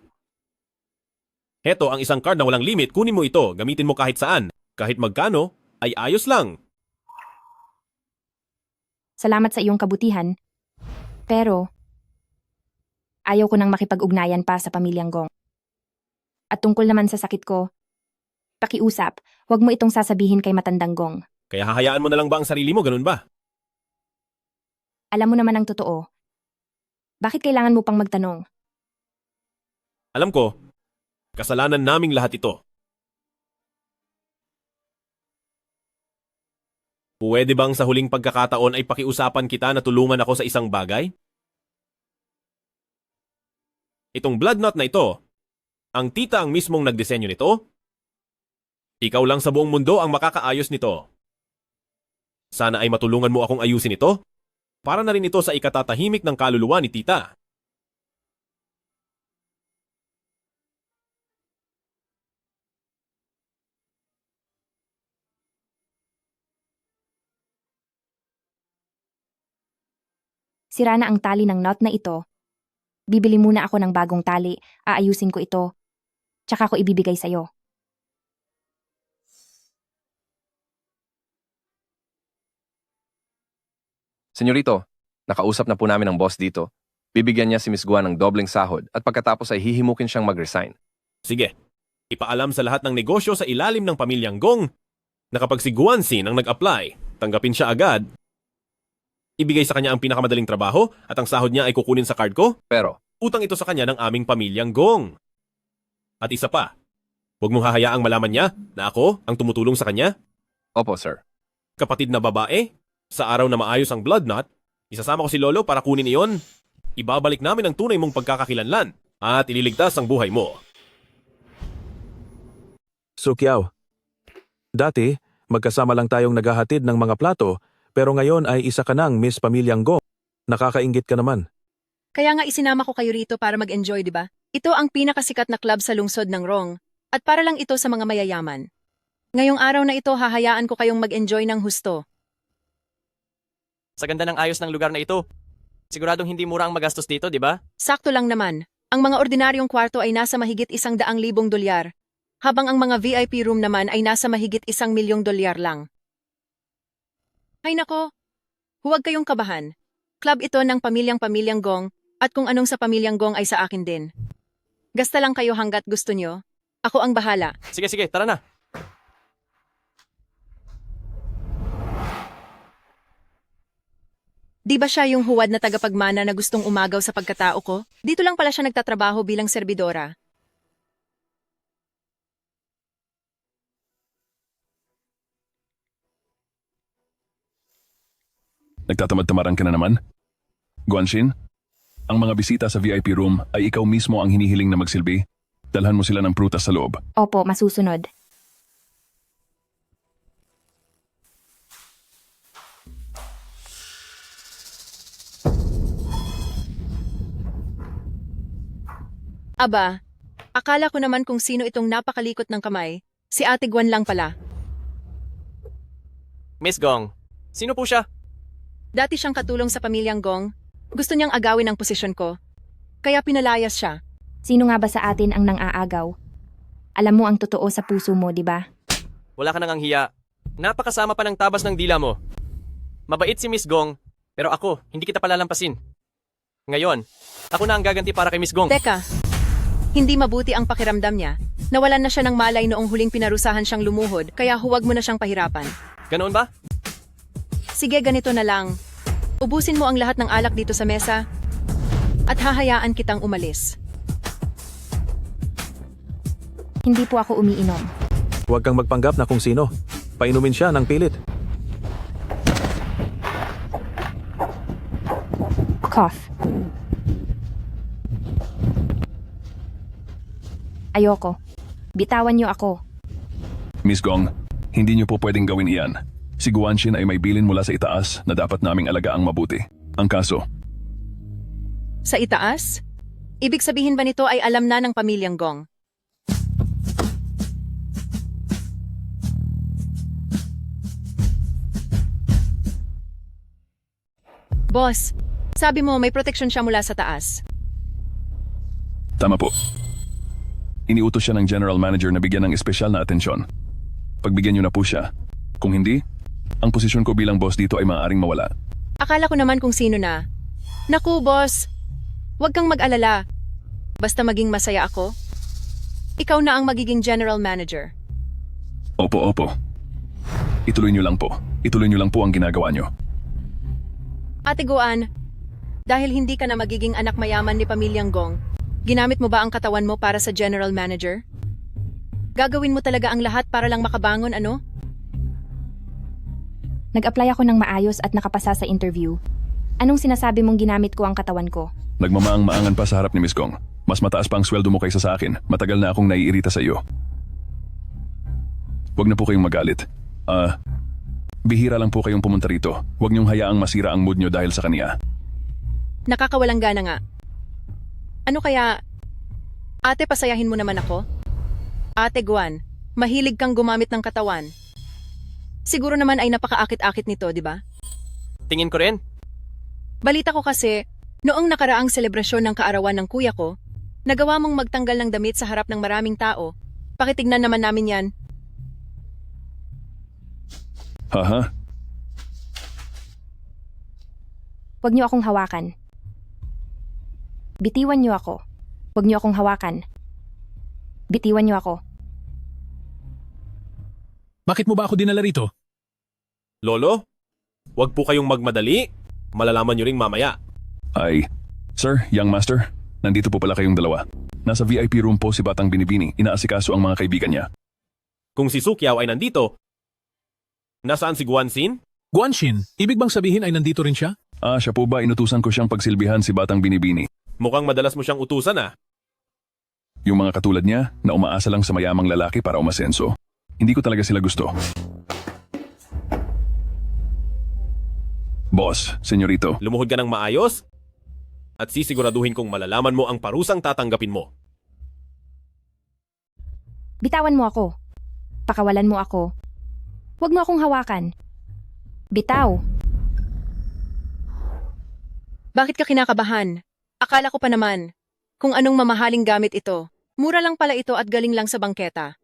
Heto ang isang card na walang limit, kunin mo ito, gamitin mo kahit saan. Kahit magkano, ay ayos lang. Salamat sa iyong kabutihan. Pero, ayaw ko nang makipag-ugnayan pa sa pamilyang Gong. At tungkol naman sa sakit ko, pakiusap, huwag mo itong sasabihin kay matandang Gong. Kaya hahayaan mo na lang ba ang sarili mo, ganun ba? Alam mo naman ang totoo. Bakit kailangan mo pang magtanong? Alam ko, kasalanan naming lahat ito. Pwede bang sa huling pagkakataon ay pakiusapan kita na tulungan ako sa isang bagay? Itong blood knot na ito, ang tita ang mismong nagdisenyo nito? Ikaw lang sa buong mundo ang makakaayos nito. Sana ay matulungan mo akong ayusin ito, para na rin ito sa ikatatahimik ng kaluluwa ni tita. Sira na ang tali ng knot na ito. Bibili muna ako ng bagong tali, aayusin ko ito, tsaka ko ibibigay sa'yo. Senyorito, nakausap na po namin ang boss dito. Bibigyan niya si Miss Guan ng dobleng sahod at pagkatapos ay hihimukin siyang mag-resign. Sige, ipaalam sa lahat ng negosyo sa ilalim ng pamilyang Gong na kapag si Guanxin ang nag-apply, tanggapin siya agad. Ibigay sa kanya ang pinakamadaling trabaho at ang sahod niya ay kukunin sa card ko. Pero, utang ito sa kanya ng aming pamilyang Gong. At isa pa, huwag mong hahayaang malaman niya na ako ang tumutulong sa kanya. Opo, sir. Kapatid na babae, sa araw na maayos ang blood knot, isasama ko si Lolo para kunin iyon. Ibabalik namin ang tunay mong pagkakakilanlan at ililigtas ang buhay mo. Sukyaw, dati magkasama lang tayong naghahatid ng mga plato pero ngayon ay isa ka ng Miss Pamilyang Gong. Nakakainggit ka naman. Kaya nga isinama ko kayo rito para mag-enjoy, di ba? Ito ang pinakasikat na club sa lungsod ng Rong at para lang ito sa mga mayayaman. Ngayong araw na ito hahayaan ko kayong mag-enjoy ng husto. Sa ganda ng ayos ng lugar na ito, siguradong hindi mura ang magastos dito, di ba? Sakto lang naman. Ang mga ordinaryong kwarto ay nasa mahigit $100,000 habang ang mga VIP room naman ay nasa mahigit $1,000,000 lang. Ay nako, huwag kayong kabahan. Club ito ng pamilyang Gong at kung anong sa pamilyang Gong ay sa akin din. Gasta lang kayo hanggat gusto nyo. Ako ang bahala. Sige, tara na. Di ba siya yung huwad na tagapagmana na gustong umagaw sa pagkatao ko? Dito lang pala siya nagtatrabaho bilang serbidora. Nagtatamad-tamaran ka na naman? Guanxin, ang mga bisita sa VIP room ay ikaw mismo ang hinihiling na magsilbi. Dalhan mo sila ng prutas sa loob. Opo, masusunod. Aba, akala ko naman kung sino itong napakalikot ng kamay. Si Ate Gwan lang pala. Miss Gong, sino po siya? Dati siyang katulong sa pamilyang Gong. Gusto niyang agawin ang posisyon ko. Kaya pinalayas siya. Sino nga ba sa atin ang nang-aagaw? Alam mo ang totoo sa puso mo, di ba? Wala ka nang hiya. Napakasama pa ng tabas ng dila mo. Mabait si Miss Gong, pero ako, hindi kita palalampasin. Ngayon, ako na ang gaganti para kay Miss Gong. Teka, hindi mabuti ang pakiramdam niya. Nawalan na siya ng malay noong huling pinarusahan siyang lumuhod, kaya huwag mo na siyang pahirapan. Ganoon ba? Sige, ganito na lang. Ubusin mo ang lahat ng alak dito sa mesa at hahayaan kitang umalis. Hindi po ako umiinom. Huwag kang magpanggap na kung sino. Painumin siya ng pilit. Cough. Ayoko. Bitawan niyo ako. Miss Gong, hindi niyo po pwedeng gawin iyan. Si Guanxin ay may bilin mula sa itaas na dapat naming alagaang mabuti. Ang kaso, Sa itaas? Ibig sabihin ba nito ay alam na ng pamilyang Gong? Boss, sabi mo may proteksyon siya mula sa taas. Tama po. Iniutos siya ng general manager na bigyan ng espesyal na atensyon. Pagbigyan niyo na po siya. Kung hindi, ang posisyon ko bilang boss dito ay maaaring mawala. Akala ko naman kung sino na. Naku, boss. Huwag kang mag-alala. Basta maging masaya ako. Ikaw na ang magiging general manager. Opo. Ituloy niyo lang po. Ituloy niyo lang po ang ginagawa niyo. Ate Guan, dahil hindi ka na magiging anak mayaman ni Pamilyang Gong, ginamit mo ba ang katawan mo para sa general manager? Gagawin mo talaga ang lahat para lang makabangon, ano? Nag-apply ako ng maayos at nakapasa sa interview. Anong sinasabi mong ginamit ko ang katawan ko? Nagmamaang-maangan pa sa harap ni Miss Gong. Mas mataas pa ang sweldo mo kaysa sa akin. Matagal na akong naiirita sa iyo. Huwag na po kayong magalit. Bihira lang po kayong pumunta rito. Huwag niyong hayaang masira ang mood niyo dahil sa kaniya. Nakakawalang gana nga. Ano kaya, ate pasayahin mo naman ako? Ate Guan, mahilig kang gumamit ng katawan. Siguro naman ay napakaakit-akit nito, di ba? Tingin ko rin. Balita ko kasi, noong nakaraang selebrasyon ng kaarawan ng kuya ko, nagawa mong magtanggal ng damit sa harap ng maraming tao. Pakitignan naman namin yan. Haha. Huwag niyo akong hawakan. Bitiwan niyo ako. Huwag niyo akong hawakan. Bitiwan niyo ako. Bakit mo ba ako dinala rito? Lolo, huwag po kayong magmadali. Malalaman niyo ring mamaya. Ay, sir, young master, nandito po pala kayong dalawa. Nasa VIP room po si Batang Binibini, inaasikaso ang mga kaibigan niya. Kung si Sukiao ay nandito, nasaan si Guanxin? Guanxin, ibig bang sabihin ay nandito rin siya? Siya po ba inutusan ko siyang pagsilbihan si Batang Binibini? Mukhang madalas mo siyang utusan ah. Yung mga katulad niya na umaasa lang sa mayamang lalaki para umasenso. Hindi ko talaga sila gusto. Boss, senyorito. Lumuhod ka ng maayos at sisiguraduhin kong malalaman mo ang parusang tatanggapin mo. Bitawan mo ako. Pakawalan mo ako. Huwag mo akong hawakan. Bitaw. Bakit ka kinakabahan? Akala ko pa naman, kung anong mamahaling gamit ito. Mura lang pala ito at galing lang sa bangketa.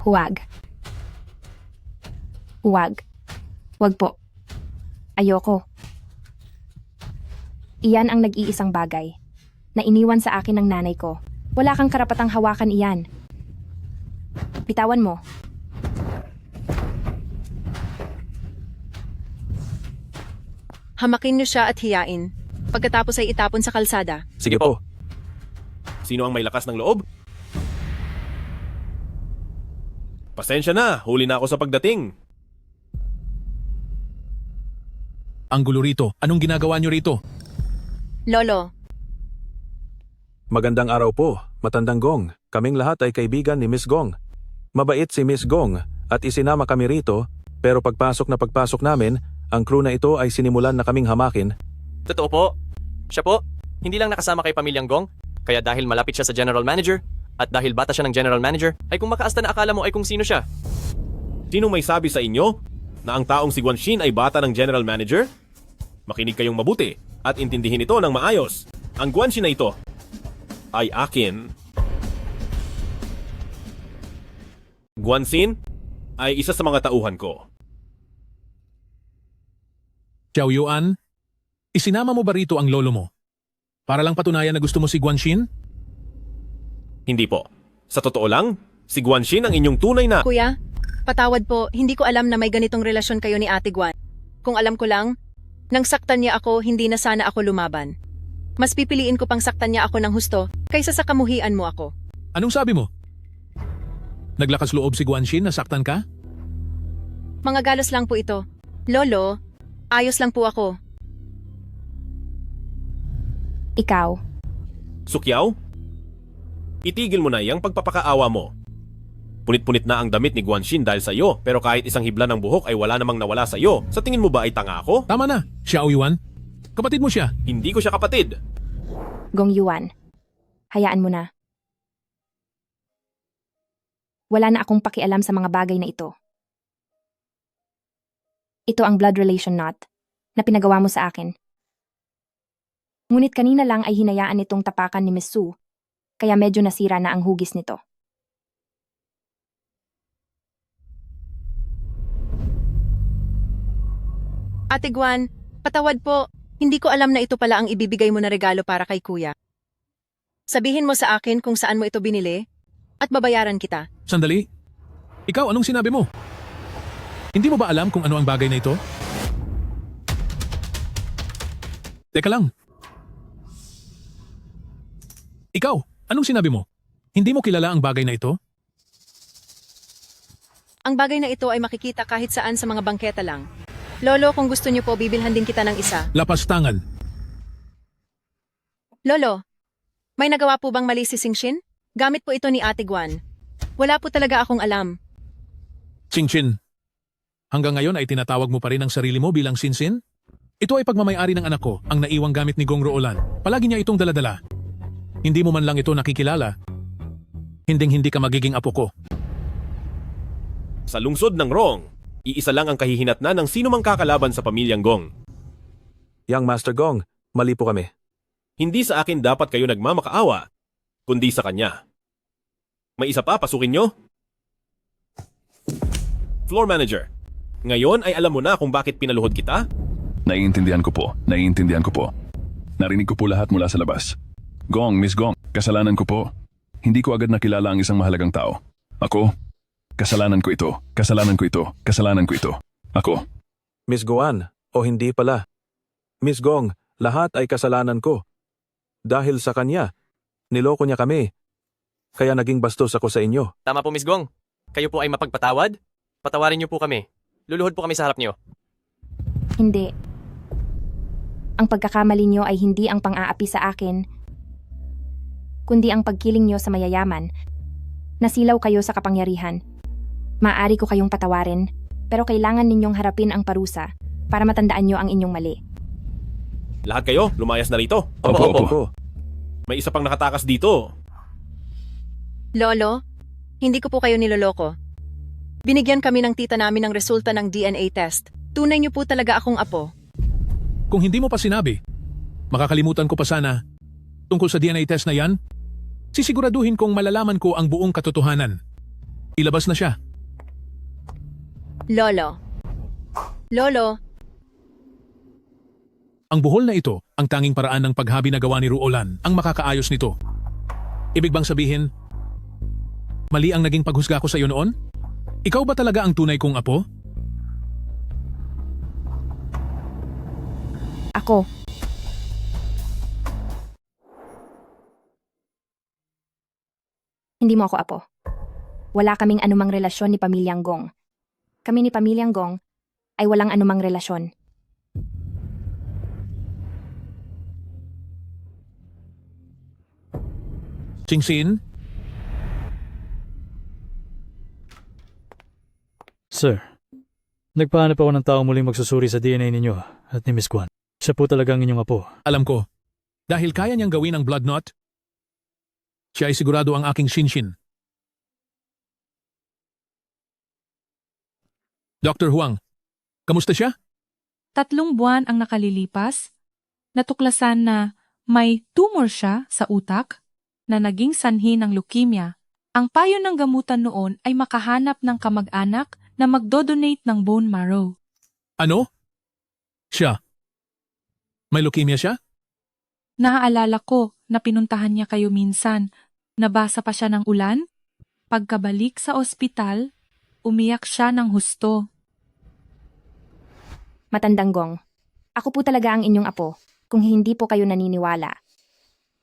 Huwag. Huwag. Huwag po. Ayoko. Iyan ang nag-iisang bagay na iniwan sa akin ng nanay ko. Wala kang karapatang hawakan iyan. Bitawan mo. Hamakin niyo siya at hiyain. Pagkatapos ay itapon sa kalsada. Sige po. Sino ang may lakas ng loob? Pasensya na, huli na ako sa pagdating. Ang gulo rito. Anong ginagawa niyo rito? Lolo, Magandang araw po, Matandang Gong. Kaming lahat ay kaibigan ni Miss Gong. Mabait si Miss Gong at isinama kami rito, pero pagpasok namin, ang crew na ito ay sinimulan na kaming hamakin. Totoo po. Siya po, hindi lang nakasama kay Pamilyang Gong, kaya dahil malapit siya sa general manager, at dahil bata siya ng general manager, ay kung makaasta na akala mo ay kung sino siya. Sinong may sabi sa inyo na ang taong si Guanxin ay bata ng general manager? Makinig kayong mabuti at intindihin ito ng maayos. Ang Guanxin na ito ay akin. Guanxin ay isa sa mga tauhan ko. Xiao Yuan, isinama mo ba rito ang lolo mo? Para lang patunayan na gusto mo si Guanxin? Hindi po. Sa totoo lang, si Guanxin ang inyong tunay na... kuya, patawad po, hindi ko alam na may ganitong relasyon kayo ni Ate Guan. Kung alam ko lang, nang saktan niya ako, hindi na sana ako lumaban. Mas pipiliin ko pang saktan niya ako ng husto kaysa sa kamuhian mo ako. Anong sabi mo? Naglakas loob si Guanxin na saktan ka? Mga galos lang po ito. Lolo, ayos lang po ako. Ikaw. Sukiao? Itigil mo na yung pagpapakaawa mo. Punit-punit na ang damit ni Guanxin dahil sa iyo, pero kahit isang hibla ng buhok ay wala namang nawala sa iyo. Sa tingin mo ba ay tanga ako? Tama na, Xiao Yuan. Kapatid mo siya. Hindi ko siya kapatid. Gong Yuan. Hayaan mo na. Wala na akong pakialam sa mga bagay na ito. Ito ang blood relation knot na pinagawa mo sa akin. Ngunit kanina lang ay hinayaan itong tapakan ni Miss Sue, kaya medyo nasira na ang hugis nito. Ate Gwen, patawad po. Hindi ko alam na ito pala ang ibibigay mo na regalo para kay kuya. Sabihin mo sa akin kung saan mo ito binili at babayaran kita. Sandali. Ikaw, anong sinabi mo? Hindi mo ba alam kung ano ang bagay na ito? Teka lang. Ikaw, anong sinabi mo? Hindi mo kilala ang bagay na ito? Ang bagay na ito ay makikita kahit saan sa mga bangketa lang. Lolo, kung gusto niyo po, bibilhan din kita ng isa. Lapastangan. Lolo, may nagawa po bang mali si Singshin? Gamit po ito ni Ate Gwen. Wala po talaga akong alam. Singshin, hanggang ngayon ay tinatawag mo pa rin ang sarili mo bilang Sinsin? Ito ay pagmamayari ng anak ko, ang naiwang gamit ni Gong Roolan. Palagi niya itong daladala. Hindi mo man lang ito nakikilala. Hinding-hindi ka magiging apo ko. Sa lungsod ng Rong, iisa lang ang kahihinatnan ng sino mang kakalaban sa pamilyang Gong. Yang Master Gong, mali po kami. Hindi sa akin dapat kayo nagmamakaawa, kundi sa kanya. May isa pa, pasukin nyo? Floor Manager, ngayon ay alam mo na kung bakit pinaluhod kita? Naiintindihan ko po. Narinig ko po lahat mula sa labas. Gong, Miss Gong, kasalanan ko po. Hindi ko agad nakilala ang isang mahalagang tao. Ako, kasalanan ko ito. Ako. Miss Guan, o hindi pala. Miss Gong, lahat ay kasalanan ko. Dahil sa kanya, niloko niya kami. Kaya naging bastos ako sa inyo. Tama po, Miss Gong. Kayo po ay mapagpatawad? Patawarin niyo po kami. Luluhod po kami sa harap niyo. Hindi. Ang pagkakamali niyo ay hindi ang pang-aapi sa akin, kundi ang pagkiling niyo sa mayayaman. Nasilaw kayo sa kapangyarihan. Maaari ko kayong patawarin, pero kailangan ninyong harapin ang parusa para matandaan niyo ang inyong mali. Lahat kayo, lumayas na rito. Opo. May isa pang nakatakas dito. Lolo, hindi ko po kayo niloloko. Binigyan kami ng tita namin ng resulta ng DNA test. Tunay niyo po talaga akong apo. Kung hindi mo pa sinabi, makakalimutan ko pa sana tungkol sa DNA test na yan. Sisiguraduhin kong malalaman ko ang buong katotohanan. Ilabas na siya. Lolo. Ang buhol na ito, ang tanging paraan ng paghabi na gawa ni Ruolan ang makakaayos nito. Ibig bang sabihin, mali ang naging paghusga ko sa iyo noon? Ikaw ba talaga ang tunay kong apo? Ako. Hindi mo ako apo. Wala kaming anumang relasyon ni Pamilyang Gong. Kami ni Pamilyang Gong ay walang anumang relasyon. Singsin? Sir, nagpahanap ako ng tao muling magsusuri sa DNA ninyo at ni Miss Guan. Siya po talaga ang inyong apo. Alam ko. Dahil kaya niyang gawin ang blood knot, siya ay sigurado ang aking Shinshin. Dr. Huang, kamusta siya? 3 buwan ang nakalilipas. Natuklasan na may tumor siya sa utak na naging sanhi ng leukemia. Ang payo ng gamutan noon ay makahanap ng kamag-anak na magdodonate ng bone marrow. Ano? Siya? May leukemia siya? Naaalala ko na pinuntahan niya kayo minsan. Nabasa pa siya ng ulan. Pagkabalik sa ospital, umiyak siya ng husto. Matandang Gong, ako po talaga ang inyong apo kung hindi po kayo naniniwala.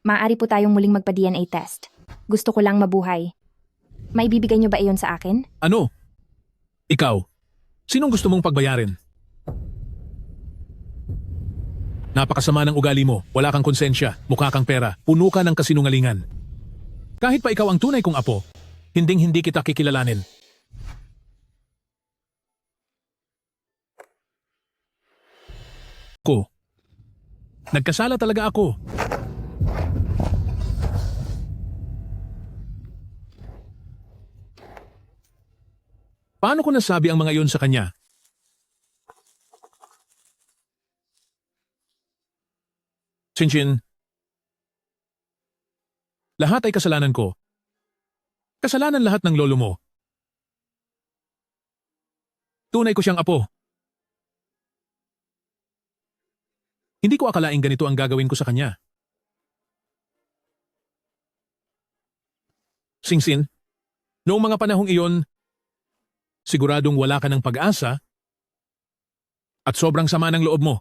Maaari po tayong muling magpa-DNA test. Gusto ko lang mabuhay. Maibibigay niyo ba iyon sa akin? Ano? Ikaw? Sinong gusto mong pagbayarin? Napakasama ng ugali mo, wala kang konsensya, mukha kang pera, puno ka ng kasinungalingan. Kahit pa ikaw ang tunay kong apo, hinding-hindi kita kikilalanin. Ko. Nagkasala talaga ako. Paano ko nasabi ang mga iyon sa kanya? Shinshin, lahat ay kasalanan ko. Kasalanan lahat ng lolo mo. Tunay ko siyang apo. Hindi ko akalaing ganito ang gagawin ko sa kanya. Singsin, noong mga panahong iyon, siguradong wala ka ng pag-asa at sobrang sama ng loob mo.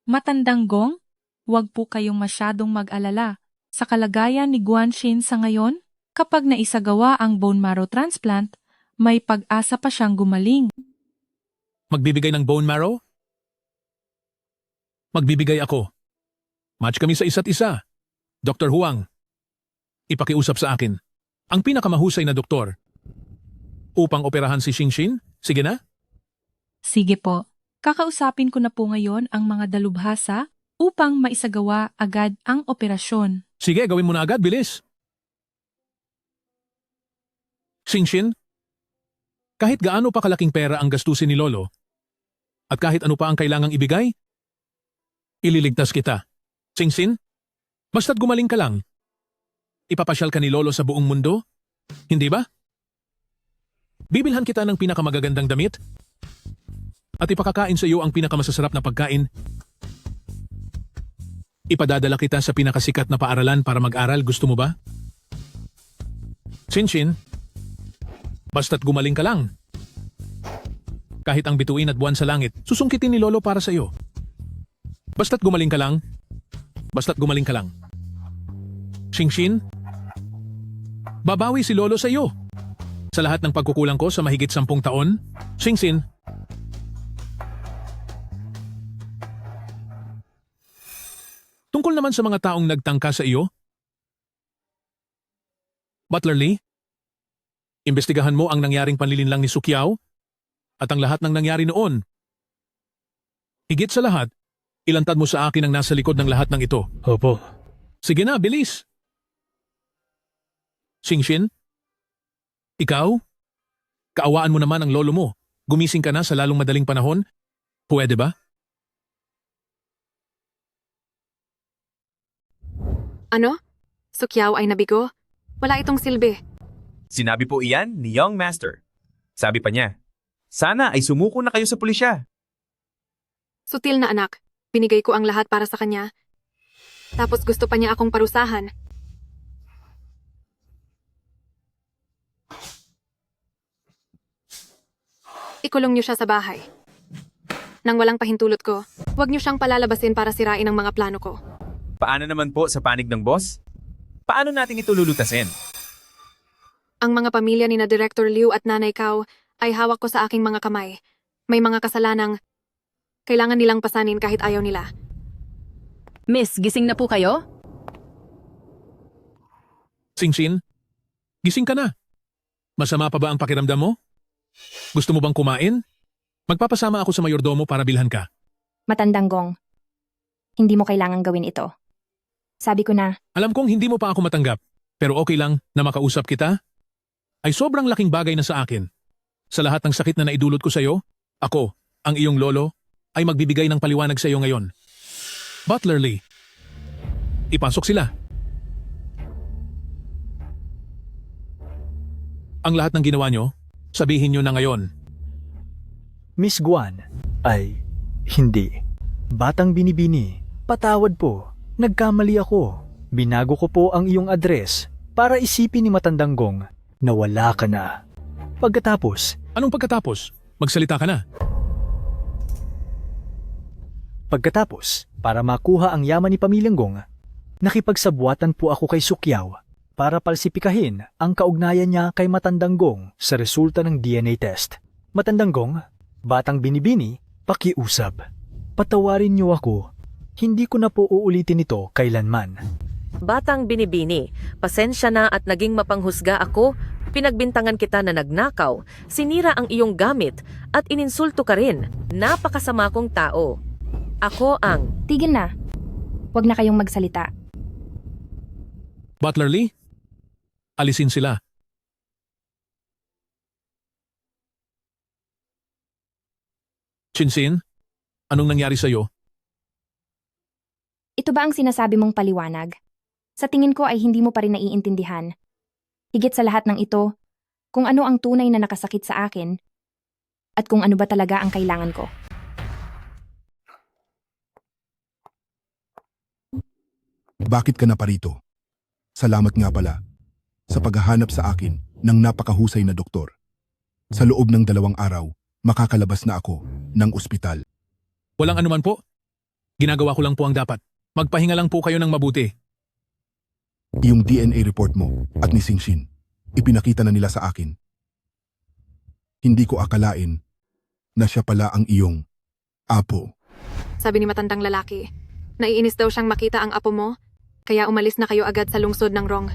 Matandang Gong, huwag po kayong masyadong mag-alala. Sa kalagayan ni Guanxin sa ngayon, kapag naisagawa ang bone marrow transplant, may pag-asa pa siyang gumaling. Magbibigay ng bone marrow? Magbibigay ako. Match kami sa isa't isa. Dr. Huang, ipakiusap sa akin. Ang pinakamahusay na doktor. Upang operahan si Shinshin? Sige na? Sige po. Kakausapin ko na po ngayon ang mga dalubhasa upang maisagawa agad ang operasyon. Sige, gawin mo na agad, bilis. Shinshin, kahit gaano pa kalaking pera ang gastusin ni Lolo, at kahit ano pa ang kailangang ibigay, ililigtas kita. Shinshin, basta't gumaling ka lang. Ipapasyal ka ni Lolo sa buong mundo? Hindi ba? Bibilhan kita ng pinakamagagandang damit at ipakakain sa iyo ang pinakamasasarap na pagkain. Ipadadala kita sa pinakasikat na paaralan para mag-aral. Gusto mo ba? Shinshin, basta't gumaling ka lang. Kahit ang bituin at buwan sa langit, susungkitin ni Lolo para sa iyo. Basta't gumaling ka lang. Basta't gumaling ka lang. Shinshin, babawi si Lolo sa iyo. Sa lahat ng pagkukulang ko sa mahigit 10 taon, Shinshin, tungkol naman sa mga taong nagtangka sa iyo, Butler Lee, imbestigahan mo ang nangyaring panlilinlang ni Sukiao at ang lahat ng nangyari noon. Higit sa lahat, ilantad mo sa akin ang nasa likod ng lahat ng ito. Opo. Sige na, bilis. Shinshin, ikaw, kaawaan mo naman ang lolo mo. Gumising ka na sa lalong madaling panahon. Pwede ba? Ano? Sukiao ay nabigo? Wala itong silbi. Sinabi po iyan ni Young Master. Sabi pa niya, sana ay sumuko na kayo sa pulisya. Sutil na anak. Binigay ko ang lahat para sa kanya. Tapos gusto pa niya akong parusahan. Ikulong niyo siya sa bahay. Nang walang pahintulot ko, huwag niyo siyang palalabasin para sirain ang mga plano ko. Paano naman po sa panig ng boss? Paano natin ito lulutasin? Ang mga pamilya ni na Director Liu at Nanay Kao ay hawak ko sa aking mga kamay. May mga kasalanang kailangan nilang pasanin kahit ayaw nila. Miss, gising na po kayo? Shinshin, gising ka na. Masama pa ba ang pakiramdam mo? Gusto mo bang kumain? Magpapasama ako sa mayordomo para bilhan ka. Matandang Gong, hindi mo kailangang gawin ito. Sabi ko na, Alam kong hindi mo pa ako matanggap, pero okay lang na makausap kita. Ay sobrang laking bagay na sa akin. Sa lahat ng sakit na naidulot ko sa iyo, ako, ang iyong lolo, ay magbibigay ng paliwanag sa iyo ngayon. Butler Lee, ipasok sila. Ang lahat ng ginawa nyo, sabihin nyo na ngayon. Miss Guan, ay, hindi. Batang Binibini, patawad po. Nagkamali ako. Binago ko po ang iyong address para isipin ni Matandang Gong na wala ka na. Pagkatapos, Anong pagkatapos? Magsalita ka na. Pagkatapos, para makuha ang yaman ni Pamilyang Gong, nakipagsabuatan po ako kay Sukiao para palsipikahin ang kaugnayan niya kay Matandang Gong sa resulta ng DNA test. Matandang Gong, Batang Binibini, pakiusap. Patawarin niyo ako. Hindi ko na po uulitin ito kailanman. Batang Binibini, pasensya na at naging mapanghusga ako. Pinagbintangan kita na nagnakaw, sinira ang iyong gamit at ininsulto ka rin. Napakasama kong tao. Ako ang... tigil na. Huwag na kayong magsalita. Butler Lee, alisin sila. Shinsin, anong nangyari sa'yo? Ito ba ang sinasabi mong paliwanag? Sa tingin ko ay hindi mo pa rin naiintindihan. Higit sa lahat ng ito, kung ano ang tunay na nakasakit sa akin at kung ano ba talaga ang kailangan ko. Bakit ka na parito? Salamat nga pala sa paghahanap sa akin ng napakahusay na doktor. Sa loob ng 2 araw, makakalabas na ako ng ospital. Walang anuman po. Ginagawa ko lang po ang dapat. Magpahinga lang po kayo ng mabuti. Yung DNA report mo at ni Singshin, ipinakita na nila sa akin. Hindi ko akalain na siya pala ang iyong apo. Sabi ni matandang lalaki, naiinis daw siyang makita ang apo mo, kaya umalis na kayo agad sa lungsod ng Rong.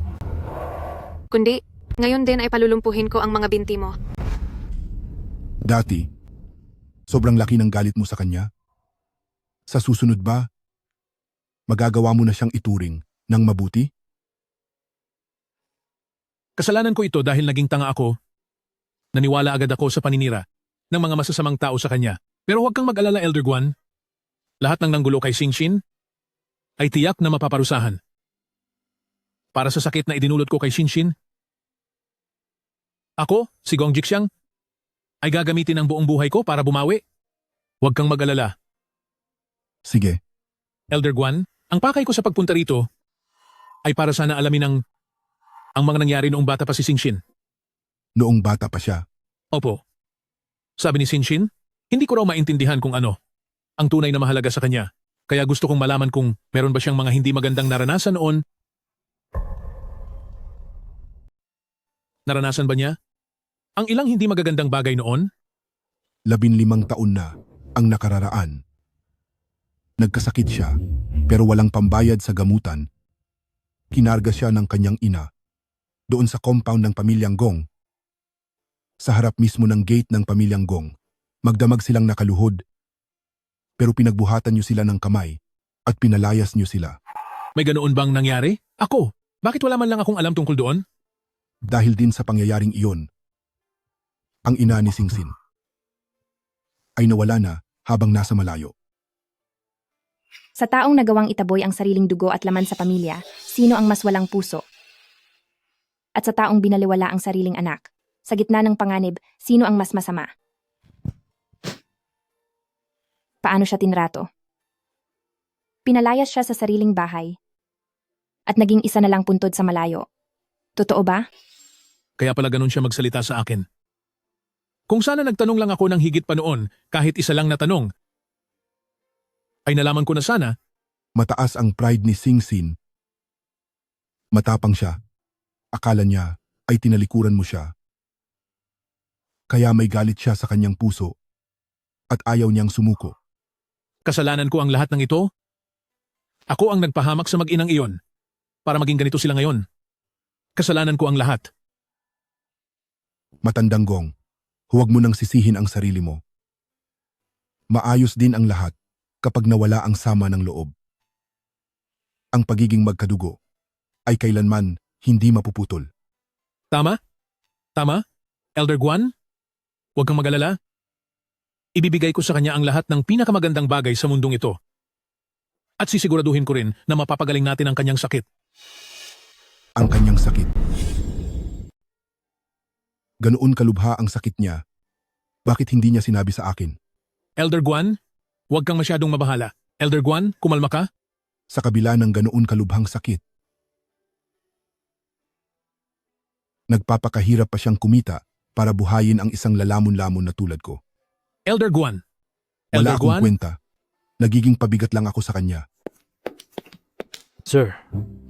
Kundi, ngayon din ay palulumpuhin ko ang mga binti mo. Dati, sobrang laki ng galit mo sa kanya. Sa susunod ba, magagawa mo na siyang ituring ng mabuti? Kasalanan ko ito dahil naging tanga ako. Naniwala agad ako sa paninira ng mga masasamang tao sa kanya. Pero huwag kang mag-alala, Elder Guan. Lahat ng nanggulo kay Singshin ay tiyak na mapaparusahan. Para sa sakit na idinulot ko kay Singshin, ako, si Gong Jixiang, ay gagamitin ang buong buhay ko para bumawi. Huwag kang mag-alala. Sige. Elder Guan, ang pakay ko sa pagpunta rito ay para sana alamin ang mga nangyari noong bata pa si Singshin. Noong bata pa siya? Opo. Sabi ni Singshin, hindi ko raw maintindihan kung ano ang tunay na mahalaga sa kanya. Kaya gusto kong malaman kung meron ba siyang mga hindi magandang naranasan noon. Naranasan ba niya ang ilang hindi magagandang bagay noon? 15 taon na ang nakararaan. Nagkasakit siya, pero walang pambayad sa gamutan. Kinarga siya ng kanyang ina doon sa compound ng pamilyang Gong. Sa harap mismo ng gate ng pamilyang Gong, magdamag silang nakaluhod. Pero pinagbuhatan niyo sila ng kamay at pinalayas niyo sila. May ganoon bang nangyari? Ako, bakit wala man lang akong alam tungkol doon? Dahil din sa pangyayaring iyon, ang ina ni Singshin ay nawala na habang nasa malayo. Sa taong nagawang itaboy ang sariling dugo at laman sa pamilya, sino ang mas walang puso? At sa taong binaliwala ang sariling anak, sa gitna ng panganib, sino ang mas masama? Paano siya tinrato? Pinalayas siya sa sariling bahay at naging isa na lang puntod sa malayo. Totoo ba? Kaya pala ganun siya magsalita sa akin. Kung sana nagtanong lang ako ng higit pa noon, kahit isa lang na tanong, ay nalaman ko na sana. Mataas ang pride ni Singshin. Matapang siya. Akala niya ay tinalikuran mo siya. Kaya may galit siya sa kanyang puso at ayaw niyang sumuko. Kasalanan ko ang lahat ng ito? Ako ang nagpahamak sa mag-inang iyon para maging ganito sila ngayon. Kasalanan ko ang lahat. Matandang Gong, huwag mo nang sisihin ang sarili mo. Maayos din ang lahat kapag nawala ang sama ng loob. Ang pagiging magkadugo ay kailanman hindi mapuputol. Tama? Tama? Elder Guan? Huwag kang mag-alala. Ibibigay ko sa kanya ang lahat ng pinakamagandang bagay sa mundong ito. At sisiguraduhin ko rin na mapapagaling natin ang kanyang sakit. Ang kanyang sakit. Ganoon kalubha ang sakit niya. Bakit hindi niya sinabi sa akin? Elder Guan, huwag kang masyadong mabahala. Elder Guan, kumalma ka? Sa kabila ng ganoon kalubhang sakit, nagpapakahirap pa siyang kumita para buhayin ang isang lalamon-lamon na tulad ko. Elder Guan. Wala Elder akong Guan? kwenta. Nagiging pabigat lang ako sa kanya. Sir,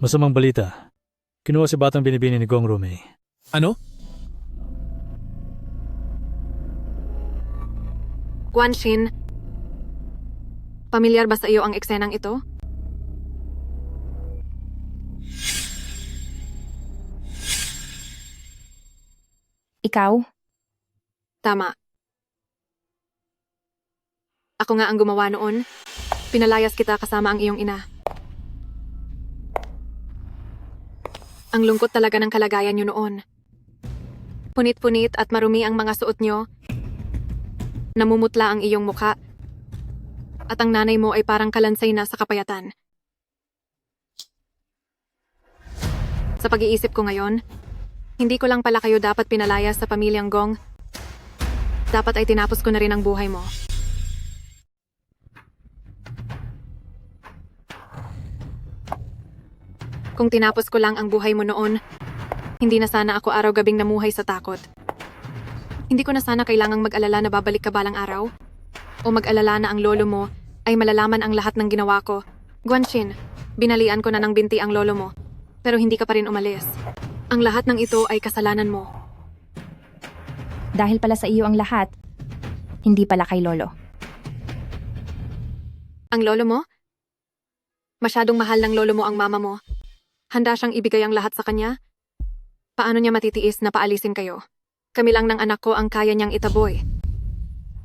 masamang balita. Kinuha si batang binibini ni Gong Rumei. Ano? Guanshin, pamilyar ba sa iyo ang eksenang ito? Ikaw? Tama. Ako nga ang gumawa noon. Pinalayas kita kasama ang iyong ina. Ang lungkot talaga ng kalagayan niyo noon. Punit-punit at marumi ang mga suot niyo. Namumutla ang iyong mukha. At ang nanay mo ay parang kalansay na sa kapayatan. Sa pag-iisip ko ngayon, hindi ko lang pala kayo dapat pinalaya sa pamilyang Gong. Dapat ay tinapos ko na rin ang buhay mo. Kung tinapos ko lang ang buhay mo noon, hindi na sana ako araw-gabing namuhay sa takot. Hindi ko na sana kailangang mag-alala na babalik ka balang araw. O mag-alala na ang lolo mo ay malalaman ang lahat ng ginawa ko. Guanxin, binalian ko na ng binti ang lolo mo. Pero hindi ka pa rin umalis. Ang lahat ng ito ay kasalanan mo. Dahil pala sa iyo ang lahat, hindi pala kay lolo. Ang lolo mo? Masyadong mahal ng lolo mo ang mama mo. Handa siyang ibigay ang lahat sa kanya? Paano niya matitiis na paalisin kayo? Kami lang ng anak ko ang kaya niyang itaboy.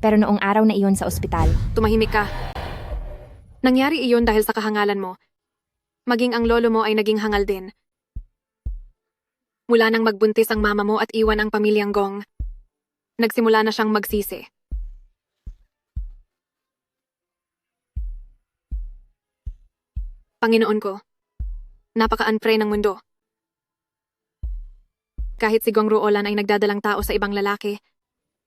Pero noong araw na iyon sa ospital, Tumahimik ka. Nangyari iyon dahil sa kahangalan mo. Maging ang lolo mo ay naging hangal din. Mula nang magbuntis ang mama mo at iwan ang pamilyang Gong, nagsimula na siyang magsisi. Panginoon ko, napaka-unpray ng mundo. Kahit si Gong Ruolan ay nagdadalang tao sa ibang lalaki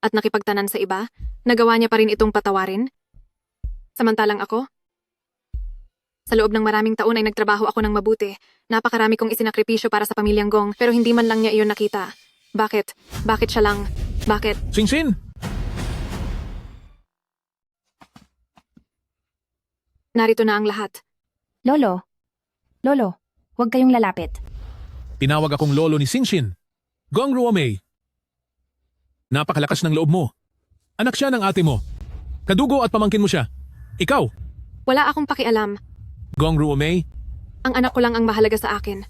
at nakipagtanan sa iba, nagawa niya pa rin itong patawarin. Samantalang ako, sa loob ng maraming taon ay nagtrabaho ako ng mabuti. Napakarami kong isinakripisyo para sa pamilyang Gong, pero hindi man lang niya iyon nakita. Bakit? Bakit siya lang? Bakit? Singsin! Narito na ang lahat. Lolo, huwag kayong lalapit. Tinawag akong lolo ni Singsin. Gong Ruomei. Napakalakas ng loob mo. Anak siya ng ate mo. Kadugo at pamangkin mo siya. Ikaw, Wala akong pakialam. Gong Ruomei, Ang anak ko lang ang mahalaga sa akin.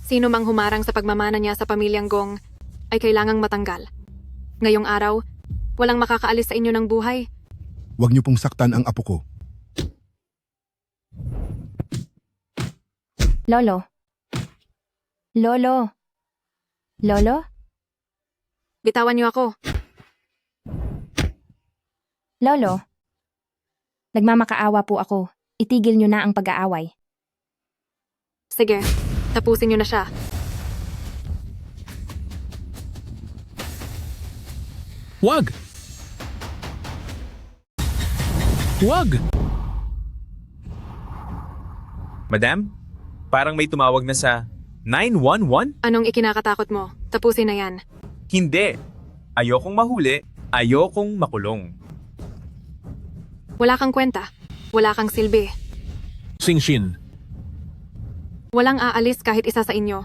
Sino mang humarang sa pagmamana niya sa pamilyang Gong ay kailangang matanggal. Ngayong araw, walang makakaalis sa inyo ng buhay. Huwag niyo pong saktan ang apo ko. Lolo. Bitawan niyo ako. Lolo. Nagmamakaawa po ako. Itigil niyo na ang pag-aaway. Sige, tapusin niyo na siya. wag! Wag! Madam, parang may tumawag na sa 911? Anong ikinakatakot mo? Tapusin na yan. Hindi. Ayokong mahuli, ayokong makulong. Wala kang kwenta. Wala kang silbi. Singsin, Walang aalis kahit isa sa inyo.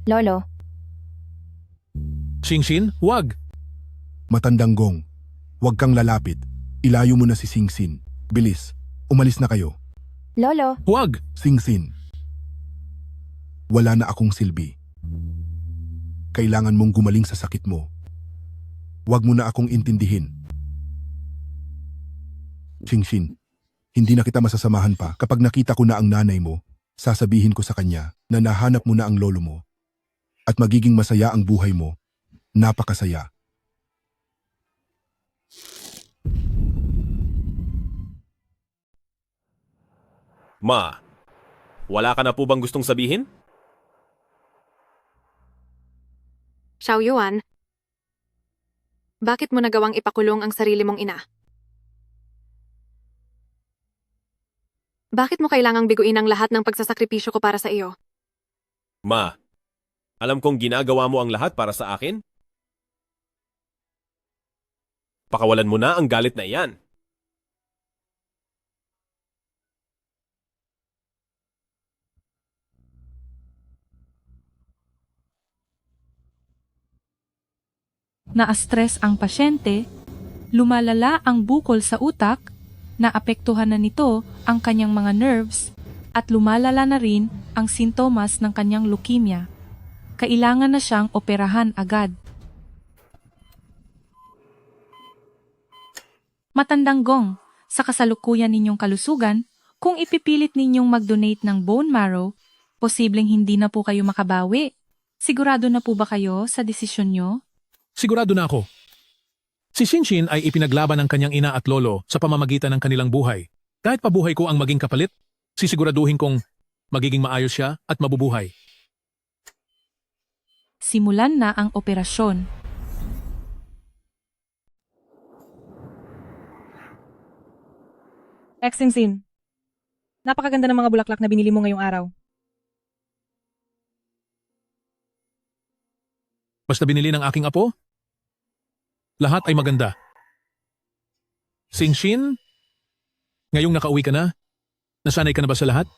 Lolo, Singsin, wag! Matandang Gong, huwag kang lalapit. Ilayo mo na si Singsin. Bilis, umalis na kayo. Lolo. Wag! Singsin. Wala na akong silbi. Kailangan mong gumaling sa sakit mo. Huwag mo na akong intindihin. Singsin, hindi na kita masasamahan pa. Kapag nakita ko na ang nanay mo, sasabihin ko sa kanya na nahanap mo na ang lolo mo at magiging masaya ang buhay mo. Napakasaya. Ma, wala ka na po bang gustong sabihin? Xiao Yuan, bakit mo nagawang ipakulong ang sarili mong ina? Bakit mo kailangang biguin ang lahat ng pagsasakripisyo ko para sa iyo? Ma, alam kong ginagawa mo ang lahat para sa akin. Pakawalan mo na ang galit na iyan. Na-stress ang pasyente, lumalala ang bukol sa utak, naapektuhan na nito ang kanyang mga nerves, at lumalala na rin ang sintomas ng kanyang leukemia. Kailangan na siyang operahan agad. Matandang Gong, sa kasalukuyan ninyong kalusugan, kung ipipilit ninyong mag-donate ng bone marrow, Posibleng hindi na po kayo makabawi. Sigurado na po ba kayo sa desisyon nyo? Sigurado na ako. Si Shinshin ay ipinaglaban ng kanyang ina at lolo sa pamamagitan ng kanilang buhay. Kahit pa buhay ko ang maging kapalit, sisiguraduhin kong magiging maayos siya at mabubuhay. Simulan na ang operasyon. Exingsin. Napakaganda ng mga bulaklak na binili mo ngayong araw. Basta binili ng aking apo, lahat ay maganda. Shinshin, ngayong nakauwi ka na, nasanay ka na ba sa lahat?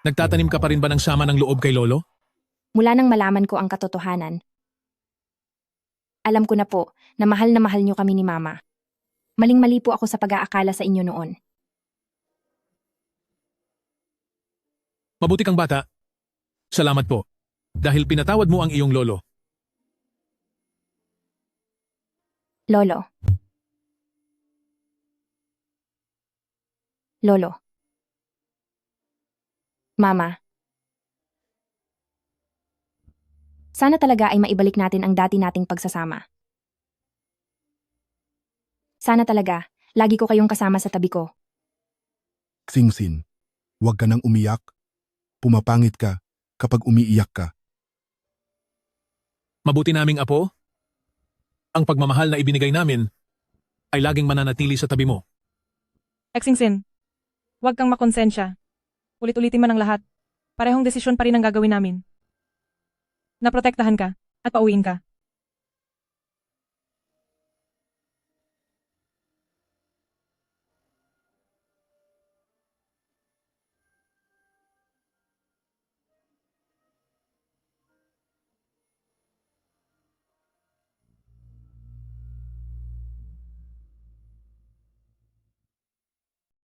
Nagtatanim ka pa rin ba ng sama ng loob kay Lolo? Mula nang malaman ko ang katotohanan, alam ko na po na mahal niyo kami ni Mama. Maling-mali po ako sa pag-aakala sa inyo noon. Mabuti kang bata. Salamat po. Dahil pinatawad mo ang iyong lolo. Lolo. Lolo. Mama. Sana talaga ay maibalik natin ang dati nating pagsasama. Sana talaga, lagi ko kayong kasama sa tabi ko. Xingxin, huwag ka nang umiyak. Pumapangit ka kapag umiiyak ka. Mabuti naming apo, ang pagmamahal na ibinigay namin ay laging mananatili sa tabi mo. Exingsin, huwag kang makonsensya. Ulit-ulitin man ang lahat. Parehong desisyon pa rin ang gagawin namin. Naprotektahan ka at pauwiin ka.